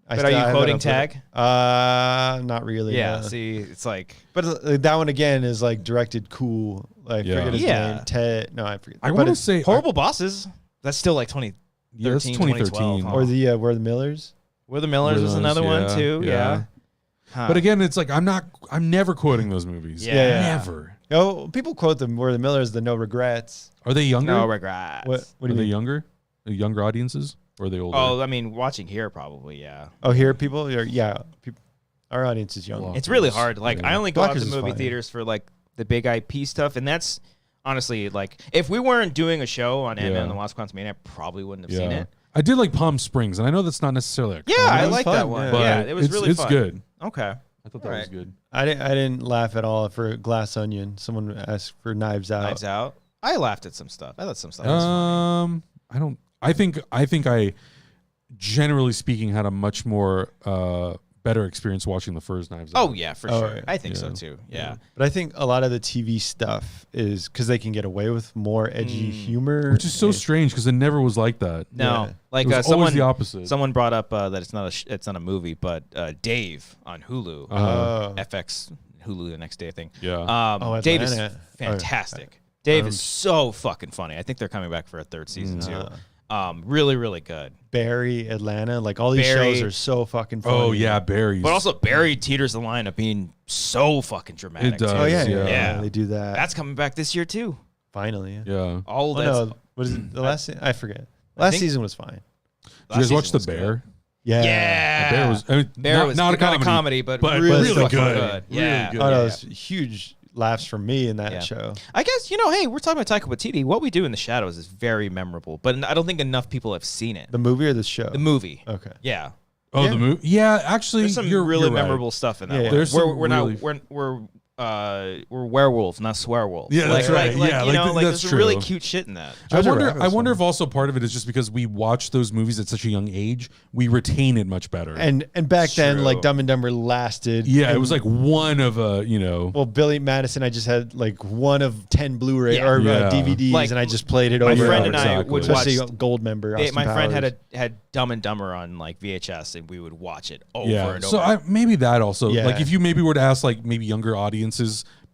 But are you quoting Tag? Not really. Yeah. no. See, it's like But that one again is like directed cool. Like Yeah. forget his Yeah. name. Ted. No, I forget. I But want to it's- say Horrible Bosses. That's still like 2013, Yeah, that's 2013. 2012. Huh? or the We're the Millers. We're the Millers was Millers, another one yeah, too. yeah. Yeah. Huh. But again, it's like I'm never quoting those movies. Yeah. Never. Oh, people quote them. We're the Millers. The No Regrets. Are they younger? no regrets. What Are do you they mean? younger? The younger audiences? Or are they older? Oh, I mean, watching here probably. Yeah. Oh, here people. Yeah, people. Our audience is young. Blockers. It's really hard. Like Yeah. I only go out Blockers to is movie fine. theaters for like the big IP stuff, and that's honestly like if we weren't doing a show on Ant-Man and the Wasp: Quantumania, I probably wouldn't have seen it. I did like Palm Springs, and I know that's not necessarily a Yeah, comedy, I was like fun, that one. yeah. but Yeah, it was really it's fun. good. Okay. I thought that was good. I didn't laugh at all for Glass Onion. Someone asked for Knives Out. Knives Out. I laughed at some stuff. I thought some stuff was funny. I don't. I think I, generally speaking, had a much more better experience watching the first Knives Out. Oh yeah, for Oh, sure. yeah. I think so Yeah. too. Yeah. But I think a lot of the TV stuff is because they can get away with more edgy humor, which is so strange because it never was like that. No, Yeah. like It was always someone the opposite. Someone brought up that it's not a movie, but Dave on Hulu, Oh. FX Hulu the next day thing. Yeah. Dave is Atlanta. fantastic. Dave is so fucking funny. I think they're coming back for a third season too. Really, really good. Barry, Atlanta, like all these Barry. shows are so fucking funny. Oh yeah, berries. But also Barry teeters the line of being so fucking dramatic. It does. too. Oh yeah, Yeah. Yeah. they do that. That's coming back this year too. finally. Yeah. yeah. All Oh, that. no, what is it? The last? I forget. Last think- season was fine. Did you guys watch The Bear? Yeah. The Bear was, I mean, not a comedy, but really good. good. Yeah. Really good. Oh, no, it was huge laughs from me in that show. I guess, hey, we're talking about Taika Waititi. What We Do in the Shadows is very memorable, but I don't think enough people have seen it. The movie or the show? The movie. Okay. Yeah. Oh, the movie? Yeah, actually, there's some really memorable stuff in that one. There's We're werewolves, not swearwolves. Yeah, that's right. There's some really cute shit in that. I wonder if also part of it is just because we watch those movies at such a young age, we retain it much better. And back then, like Dumb and Dumber lasted. Yeah, it was like one of Well, Billy Madison, I just had like one of 10 Blu-ray or DVDs, and I just played it over. My friend and I would watch. Especially Gold member. My friend had Dumb and Dumber on like VHS, and we would watch it over and over. So maybe that also, like if you maybe were to ask like maybe younger audiences,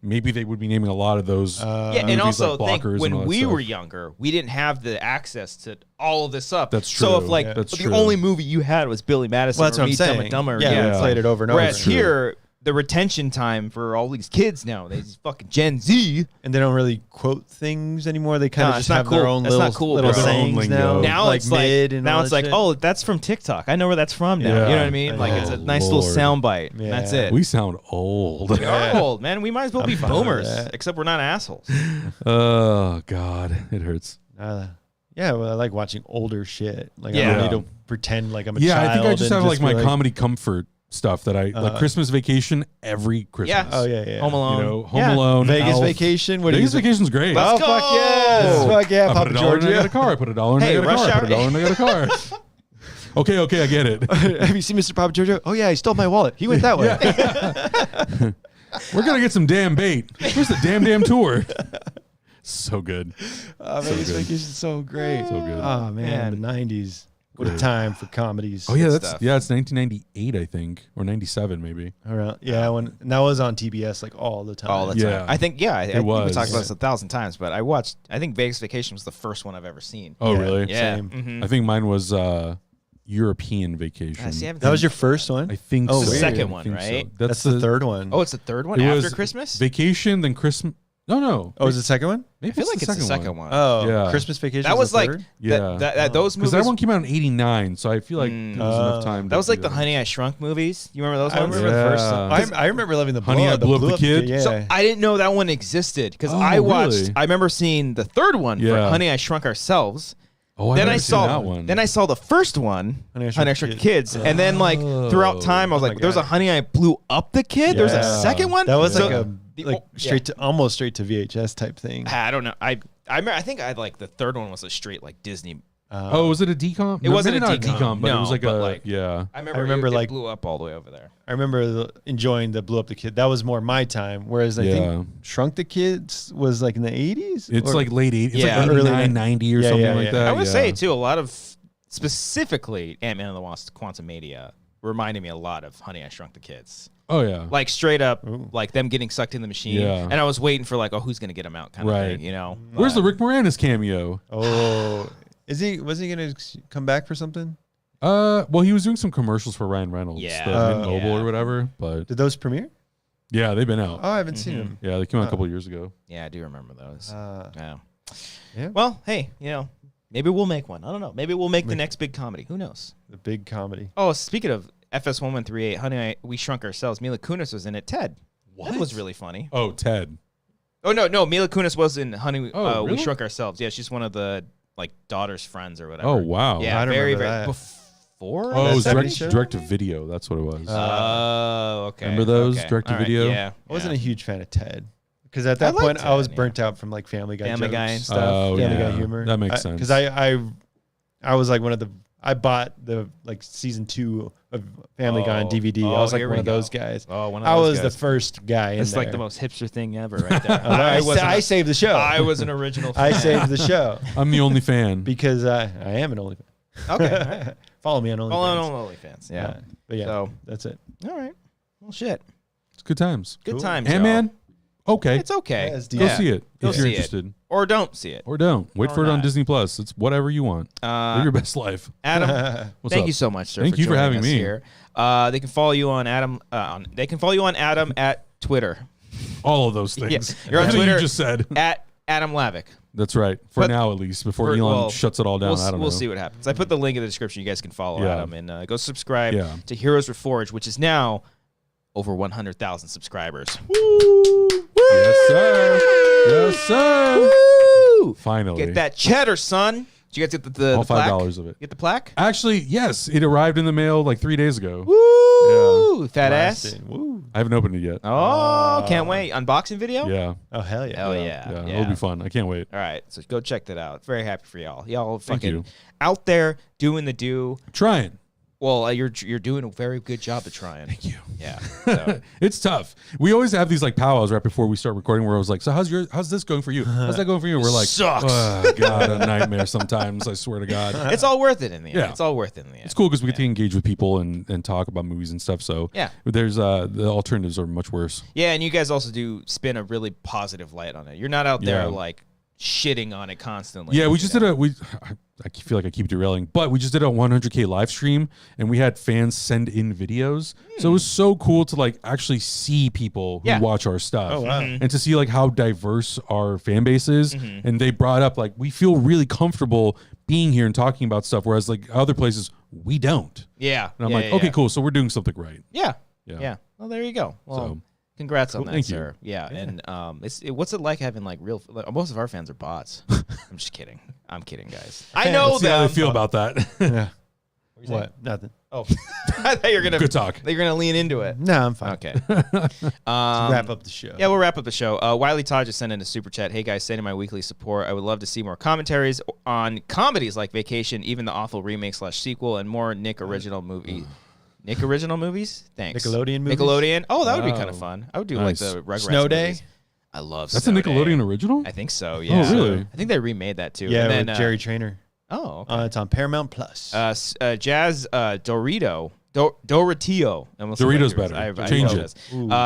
maybe they would be naming a lot of those. And also like think when we were younger, we didn't have the access to all of this stuff. That's true. So if the only movie you had was Billy Madison, well, that's what I'm saying. Dumb and Dumber, we played it over and over. Whereas here, the retention time for all these kids now, these fucking Gen Z, and they don't really quote things anymore. They kind of just have cool. their own little sayings now. Now like it's mid like and now all it's that like, shit. oh, that's from TikTok. I know where that's from now. You know what I mean? Like it's a nice little soundbite. Yeah. That's it. We sound old. We are old, man. We might as well be boomers, except we're not assholes. Oh God, it hurts. Yeah, well, I like watching older shit. Like I don't need to pretend like I'm a child. Yeah, I think I just have like my like, comedy comfort stuff that I like. Christmas Vacation every Christmas. Yeah. Oh yeah. Home Alone. Home Alone. Vegas Elf. Vacation. Vegas Vacation's great. Let's go. Fuck yes. Fuck yeah. I Papa put $1 George. and I got a car. I put $1 and I got a car. I put $1 and I got a car. Okay, I get it. Have you seen Mr. Papa Giorgio? Oh yeah, he stole my wallet. He went that way. We're gonna get some damn bait. Where's the damn tour? So good. Vegas Vacation's so great. So good. Oh man, the '90s. What a time for comedies. Oh yeah, it's 1998, I think, or 97 maybe. Around and that was on TBS like all the time. All the time. Yeah. I think it was. We talked about this 1,000 times, but I think Vegas Vacation was the first one I've ever seen. Oh really? Yeah. Same. Mm-hmm. I think mine was European Vacation. That was your first one? I think so. so. The second one, right? So. That's the third one. Oh, it's the third one it after was Christmas? Vacation, then Christmas. No. Oh, is it the second one? Maybe I feel like it's the second one. Oh, yeah. Christmas Vacation. That was like those movies. Because that one came out in '89, so I feel like there was enough time. That was like the Honey I Shrunk movies. You remember those ones? I remember the first. I remember loving the Honey I Blew Up the Kid. Yeah. So I didn't know that one existed because I watched. Really? I remember seeing the third one for Honey I Shrunk Ourselves. Oh, then I saw that one. Then I saw the first one, Honey I Shrunk Kids, and then like throughout time, I was like, "There's a Honey I Blew Up the Kid." There's a second one. That was almost straight to VHS type thing. I don't know. I think I like the third one was a straight like Disney. Was it a decom? It wasn't not a decom, but no, it was like but a like, yeah. I remember it blew up all the way over there. I remember enjoying the Blew Up the Kid. That was more my time. Whereas I think Shrunk the Kids was like in the 80s. It's like late 80s. It's like early 90 or something like that. I would say too. A lot of specifically Ant-Man and the Wasp: Quantumania reminded me a lot of Honey I Shrunk the Kids. Oh yeah, like straight up, like them getting sucked in the machine. Yeah. And I was waiting for like, who's gonna get him out, kind of thing, you know? Where's the Rick Moranis cameo? Oh, was he gonna come back for something? Well, he was doing some commercials for Ryan Reynolds, the Mint Mobile or whatever. But did those premiere? Yeah, they've been out. Oh, I haven't seen them. Yeah, they came out a couple years ago. Yeah, I do remember those. Yeah. Well, hey, maybe we'll make one. I don't know. Maybe we'll make the next big comedy. Who knows? The big comedy. Oh, speaking of FS1138, Honey, We Shrunk Ourselves. Mila Kunis was in it. Ted. What? That was really funny. Oh, Ted. Oh, no. Mila Kunis was in Honey, really? We Shrunk Ourselves. Yeah, she's one of the like daughter's friends or whatever. Oh, wow. Yeah, I very, remember very that. before. Oh, it was direct to video. That's what it was. Oh, okay. Remember those okay. direct to video? Yeah. I wasn't a huge fan of Ted. Because at that point, I was burnt out from like Family Guy jokes and stuff, Oh, Family Guy humor. That makes sense. Because I was like one of the I bought the like season 2 of Family Guy on DVD. I was like one of those guys. Oh, one of those I was guys. the first guy. It's like the most hipster thing ever, right there. I saved the show. I was an original fan. I saved the show I'm the only fan because I am an only fan. Okay, all right. Follow me on OnlyFans. Follow on OnlyFans. Yeah. But yeah, so that's it. All right. Well, shit. It's good times. Good times. Ant-Man. Okay. It's okay. Yeah, Go see it Go if you're see interested. it. Or don't see it. Or don't. Wait Or for it on not. Disney Plus. It's whatever you want. Live your best life. Adam, What's thank up? you so much, sir. Thank you for joining having us me. Here. They can follow you on Adam. They can follow you on Adam at Twitter. All of those things. Yes. You're on Everything Twitter you just said. At Adam Lavick. That's right. For now, at least, before Elon shuts it all down. I don't know. We'll see what happens. I put the link in the description. You guys can follow Adam and go subscribe to Heroes Reforged, which is now over 100,000 subscribers. Woo! Yes, sir. Yes, sir. Woo! Finally. Get that cheddar, son. Did you guys get the all plaque? $5 of it. Get the plaque? Actually, yes. It arrived in the mail like 3 days ago. Woo! Yeah. Fat ass. Woo. I haven't opened it yet. Oh, can't wait. Unboxing video? Yeah. Oh, hell yeah. Hell yeah. It'll be fun. I can't wait. All right. So go check that out. Very happy for y'all. Y'all fucking out there doing the do. Trying. Well, you're doing a very good job of trying. Thank you. Yeah. So. It's tough. We always have these like powwows right before we start recording where I was like, so how's this going for you? How's that going for you? We're like, sucks. Oh, God, a nightmare sometimes. I swear to God. It's all worth it in the end. Yeah. It's all worth it in the end. It's cool because we get to engage with people and talk about movies and stuff. So there's the alternatives are much worse. Yeah, and you guys also do spin a really positive light on it. You're not out there like shitting on it constantly. Yeah, we just did I feel like I keep derailing, but we just did a 100K live stream and we had fans send in videos. So it was so cool to like actually see people who watch our stuff. Oh, wow. And to see like how diverse our fan base is. And they brought up like, we feel really comfortable being here and talking about stuff, whereas like other places, we don't. Yeah. And I'm like, okay, cool. So we're doing something right. Yeah. Well, there you go. Well, congrats on that, thank sir. you. Yeah. And what's it like having like real? Most of our fans are bots. I'm just kidding. I'm kidding, guys. I know Let's see how they feel about that. Yeah. What? Nothing. Oh, I thought you were gonna good talk. You're gonna lean into it. No, I'm fine. Okay. Wrap up the show. Yeah, we'll wrap up the show. Wiley Todd just sent in a super chat. Hey guys, send in my weekly support. I would love to see more commentaries on comedies like Vacation, even the awful remake / sequel, and more Nick original movie. Nick original movies? Thanks. Nickelodeon movies? Nickelodeon? Oh, that would be kind of fun. I would do like the Rugrats Snow Day? movies. I love That's Snow a Nickelodeon Day. original? I think so, yeah. Oh, really? I think they remade that too. Yeah, and then, with Jerry Trainer. Oh, okay. It's on Paramount Plus. Jazz Dorito. Doritio. Doritos better. Change it.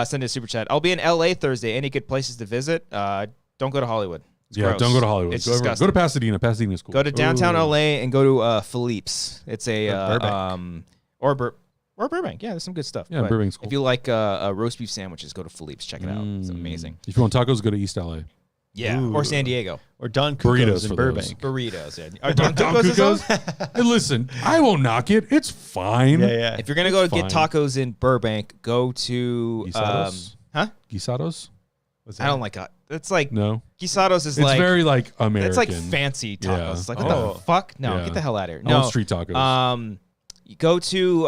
Send a super chat. I'll be in LA Thursday. Any good places to visit? Don't go to Hollywood. It's gross. Don't go to Hollywood. It's go disgusting. to Pasadena. Pasadena's cool. Go to downtown LA and go to Philippe's. It's a Burbank. or Burbank. Yeah, there's some good stuff. Yeah, but Burbank's cool. If you like roast beef sandwiches, go to Philippe's. Check it out. It's amazing. If you want tacos, go to East LA. Yeah, or San Diego. Or Don Burritos Cuco's in for Burbank. Burritos. Yeah. Are Don Don Cuco's? Hey, listen, I won't knock it. It's fine. Yeah. If you're gonna go get tacos in Burbank, go to Guisados? Guisados? What's that? I don't like it. It's like No. Guisados is It's like very like American. it's like fancy tacos. Yeah. It's like what the fuck? No, Yeah. get the hell out of here. I No, want street tacos. You go to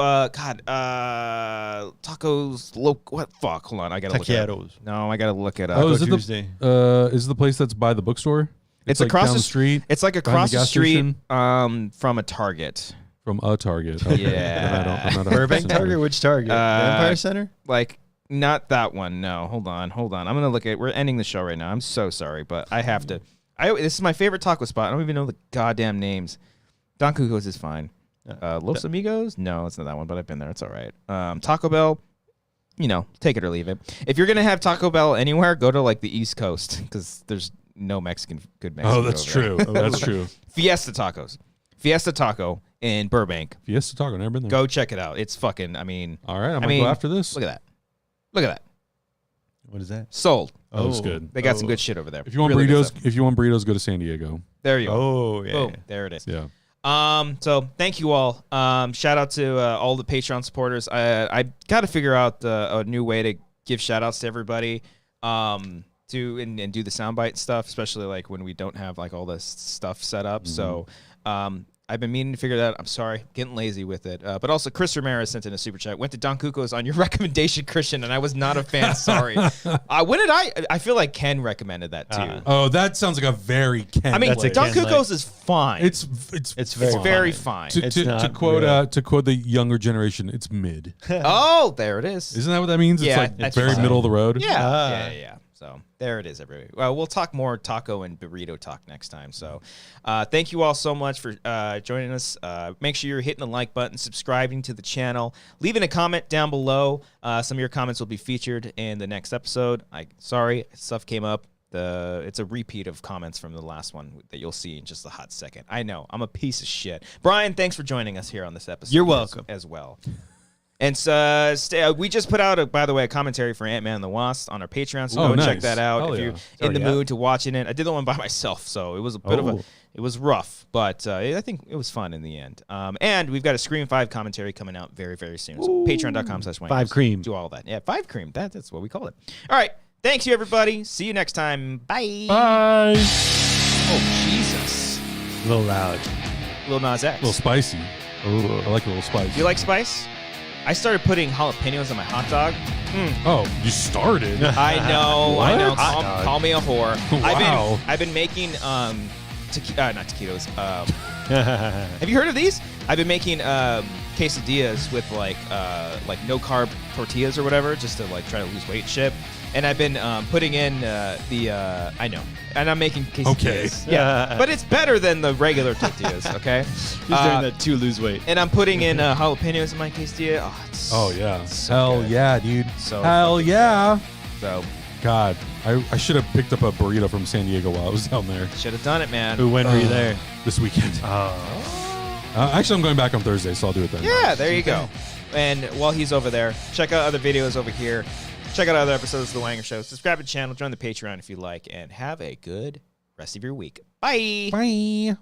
tacos. What? Fuck. Hold on, I gotta look it up. Taqueros. No, I gotta look it up. Oh, is it Tuesday. is it the place that's by the bookstore? It's like across down the street. It's like behind across the gas street station? from a Target. From a Target. Okay. Yeah. I'm not Burbank 100% Target? sure. Which Target? The Empire Center? Like not that one. No, hold on. I'm gonna look at. We're ending the show right now. I'm so sorry, but I have to. This is my favorite taco spot. I don't even know the goddamn names. Don Cuco's is fine. Los Amigos? No, it's not that one, but I've been there. It's all right. Taco Bell, take it or leave it. If you're gonna have Taco Bell anywhere, go to like the East Coast because there's no good Mexican. Oh, that's over there. true. That's true. Fiesta Taco in Burbank. Fiesta Taco, never been there. Go check it out. It's fucking. I mean, all right, I'm gonna go after this. Look at that. What is that? Sold. Oh, that's good. They got some good shit over there. If you want really burritos, go to San Diego. there you go. Oh, yeah. Boom. There it is. Yeah. So thank you all. Shout out to all the Patreon supporters. I got to figure out a new way to give shout outs to everybody. And do the soundbite stuff, especially like when we don't have like all this stuff set up. So, I've been meaning to figure that out. I'm sorry, getting lazy with it. But also, Chris Ramirez sent in a super chat. Went to Don Cuco's on your recommendation, Christian, and I was not a fan. Sorry. When did I feel like Ken recommended that too. Oh, that sounds like a very Ken. I mean, That's a Don Ken, Cuco's is fine. It's very fine. To quote the younger generation, it's mid. Oh, there it is. Isn't that what that means? Yeah, It's like that's very fine. middle of the road. Yeah. So there it is, everybody. Well, we'll talk more taco and burrito talk next time. So thank you all so much for joining us. Make sure you're hitting the like button, subscribing to the channel, leaving a comment down below. Some of your comments will be featured in the next episode. Sorry, stuff came up. It's a repeat of comments from the last one that you'll see in just a hot second. I know, I'm a piece of shit. Brian, thanks for joining us here on this episode. You're welcome. as well. And we just put out, by the way, a commentary for Ant-Man and the Wasp on our Patreon, so go and check that out if you're in the mood to watching it. I did the one by myself, so it was a bit of a, it was rough, but I think it was fun in the end. And we've got a Scream 5 commentary coming out very, very soon. So patreon.com/Wanger. 5 Cream. Do all that. Yeah, 5 Cream. That's what we call it. All right. Thanks you, everybody. See you next time. Bye. Bye. Oh, Jesus. A little loud. Lil Nas X. A little spicy. Ooh. I like a little spice. Do you like spice? I started putting jalapenos on my hot dog. Oh, you started. I know. What? I know. Call me a whore. Wow. I've been making not taquitos. Have you heard of these? I've been making quesadillas with like no carb tortillas or whatever, just to like try to lose weight and shit. And I've been putting in I know, and I'm making quesadillas. Okay. Yeah, but it's better than the regular tortillas. Okay. He's doing that to lose weight. And I'm putting in jalapenos in my quesadilla. Oh yeah. So Hell good. yeah, dude. So hell yeah. So God, I should have picked up a burrito from San Diego while I was down there. should have done it, man. When were you there? This weekend. Actually, I'm going back on Thursday, so I'll do it then. Yeah, there you go. And while he's over there, check out other videos over here. Check out other episodes of The Wanger Show. Subscribe to the channel, join the Patreon if you like, and have a good rest of your week. Bye. Bye.